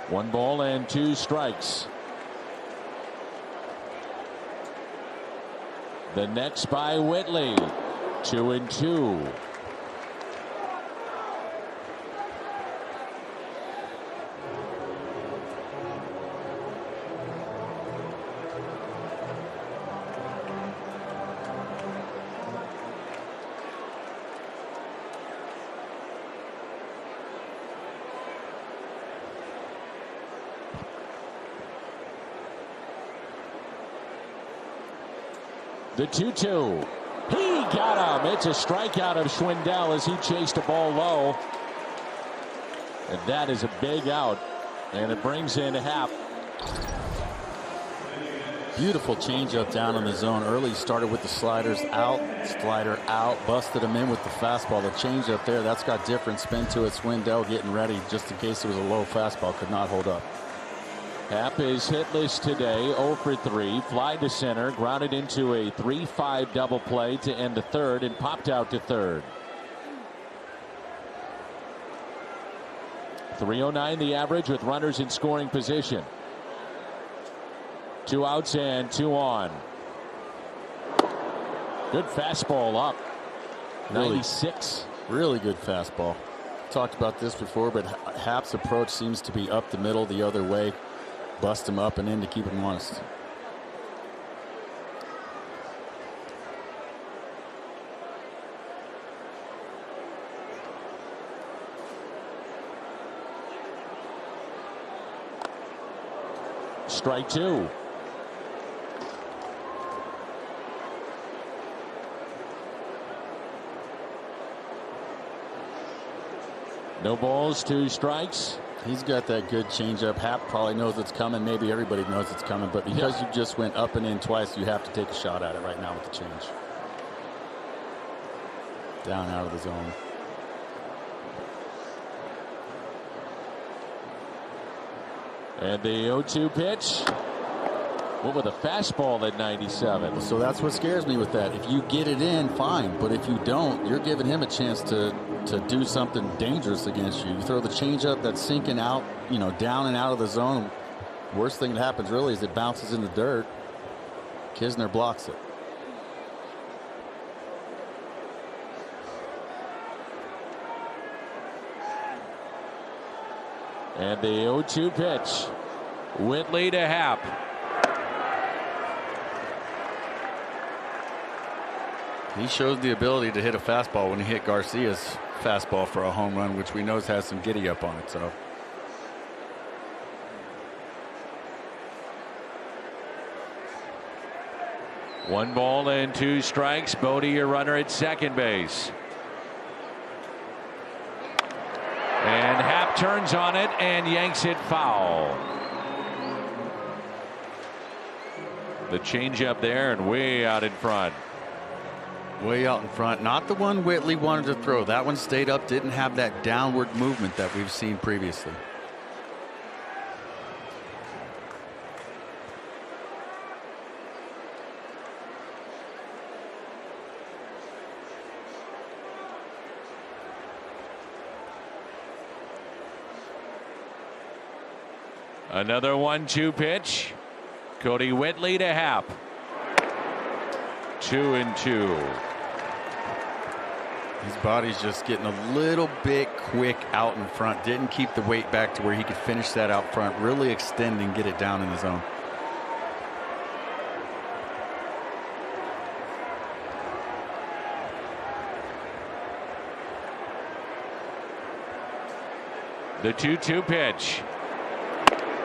1 ball and 2 strikes. The next by Whitley. 2-2. The 2-2. He got him. It's a strikeout of Schwindel as he chased a ball low. And that is a big out. And it brings in Happ. Beautiful changeup down in the zone. Early started with the sliders out, slider out, busted him in with the fastball. The changeup there, that's got different spin to it. Schwindel getting ready just in case it was a low fastball. Could not hold up. Happ is hitless today, 0 for 3. Fly to center, grounded into a 3-5 double play to end the 3rd, and popped out to 3rd. 309 the average with runners in scoring position. 2 outs and 2 on. Good fastball up. 96. Really good fastball. Talked about this before, but Happ's approach seems to be up the middle the other way. Bust him up and in to keep him honest. Strike two. No balls, 2 strikes. He's got that good changeup. Hap probably knows it's coming. Maybe everybody knows it's coming. But because you just went up and in twice, you have to take a shot at it right now with the change. Down out of the zone. And the 0-2 pitch. What with a fastball at 97. So that's what scares me with that. If you get it in, fine. But if you don't, you're giving him a chance to do something dangerous against you. You throw the changeup that's sinking out, down and out of the zone. Worst thing that happens really is it bounces in the dirt. Kisner blocks it. And the 0-2 pitch. Whitley to Hap. He shows the ability to hit a fastball when he hit Garcia's fastball for a home run, which we know has some giddy up on it. So One ball and 2 strikes. Bodie, your runner at second base. And Hap turns on it and yanks it foul. The changeup there and way out in front. way out in front. Not the one Whitley wanted to throw. That one stayed up, didn't have that downward movement that we've seen previously. Another 1-2 pitch. Cody Whitley to Hap. 2-2. His body's just getting a little bit quick out in front. Didn't keep the weight back to where he could finish that out front. Really extend and get it down in the zone. The 2-2 pitch.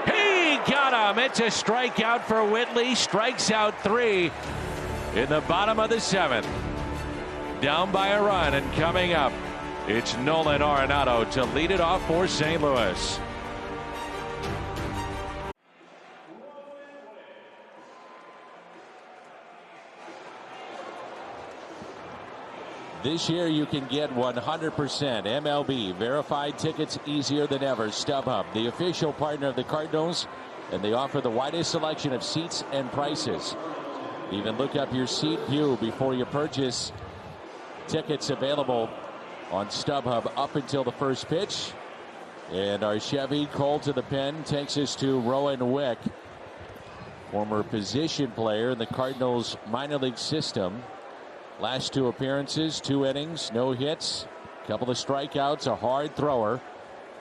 He got him. It's a strikeout for Whitley. Strikes out 3 in the bottom of the 7th. Down by a run, and coming up, it's Nolan Arenado to lead it off for St. Louis. This year you can get 100% MLB verified tickets easier than ever. StubHub, the official partner of the Cardinals, and they offer the widest selection of seats and prices. Even look up your seat view before you purchase. Tickets available on StubHub up until the first pitch. And our Chevy Cole to the pen takes us to Rowan Wick, former position player in the Cardinals minor league system. Last 2 appearances, 2 innings, no hits, couple of strikeouts, a hard thrower.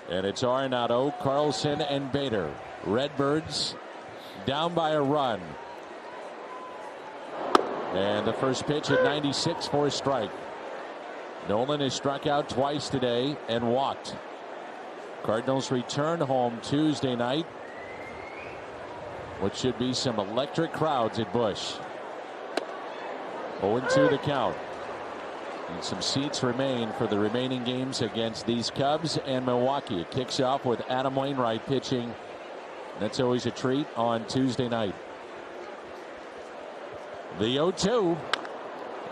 And it's Arenado, Carlson, and Bader. Redbirds down by a run. And the first pitch at 96 for a strike. Nolan has struck out twice today and walked. Cardinals return home Tuesday night. What should be some electric crowds at Busch. 0-2 the count. And some seats remain for the remaining games against these Cubs and Milwaukee. It kicks off with Adam Wainwright pitching. That's always a treat on Tuesday night. The 0-2.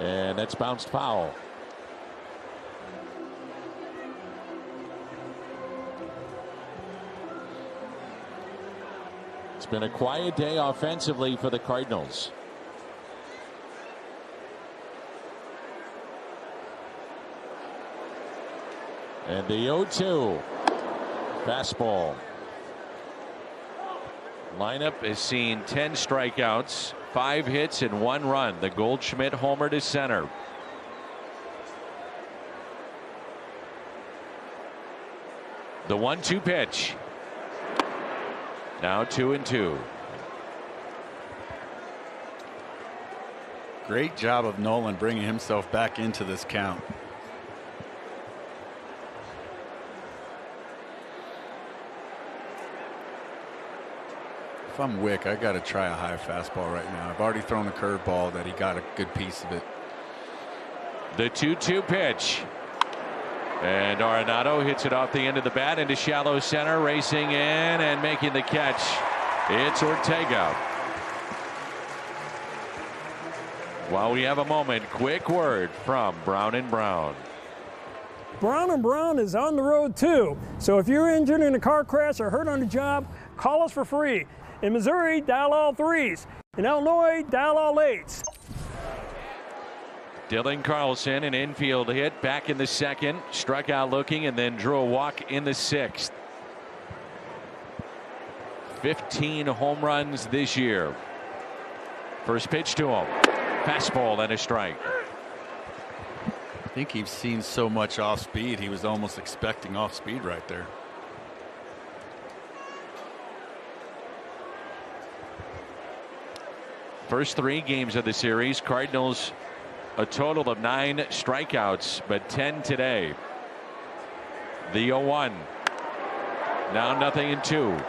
And that's bounced foul. It's been a quiet day offensively for the Cardinals. And the 0-2. Fastball. Lineup has seen 10 strikeouts, 5 hits, and 1 run. The Goldschmidt homer to center. The 1-2 pitch. Now 2-2. Great job of Nolan bringing himself back into this count. If I'm Wick, I got to try a high fastball right now. I've already thrown a curveball that he got a good piece of it. The 2-2 pitch. And Arenado hits it off the end of the bat into shallow center, racing in and making the catch. It's Ortega. While we have a moment, quick word from Brown and Brown. Brown & Brown is on the road too. So if you're injured in a car crash or hurt on the job, call us for free. In Missouri, dial all 3s. In Illinois, dial all 8s. Dylan Carlson, an infield hit back in the second, struck out looking and then drew a walk in the sixth. 15 home runs this year. First pitch to him. Fastball and a strike. I think he's seen so much off speed, he was almost expecting off speed right there. First 3 games of the series, Cardinals a total of 9 strikeouts, but 10 today. The 0-1. Now 0-2.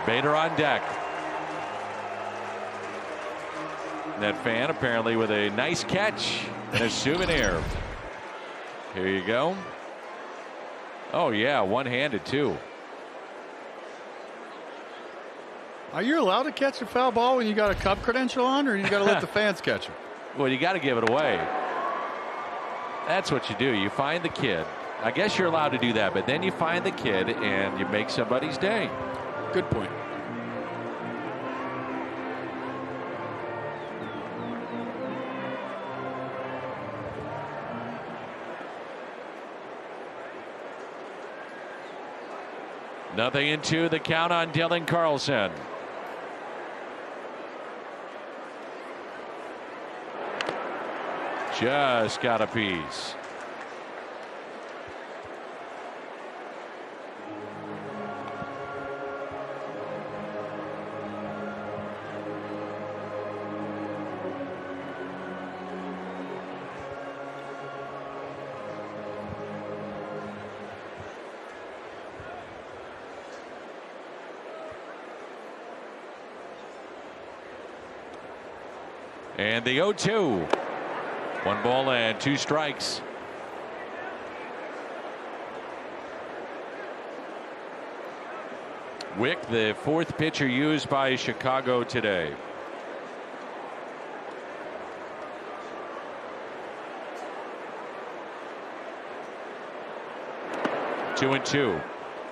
Bader on deck. That fan apparently with a nice catch and a souvenir. Here you go. Oh yeah, one-handed too. Are you allowed to catch a foul ball when you got a Cub credential on, or you got to let the fans catch it? Well, you got to give it away. That's what you do. You find the kid. I guess you're allowed to do that, but then you find the kid and you make somebody's day. Good point. Nothing into the count on Dylan Carlson. Just got a piece. And the 0-2. 1 ball and 2 strikes. Wick, the 4th pitcher used by Chicago today. Two and two.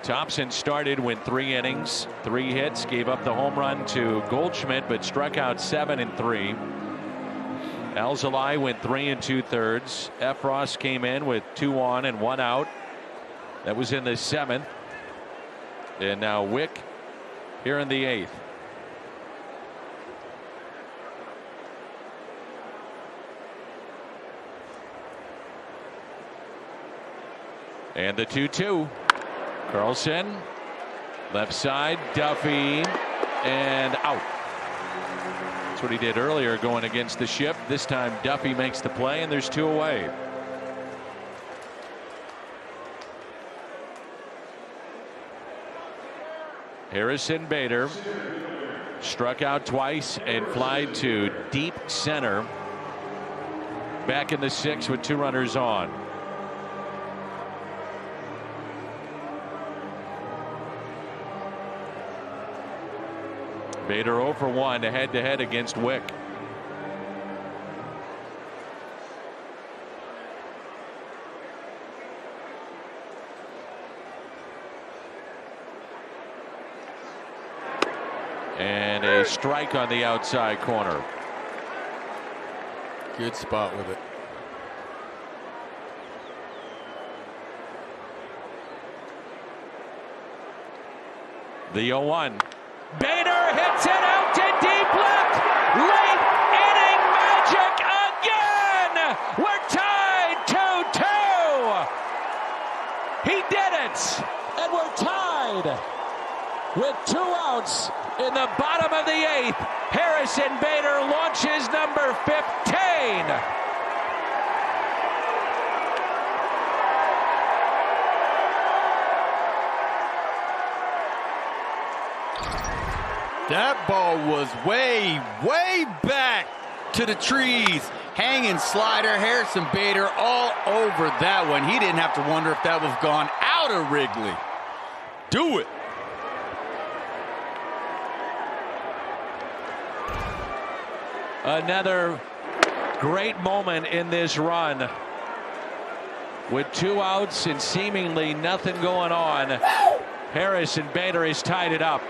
Thompson started, went 3 innings, 3 hits, gave up the home run to Goldschmidt, but struck out 7 in 3. Alzolay went 3 2/3. Efros came in with 2 on and 1 out. That was in the 7th. And now Wick here in the 8th. And the 2-2. Carlson, left side, Duffy, and out. That's what he did earlier going against the Ship. This time Duffy makes the play and there's 2 away. Harrison Bader struck out twice and flied to deep center. Back in the 6th with 2 runners on. Bader 0 for 1 head-to-head against Wick. And a strike on the outside corner. Good spot with it. The 0-1. Bader hits it out to deep left. Late inning magic again. We're tied 2-2. He did it. And we're tied with 2 outs in the bottom of the 8th. Harrison Bader launches number 15. That ball was way back to the trees. Hanging slider, Harrison Bader all over that one. He didn't have to wonder if that was gone out of Wrigley. Do it. Another great moment in this run. With 2 outs and seemingly nothing going on, Harrison Bader has tied it up.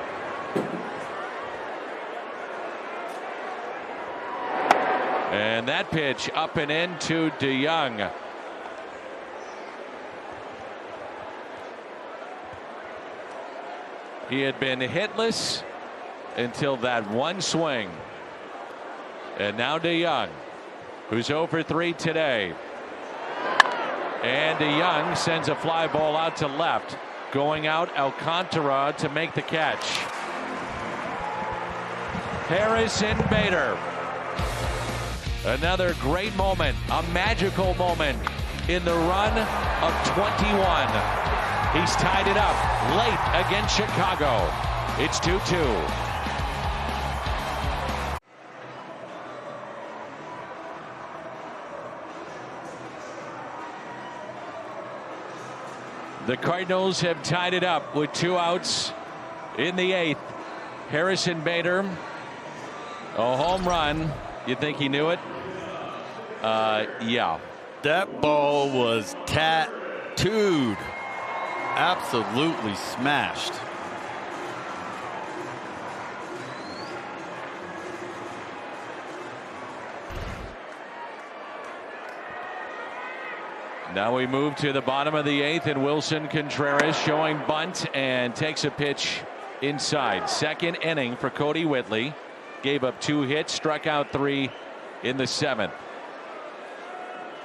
And that pitch up and into DeYoung. He had been hitless until that one swing. And now DeYoung, who's 0 for 3 today. And DeYoung sends a fly ball out to left. Going out, Alcantara to make the catch. Harrison Bader. Another great moment, a magical moment in the run of 21. He's tied it up late against Chicago. It's 2-2. The Cardinals have tied it up with 2 outs in the 8th. Harrison Bader, a home run. You think he knew it? Yeah. That ball was tattooed. Absolutely smashed. Now we move to the bottom of the 8th, and Wilson Contreras showing bunt and takes a pitch inside. Second inning for Cody Whitley. Gave up 2 hits, struck out 3 in the 7th.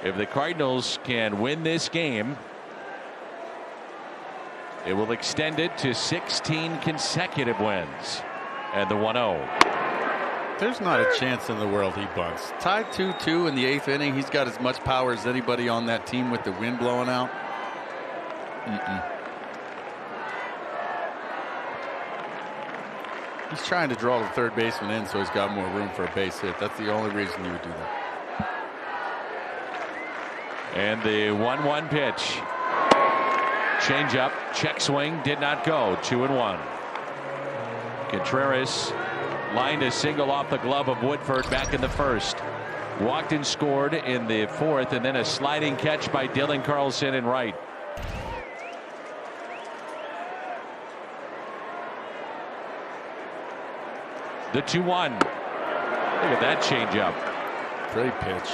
If the Cardinals can win this game, it will extend it to 16 consecutive wins. And the 1-0. There's not a chance in the world he bunts. Tied 2-2 in the 8th inning. He's got as much power as anybody on that team with the wind blowing out. He's trying to draw the third baseman in so he's got more room for a base hit. That's the only reason you would do that. And the 1-1 pitch. Change up, check swing, did not go. 2-1. Contreras lined a single off the glove of Woodford back in the 1st. Walked and scored in the 4th, and then a sliding catch by Dylan Carlson in right. The 2-1. Look at that changeup. Great pitch.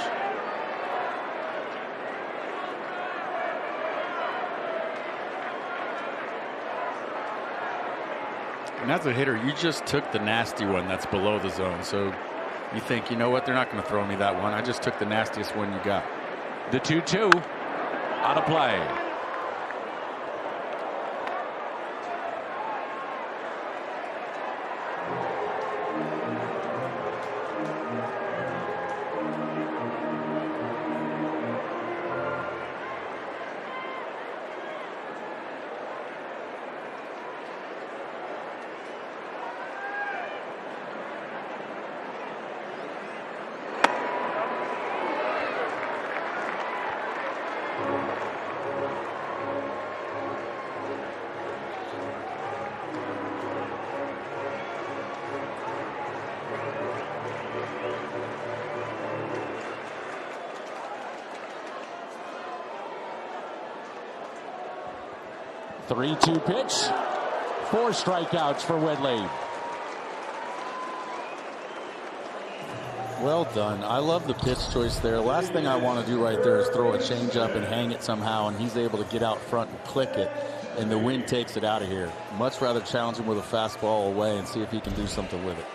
And as a hitter, you just took the nasty one that's below the zone. So you think, you know what, they're not going to throw me that one. I just took the nastiest one you got. The 2-2 out of play. Three-two pitch. 4 strikeouts for Whitley. Well done. I love the pitch choice there. Last thing I want to do right there is throw a changeup and hang it somehow, and he's able to get out front and click it, and the wind takes it out of here. Much rather challenge him with a fastball away and see if he can do something with it.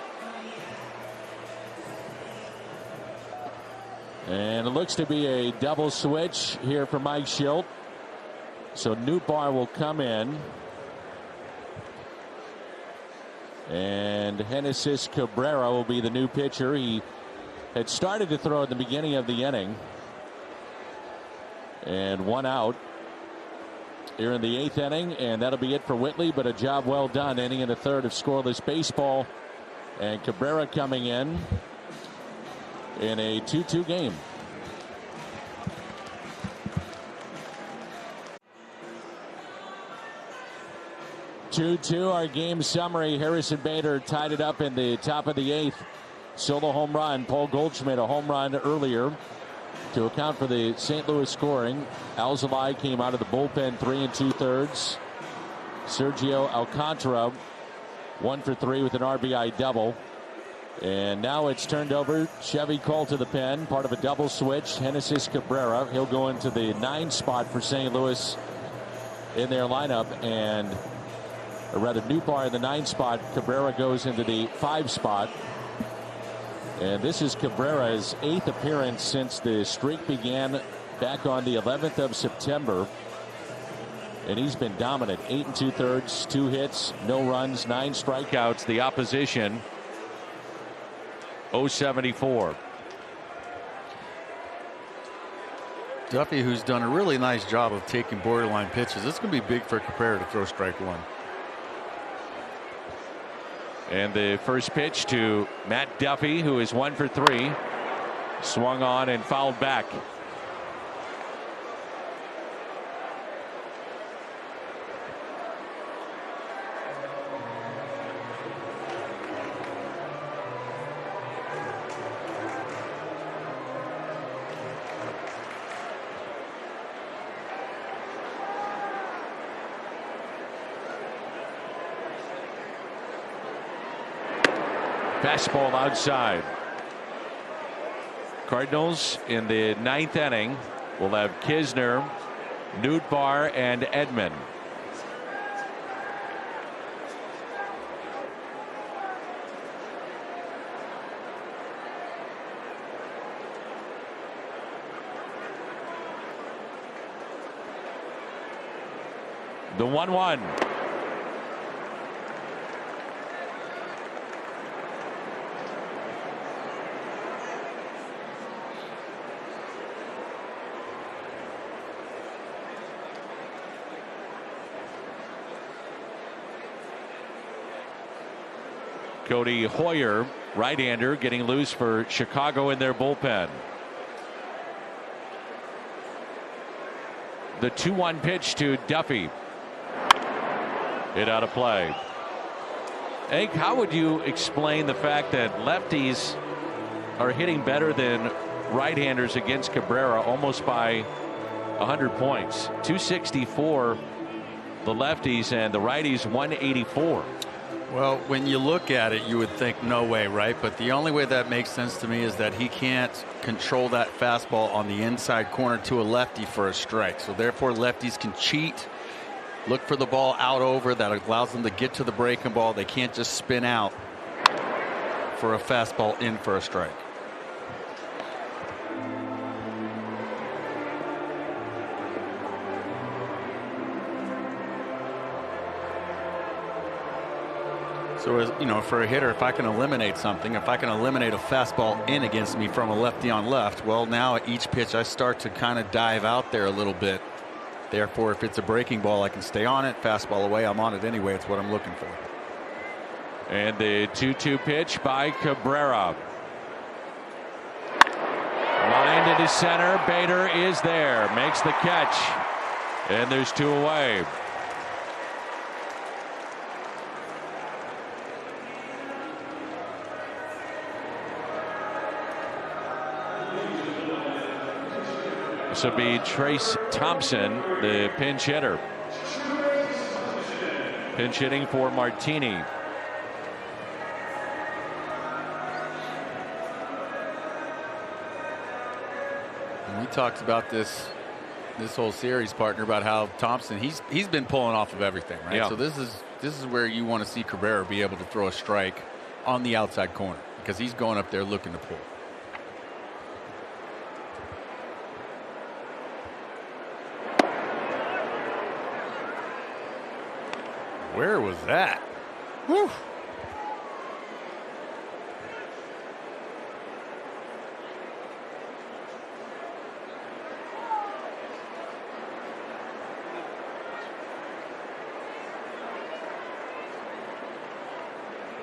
And it looks to be a double switch here for Mike Schilt. So Newbar will come in. And Genesis Cabrera will be the new pitcher. He had started to throw at the beginning of the inning. And 1 out here in the 8th inning. And that'll be it for Whitley. But a job well done. Inning in the 3rd of scoreless baseball And Cabrera coming in a 2-2 game. Our game summary. Harrison Bader tied it up in the top of the 8th. Solo home run. Paul Goldschmidt a home run earlier to account for the St. Louis scoring. Alzolay came out of the bullpen 3 2/3. Sergio Alcantara 1 for 3 with an RBI double. And now it's turned over. Chevy called to the pen, part of a double switch. Genesis Cabrera, he'll go into the 9 spot for St. Louis in their lineup, and or rather Newbar in the 9 spot. Cabrera goes into the 5 spot. And this is Cabrera's 8th appearance since the streak began back on the 11th of September. And he's been dominant. 8 2/3, 2 hits, no runs, 9 strikeouts. The opposition 074. Duffy, who's done a really nice job of taking borderline pitches. It's going to be big for Cabrera to throw strike 1. And the first pitch to Matt Duffy, who is 1 for 3. Swung on and fouled back. Fastball outside. Cardinals in the 9th inning will have Kisner, Newbar, and Edman. The 1-1. Cody Hoyer, right-hander, getting loose for Chicago in their bullpen. The 2-1 pitch to Duffy. Hit out of play. Hank, how would you explain the fact that lefties are hitting better than right-handers against Cabrera almost by 100 points? 264 the lefties and the righties 184. Well, when you look at it, you would think no way, right? But the only way that makes sense to me is that he can't control that fastball on the inside corner to a lefty for a strike. So therefore, lefties can cheat, look for the ball out over that allows them to get to the breaking ball. They can't just spin out for a fastball in for a strike. So, as you know, for a hitter, if I can eliminate something, if I can eliminate a fastball in against me from a lefty on left, well, now at each pitch I start to kind of dive out there a little bit. Therefore, if it's a breaking ball, I can stay on it. Fastball away, I'm on it anyway. It's what I'm looking for. And the 2-2 pitch by Cabrera. Line to center. Bader is there. Makes the catch. And there's 2 away. This will be Trace Thompson, the pinch hitter. Pinch hitting for Martini. And we talked about this whole series, partner, about how Thompson he's been pulling off of everything, right? Yeah. So this is where you want to see Cabrera be able to throw a strike on the outside corner because he's going up there looking to pull. Where was that? Whew.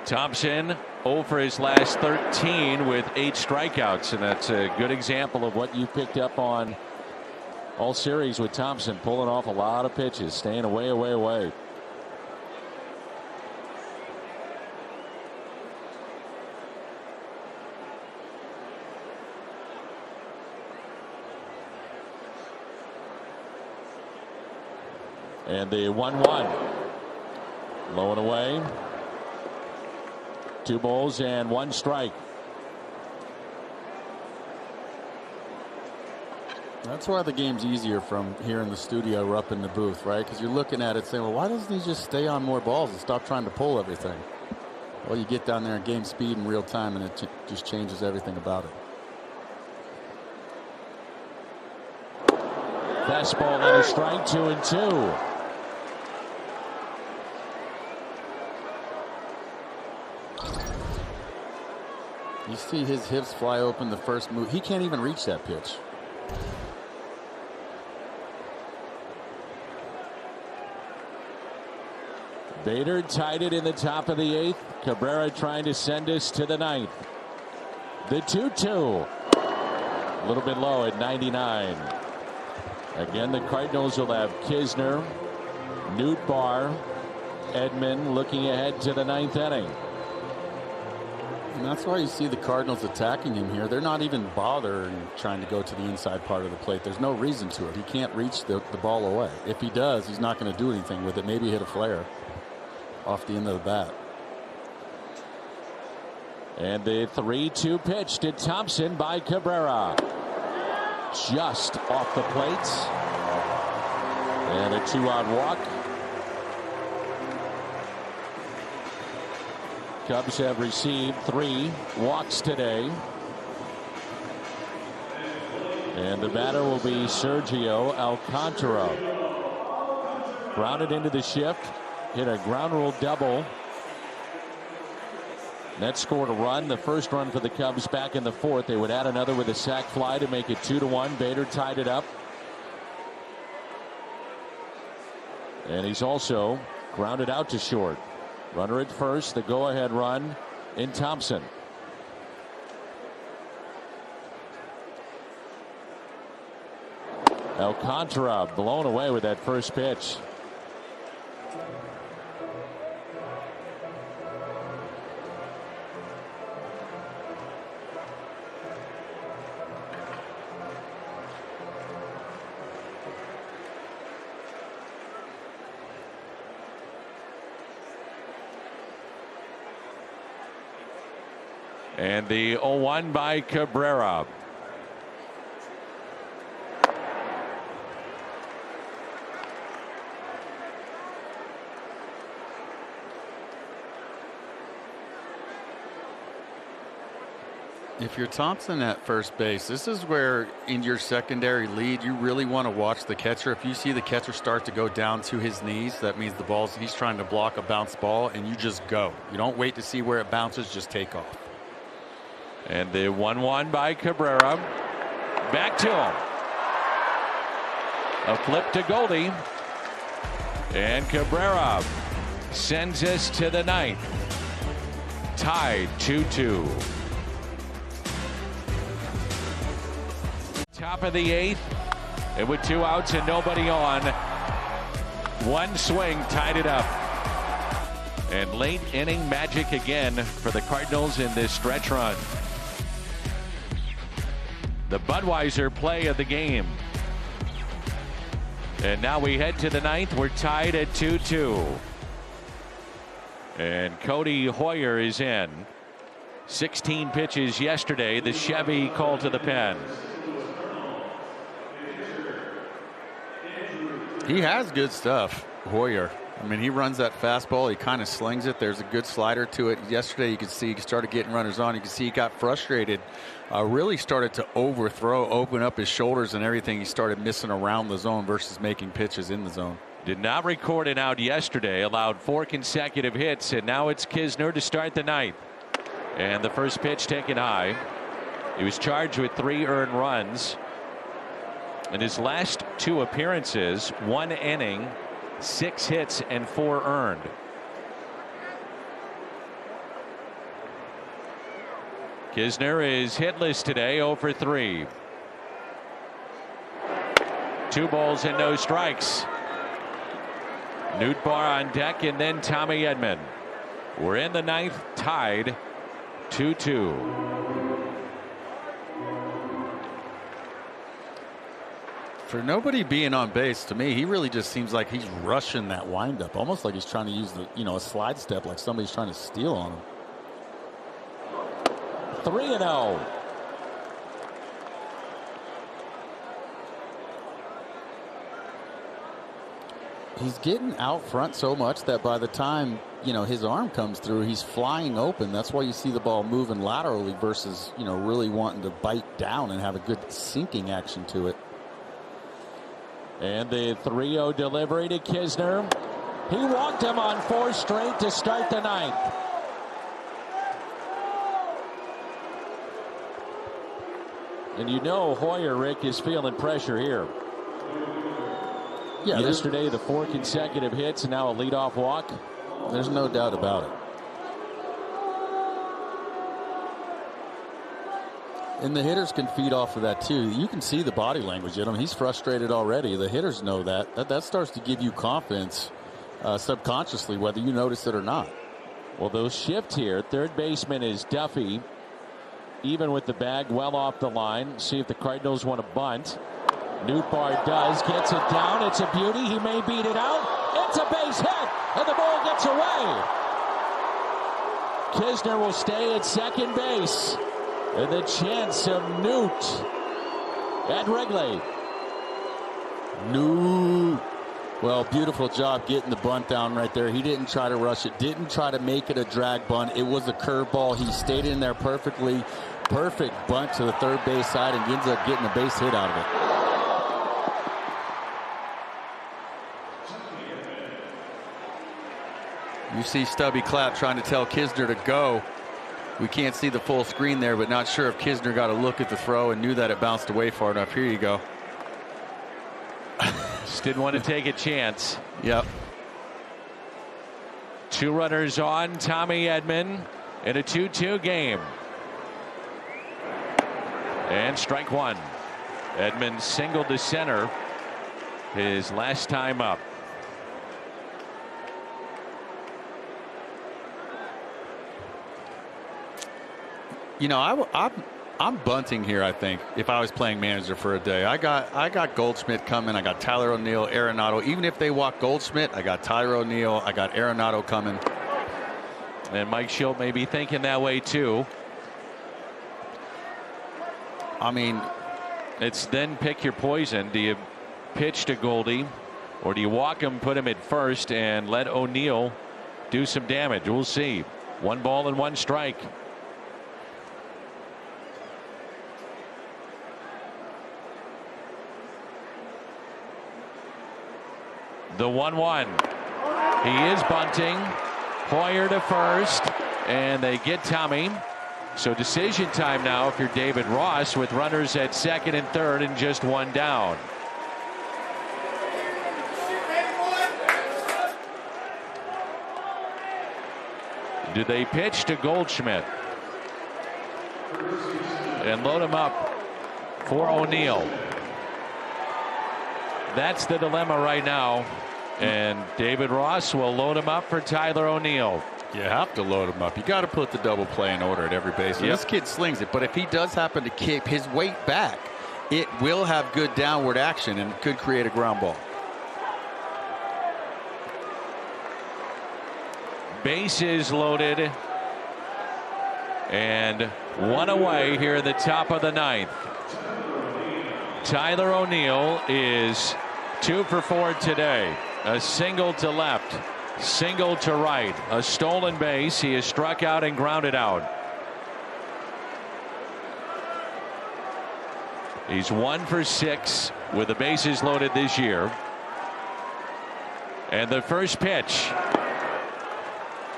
Thompson 0 for his last 13 with 8 strikeouts, and that's a good example of what you picked up on all series with Thompson, pulling off a lot of pitches, staying away. And the 1-1 low and away. 2 balls and 1 strike. That's why the game's easier from here in the studio or up in the booth, right? Because you're looking at it saying, well, why doesn't he just stay on more balls and stop trying to pull everything? Well, you get down there and gain speed in real time, and it just changes everything about it. Fastball and a strike, 2-2. You see his hips fly open the first move. He can't even reach that pitch. Bader tied it in the top of the 8th. Cabrera trying to send us to the 9th. The 2-2. A little bit low at 99. Again, the Cardinals will have Kisner, Nootbaar, Edman looking ahead to the 9th inning. And that's why you see the Cardinals attacking him here. They're not even bothering trying to go to the inside part of the plate. There's no reason to it. He can't reach the ball away. If he does, he's not going to do anything with it. Maybe hit a flare off the end of the bat. And the 3-2 pitch to Thompson by Cabrera. Just off the plate. And a 2-out walk. Cubs have received 3 walks today. And the batter will be Sergio Alcantara. Grounded into the shift. Hit a ground rule double. That scored a run. The first run for the Cubs back in the 4th. They would add another with a sac fly to make it 2-1. Bader tied it up. And he's also grounded out to short. Runner at first, the go-ahead run in Thompson. Alcantara blown away with that first pitch. And the 0-1 by Cabrera. If you're Thompson at first base, this is where in your secondary lead you really want to watch the catcher. If you see the catcher start to go down to his knees, that means he's trying to block a bounce ball, and you just go. You don't wait to see where it bounces, just take off. And the 1-1 by Cabrera. Back to him. A flip to Goldie. And Cabrera sends us to the 9th. Tied 2-2. Top of the 8th. And with 2 outs and nobody on. 1 swing tied it up. And late inning magic again for the Cardinals in this stretch run. The Budweiser play of the game. And now we head to the 9th. We're tied at 2-2. And Cody Hoyer is in. 16 pitches yesterday. The Chevy call to the pen. He has good stuff, Hoyer. I mean, he runs that fastball. He kind of slings it. There's a good slider to it. Yesterday, you could see he started getting runners on. You could see he got frustrated. Really started to overthrow, open up his shoulders and everything. He started missing around the zone versus making pitches in the zone. Did not record an out yesterday. Allowed 4 consecutive hits. And now it's Kisner to start the 9th. And the first pitch taken high. He was charged with 3 earned runs. In his last 2 appearances, 1 inning, 6 hits and 4 earned. Kisner is hitless today, 0 for 3. 2 balls and no strikes. Nootbaar on deck, and then Tommy Edman. We're in the 9th, tied 2-2. For nobody being on base, to me, he really just seems like he's rushing that windup, almost like he's trying to use a slide step, like somebody's trying to steal on him. 3-0. He's getting out front so much that by the time his arm comes through, he's flying open. That's why you see the ball moving laterally versus really wanting to bite down and have a good sinking action to it. And the 3-0 delivery to Kisner. He walked him on 4 straight to start the 9th. And Hoyer, Rick, is feeling pressure here. Yeah, yesterday the 4 consecutive hits and now a leadoff walk. There's no doubt about it. And the hitters can feed off of that too. You can see the body language in him. He's frustrated already. The hitters know that. That starts to give you confidence subconsciously, whether you notice it or not. Well, they'll shift here. Third baseman is Duffy. Even with the bag well off the line. See if the Cardinals want to bunt. Nootbaar does. Gets it down. It's a beauty. He may beat it out. It's a base hit. And the ball gets away. Kisner will stay at second base. And the chance of Newt at Wrigley. Newt. Well, beautiful job getting the bunt down right there. He didn't try to rush it. Didn't try to make it a drag bunt. It was a curveball. He stayed in there perfectly. Perfect bunt to the third base side and ends up getting a base hit out of it. You see Stubby Clapp trying to tell Kisner to go. We can't see the full screen there, but not sure if Kisner got a look at the throw and knew that it bounced away far enough. Here you go. Just didn't want to take a chance. Yep. 2 runners on. Tommy Edman in a 2-2 game. And strike 1. Edman singled to center his last time up. I'm bunting here, I think, if I was playing manager for a day. I got Goldschmidt coming. I got Tyler O'Neill, Arenado. Even if they walk Goldschmidt, I got Tyler O'Neill. I got Arenado coming. And Mike Schilt may be thinking that way, too. I mean, it's then pick your poison. Do you pitch to Goldie, or do you walk him, put him at first, and let O'Neill do some damage? We'll see. 1 ball and 1 strike. The 1-1. He is bunting. Hoyer to first, and they get Tommy. So decision time now if you're David Ross, with runners at second and third and just 1 down. Do they pitch to Goldschmidt and load him up for O'Neill? That's the dilemma right now. And David Ross will load him up for Tyler O'Neill. You have to load him up. You got to put the double play in order at every base. Yep. This kid slings it, but if he does happen to kick his weight back, it will have good downward action and could create a ground ball. Bases loaded and 1 away here in the top of the 9th. Tyler O'Neill is 2 for 4 today. A single to left, single to right, a stolen base. He is struck out and grounded out. He's 1 for 6 with the bases loaded this year. And the first pitch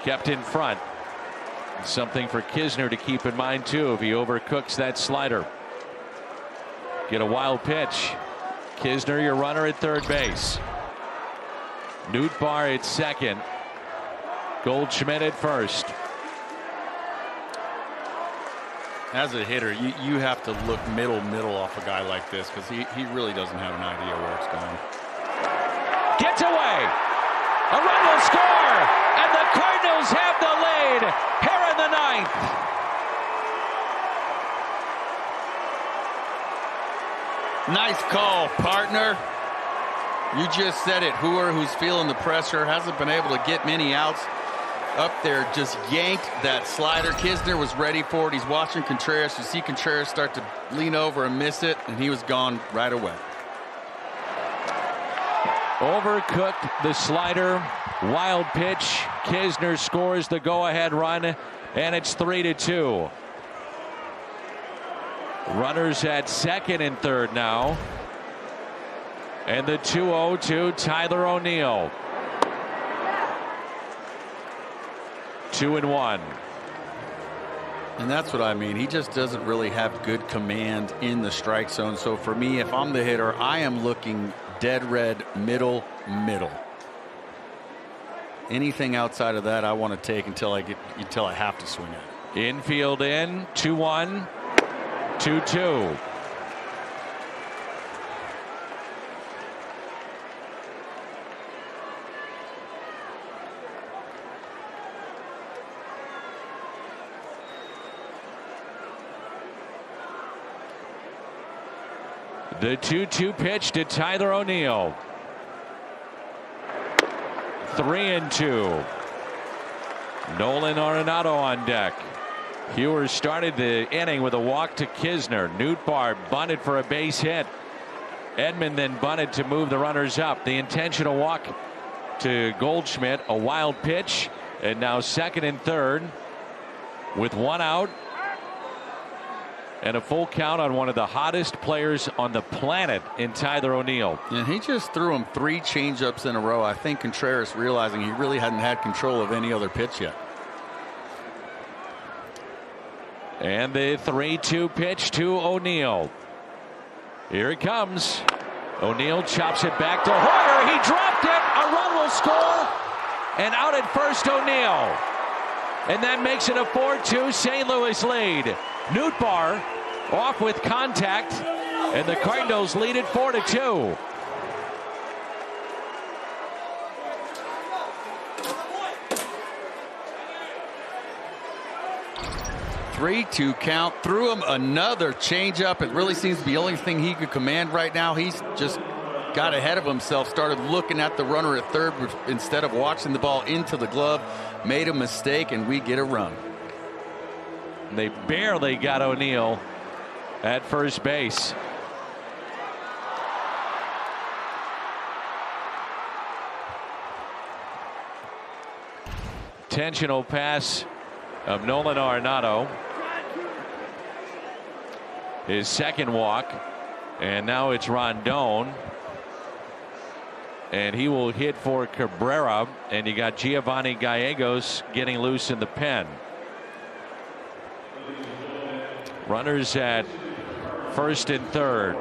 kept in front. Something for Kisner to keep in mind too if he overcooks that slider. Get a wild pitch. Kisner, your runner at third base. Nootbaar at second. Goldschmidt at first. As a hitter, you have to look middle off a guy like this because he really doesn't have an idea where it's going. Gets away. A run will score, and the Cardinals have the lead here in the ninth. Nice call, partner. You just said it. Hooer, who's feeling the pressure, hasn't been able to get many outs. Up there, just yanked that slider. Kisner was ready for it. He's watching Contreras. You see Contreras start to lean over and miss it, and he was gone right away. Overcooked the slider. Wild pitch. Kisner scores the go-ahead run, and it's 3-2. Runners at second and third now. And the 2-0 to Tyler O'Neill. 2-1. And that's what I mean. He just doesn't really have good command in the strike zone. So for me, if I'm the hitter, I am looking dead red, middle. Anything outside of that, I want to take until I have to swing at it. Infield in, 2-1, 2-2. The 2-2 pitch to Tyler O'Neill. 3-2. Nolan Arenado on deck. Heuer started the inning with a walk to Kisner. Nootbaar bunted for a base hit. Edman then bunted to move the runners up. The intentional walk to Goldschmidt. A wild pitch. And now second and third with one out. And a full count on one of the hottest players on the planet in Tyler O'Neill. And he just threw him 3 changeups in a row. I think Contreras realizing he really hadn't had control of any other pitch yet. And the 3-2 pitch to O'Neill. Here it comes. O'Neill chops it back to Hoyer. He dropped it. A run will score. And out at first, O'Neill. And that makes it a 4-2 St. Louis lead. Nootbaar off with contact, and the Cardinals lead it 4-2. Three-two count. Threw him another changeup. It really seems to be the only thing he could command right now. He's just got ahead of himself, started looking at the runner at third instead of watching the ball into the glove. Made a mistake, and we get a run. They barely got O'Neill at first base. Intentional pass of Nolan Arenado. His second walk. And now it's Rondon. And he will hit for Cabrera. And you got Giovanni Gallegos getting loose in the pen. Runners at first and third.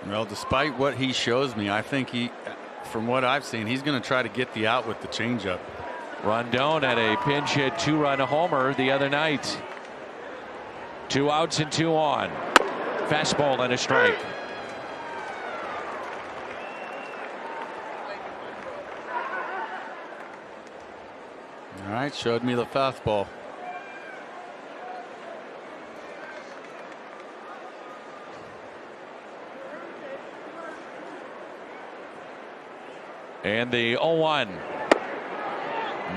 Well, despite what he shows me, I think from what I've seen, he's going to try to get the out with the changeup. Rondon had a pinch hit 2-run homer the other night. 2 outs and 2 on. Fastball and a strike. All right, showed me the fastball. And the 0-1.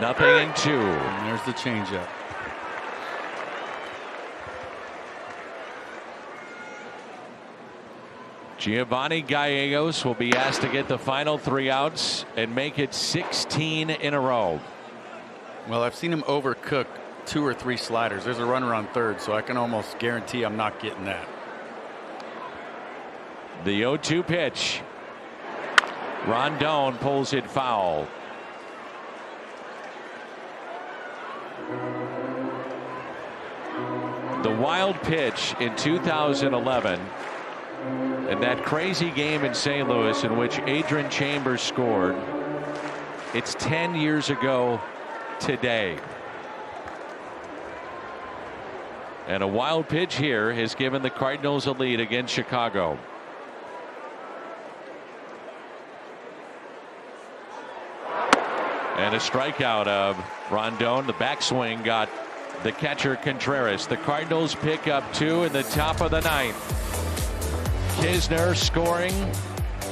Nothing in 2. And there's the changeup. Giovanni Gallegos will be asked to get the final 3 outs and make it 16 in a row. Well, I've seen him overcook 2 or 3 sliders. There's a runner on third, so I can almost guarantee I'm not getting that. The 0-2 pitch. Rondon pulls it foul. The wild pitch in 2011 And that crazy game in St. Louis in which Adrian Chambers scored, it's 10 years ago today. And a wild pitch here has given the Cardinals a lead against Chicago. And a strikeout of Rondon. The backswing got the catcher Contreras. The Cardinals pick up 2 in the top of the 9th. Kisner scoring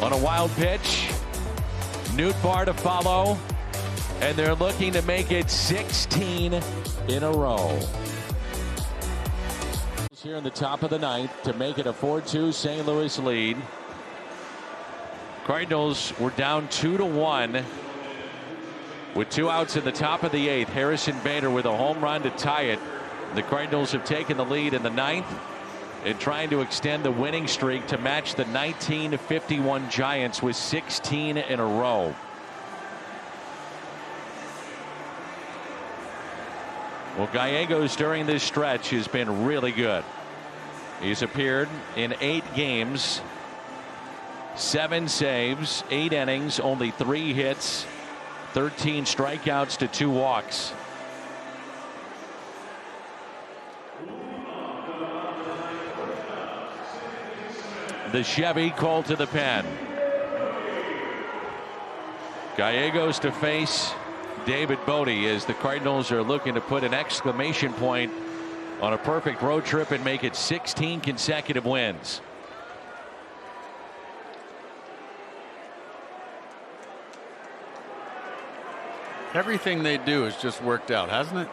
on a wild pitch. Nootbaar to follow. And they're looking to make it 16 in a row. Here in the top of the 9th to make it a 4-2 St. Louis lead. Cardinals were down 2-1 with 2 outs in the top of the 8th. Harrison Bader with a home run to tie it. The Cardinals have taken the lead in the 9th and trying to extend the winning streak to match the 1951 Giants with 16 in a row. Well, Gallegos during this stretch has been really good. He's appeared in 8 games, 7 saves, 8 innings, only 3 hits, 13 strikeouts to 2 walks. The Chevy called to the pen. Gallegos to face David Bote as the Cardinals are looking to put an exclamation point on a perfect road trip and make it 16 consecutive wins. Everything they do has just worked out, hasn't it?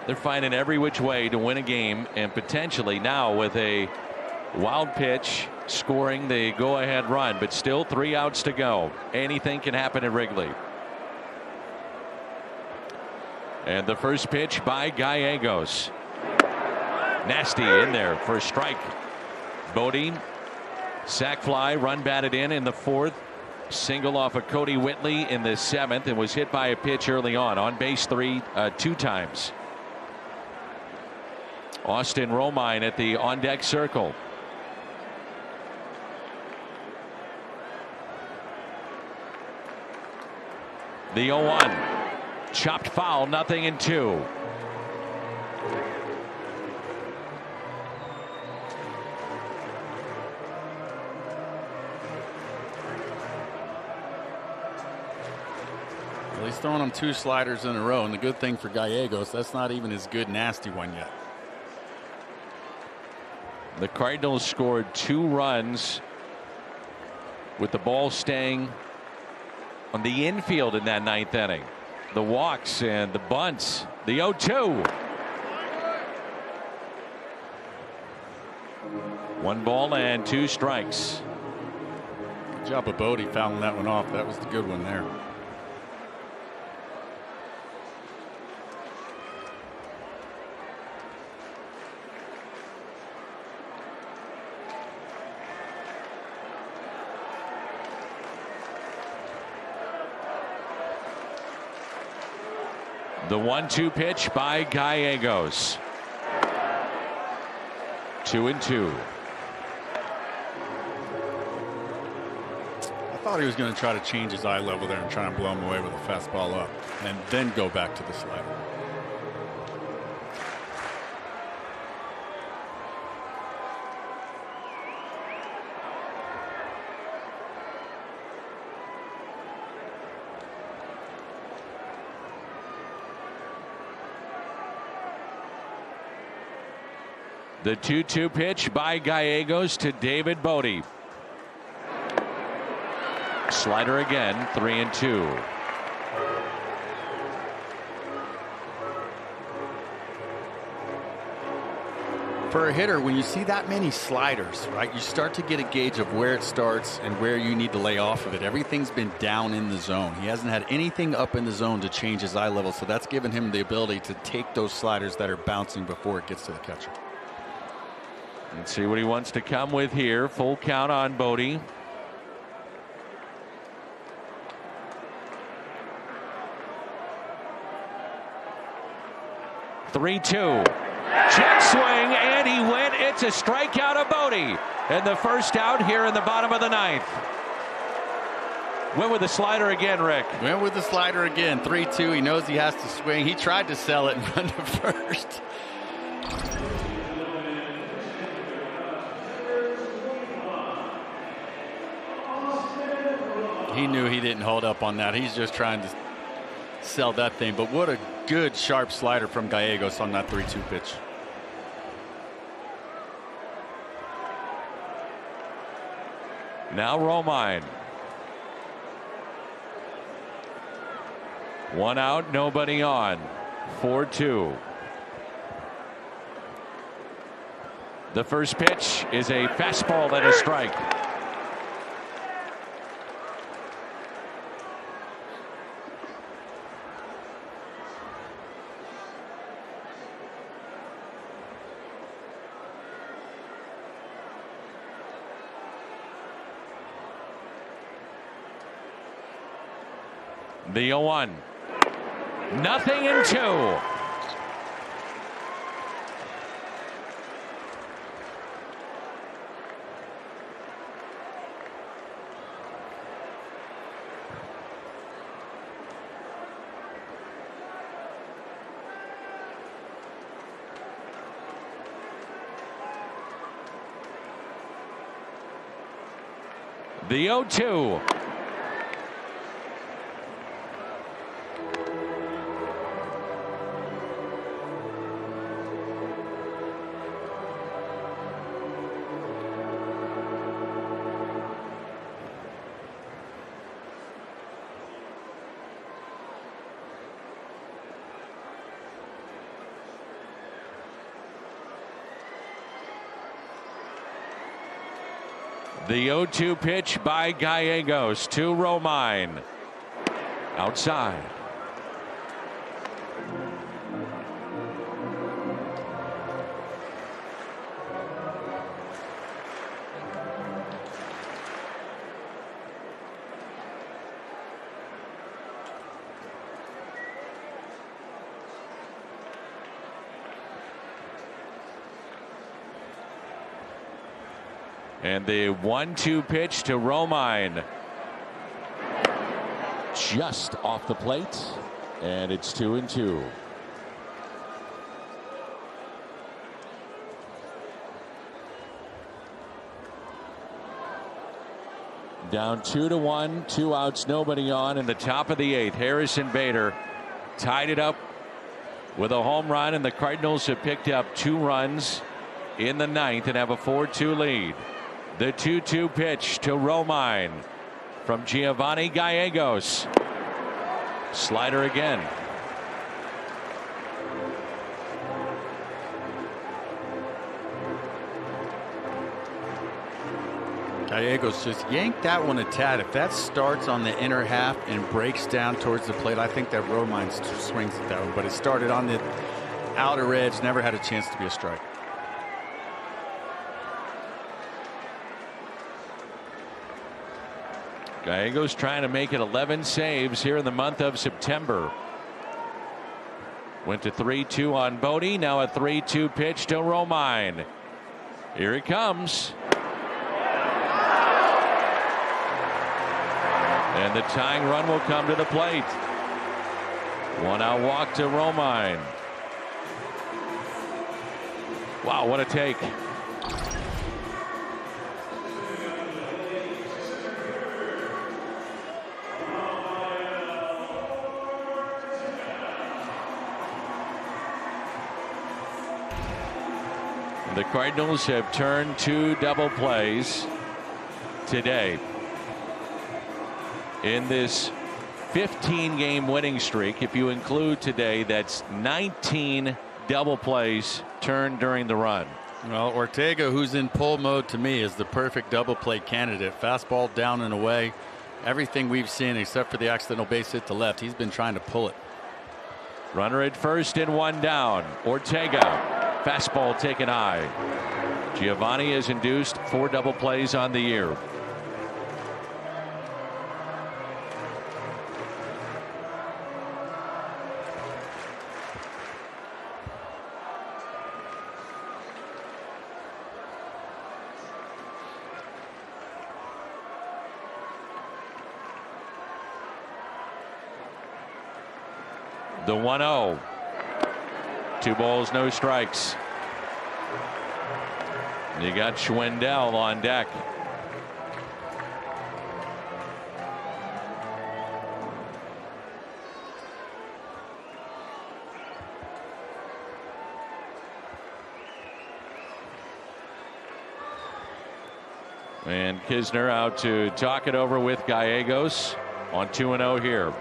They're finding every which way to win a game, and potentially now with a wild pitch scoring the go-ahead run, but still 3 outs to go. Anything can happen at Wrigley. And the first pitch by Gallegos. Nasty in there for a strike. Bote, sac fly, run batted in the 4th. Single off of Cody Whitley in the 7th and was hit by a pitch early on base 2 times. Austin Romine at the on deck circle. The 0-1. Chopped foul, 0-2. Well, he's throwing them 2 sliders in a row, and the good thing for Gallegos, that's not even his good nasty one yet. The Cardinals scored 2 runs with the ball staying on the infield in that 9th inning. The walks and the bunts. The 0-2. 1 ball and 2 strikes. Good job of Bote fouling that one off. That was the good one there. The 1-2 pitch by Gallegos. 2-2. I thought he was going to try to change his eye level there and try and blow him away with a fastball up and then go back to the slider. The 2-2 pitch by Gallegos to David Bote. Slider again, 3-2. For a hitter, when you see that many sliders, right, you start to get a gauge of where it starts and where you need to lay off of it. Everything's been down in the zone. He hasn't had anything up in the zone to change his eye level, so that's given him the ability to take those sliders that are bouncing before it gets to the catcher. Let's see what he wants to come with here. Full count on Bote. Three-two. Check swing, and he went. gets a strikeout of Bodie. And the first out here in the bottom of the ninth. Went with the slider again, Rick. Went with the slider again. 3-2. He knows he has to swing. He tried to sell it and run to first. He knew he didn't hold up on that. He's just trying to sell that thing. But what a good, sharp slider from Gallegos on that 3-2 pitch. Now Romine. One out, nobody on. 4-2. The first pitch is a fastball and a strike. The 0-1. Nothing in 2. The 0-2. The 0-2 pitch by Gallegos to Romine. Outside. And the 1-2 pitch to Romine. Just off the plate. And it's 2-2. Down 2-1, 2 outs, nobody on in the top of the 8th. Harrison Bader tied it up with a home run, and the Cardinals have picked up 2 runs in the 9th and have a 4-2 lead. The 2-2 pitch to Romine from Giovanni Gallegos. Slider again. Gallegos just yanked that one a tad. If that starts on the inner half and breaks down towards the plate, I think that Romine swings at that one. But it started on the outer edge, never had a chance to be a strike. Gallegos trying to make it 11 saves here in the month of September. Went to 3-2 on Bodie. Now a 3-2 pitch to Romine. Here it comes. And the tying run will come to the plate. 1-out walk to Romine. Wow, what a take. The Cardinals have turned 2 double plays today in this 15-game winning streak. If you include today, that's 19 double plays turned during the run. Well, Ortega, who's in pull mode, to me is the perfect double play candidate. Fastball down and away. Everything we've seen except for the accidental base hit to left, he's been trying to pull it. Runner at first and 1 down. Ortega. Fastball taken high. Giovanni has induced 4 double plays on the year. The 1-0. 2 balls, no strikes. You got Schwindel on deck. And Kisner out to talk it over with Gallegos on 2-0 here.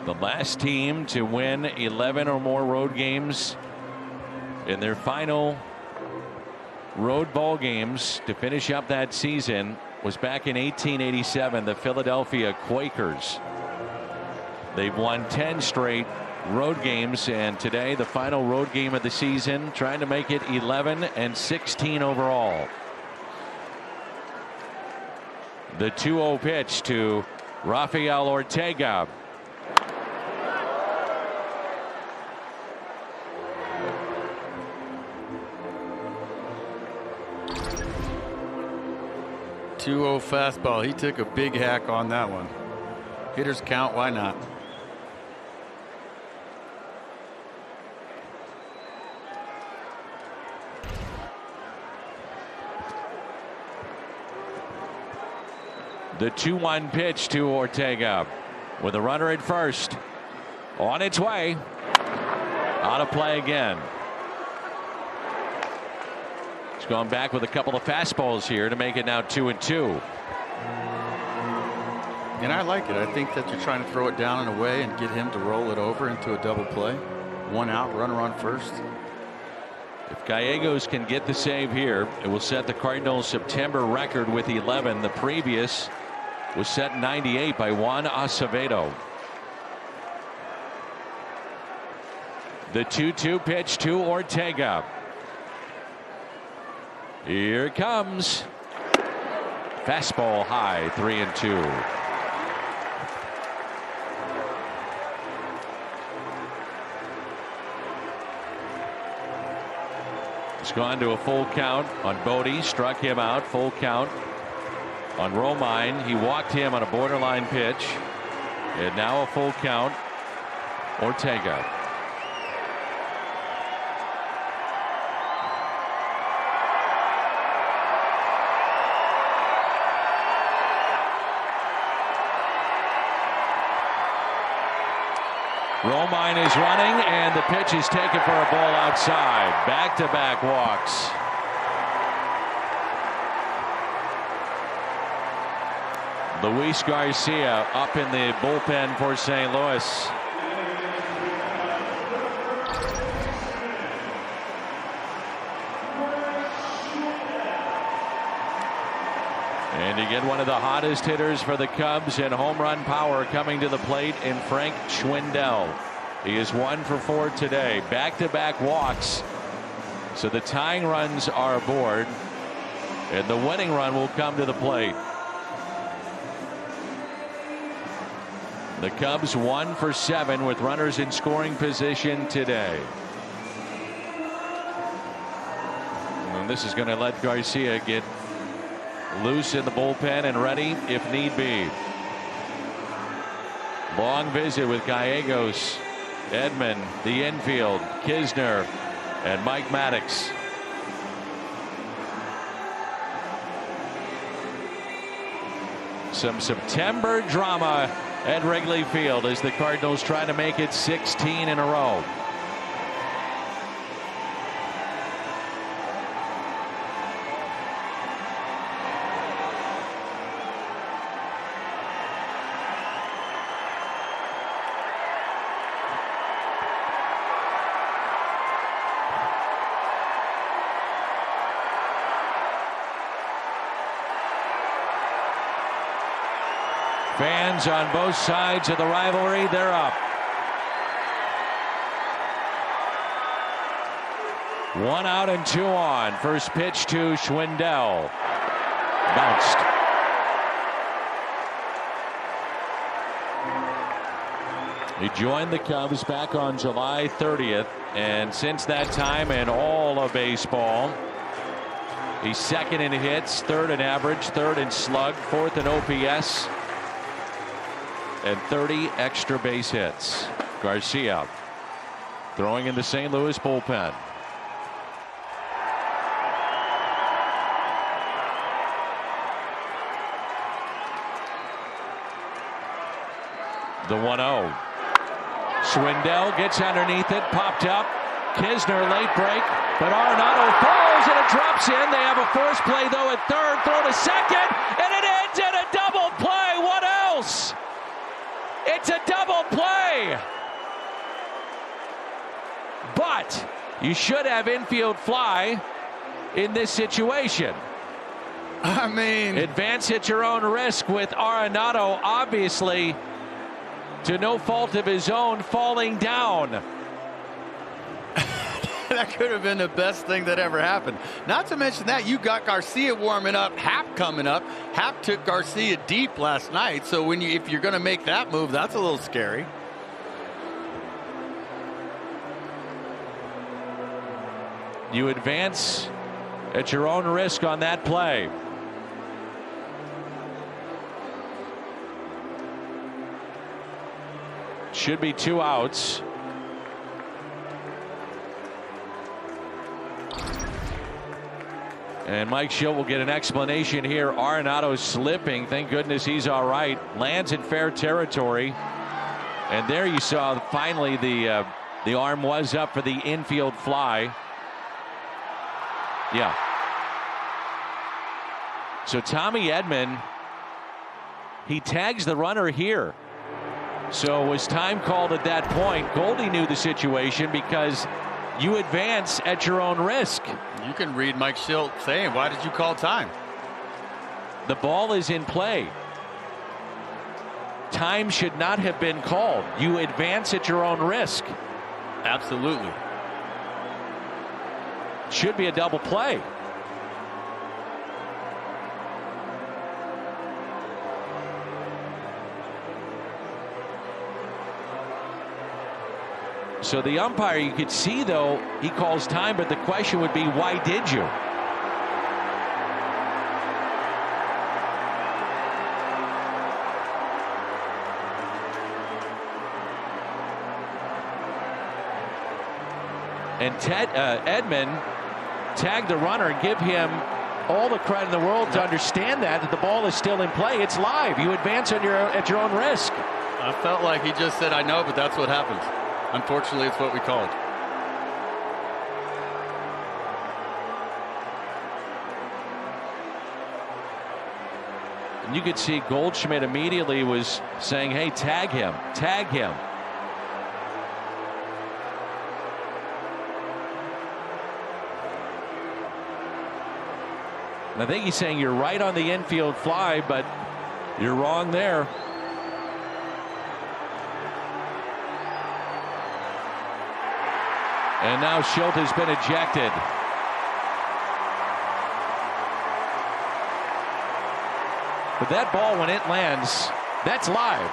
The last team to win 11 or more road games in their final road ball games to finish up that season was back in 1887, the Philadelphia Quakers. They've won 10 straight road games, and today the final road game of the season, trying to make it 11 and 16 overall. The 2-0 pitch to Rafael Ortega. .20 fastball. He took a big hack on that one. Hitters count, why not? The 2-1 pitch to Ortega with a runner at first. On its way. Out of play again. He's gone back with a couple of fastballs here to make it now 2-2. And I like it. I think that you're trying to throw it down and away and get him to roll it over into a double play. 1 out, runner on first. If Gallegos can get the save here, it will set the Cardinals' September record with 11. The previous was set in '98 by Juan Acevedo. The 2-2 pitch to Ortega. Here it comes. Fastball high, 3-2. It's gone to a full count on Bodie, struck him out, full count on Romine. He walked him on a borderline pitch, and now a full count. Ortega. Romine is running, and the pitch is taken for a ball outside. Back-to-back walks. Luis Garcia up in the bullpen for St. Louis. And you get one of the hottest hitters for the Cubs in home run power coming to the plate in Frank Schwindel. He is 1 for 4 today. Back-to-back walks. So the tying runs are aboard, and the winning run will come to the plate. The Cubs 1 for 7 with runners in scoring position today. And this is going to let Garcia get loose in the bullpen and ready if need be. Long visit with Gallegos, Edman, the infield, Kisner, and Mike Maddox. Some September drama at Wrigley Field as the Cardinals try to make it 16 in a row. Fans on both sides of the rivalry, they're up. 1 out and 2 on. First pitch to Schwindel. Bounced. He joined the Cubs back on July 30th, and since that time in all of baseball, he's second in hits, third in average, third in slug, fourth in OPS, and 30 extra base hits. Garcia throwing in the St. Louis bullpen. The 1-0. Schwindel gets underneath it, popped up. Kisner late break, but Arenado falls and it drops in. They have a force play though at third, throw to second, and it ends in a double play. What else? It's a double play. But you should have infield fly in this situation. I mean, advance at your own risk with Arenado, obviously to no fault of his own, falling down. That could have been the best thing that ever happened. Not to mention that you got Garcia warming up, Happ coming up. Happ took Garcia deep last night, so if you're going to make that move, that's a little scary. You advance at your own risk on that play. Should be 2 outs. And Mike Schilt will get an explanation here. Arenado's slipping. Thank goodness he's all right. Lands in fair territory. And there you saw finally the arm was up for the infield fly. Yeah. So Tommy Edman, he tags the runner here. So was time called at that point? Goldie knew the situation because you advance at your own risk. You can read Mike Schilt saying, why did you call time? The ball is in play. Time should not have been called. You advance at your own risk. Absolutely. Should be a double play. So the umpire, you could see though, he calls time, but the question would be, why did you? And Edman tagged the runner and give him all the credit in the world to understand that the ball is still in play. It's live. You advance at your own risk. I felt like he just said, I know, but that's what happens. Unfortunately, it's what we called. And you could see Goldschmidt immediately was saying, hey, tag him, tag him. And I think he's saying you're right on the infield fly, but you're wrong there. And now Schilt has been ejected. But that ball, when it lands, that's live.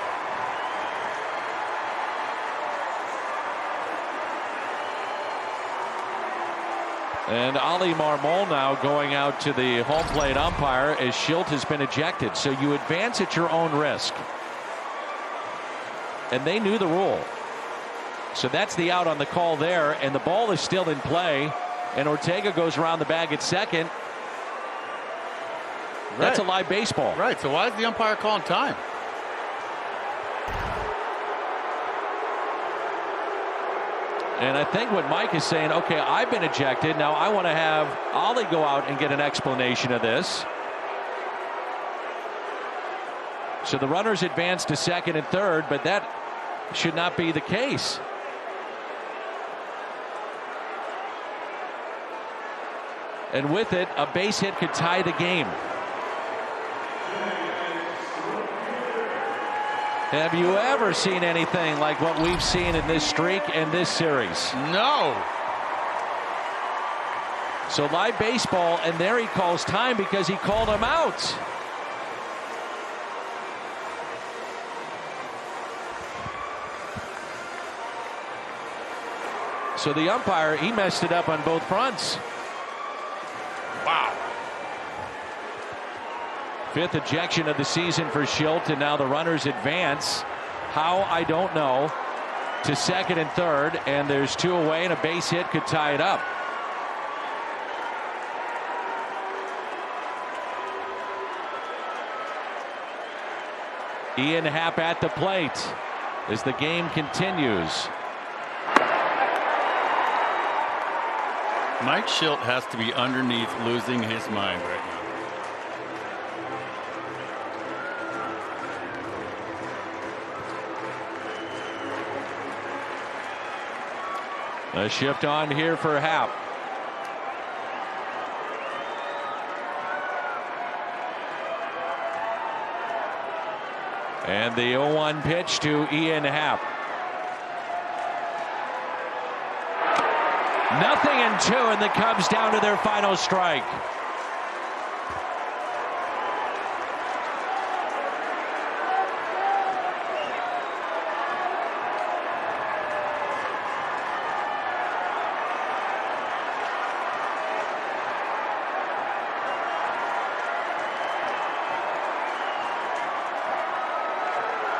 And Ali Marmol now going out to the home plate umpire as Schilt has been ejected. So you advance at your own risk. And they knew the rule. So that's the out on the call there, and the ball is still in play, and Ortega goes around the bag at second. Right. That's a live baseball. Right, so why is the umpire calling time? And I think what Mike is saying, okay, I've been ejected. Now I want to have Ollie go out and get an explanation of this. So the runners advance to second and third, but that should not be the case. And with it, a base hit could tie the game. Have you ever seen anything like what we've seen in this streak and this series? No. So live baseball, and there he calls time because he called him out. So the umpire, he messed it up on both fronts. Wow. 5th ejection of the season for Schilt, and now the runners advance. How, I don't know. To second and third, and there's 2 away, and a base hit could tie it up. Ian Happ at the plate as the game continues. Mike Schilt has to be underneath losing his mind right now. A shift on here for Happ. And the 0-1 pitch to Ian Happ. 0-2, and the Cubs down to their final strike.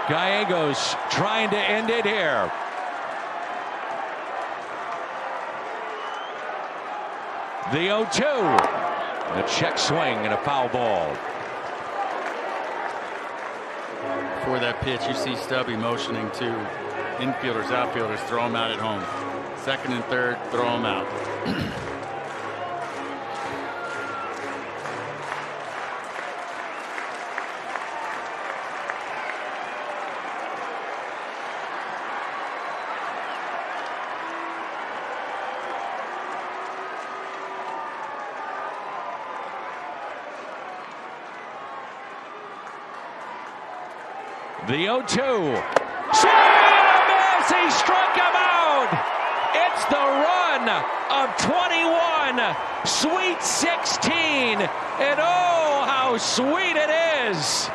Gallegos trying to end it here. The 0-2. A check swing and a foul ball. For that pitch, you see Stubby motioning to infielders, outfielders, throw them out at home. Second and third, throw them out. The 0-2. Swing and a miss. He struck him out. It's the run of 21. Sweet 16. And oh, how sweet it is.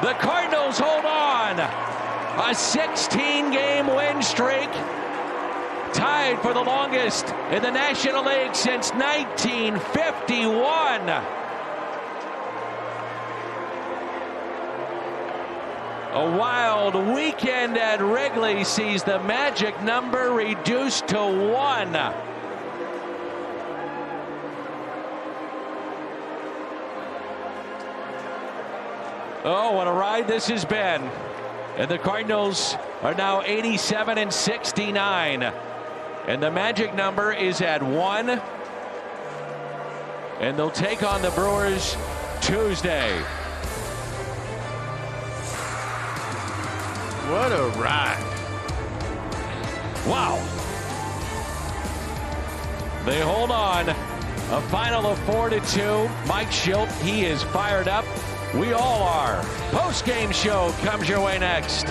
The Cardinals hold on. A 16-game win streak. Tied for the longest in the National League since 1951. A wild weekend at Wrigley sees the magic number reduced to 1. Oh, what a ride this has been. And the Cardinals are now 87-69. And the magic number is at 1. And they'll take on the Brewers Tuesday. What a ride. Wow. They hold on. A final of 4-2. Mike Schilt, he is fired up. We all are. Post-game show comes your way next.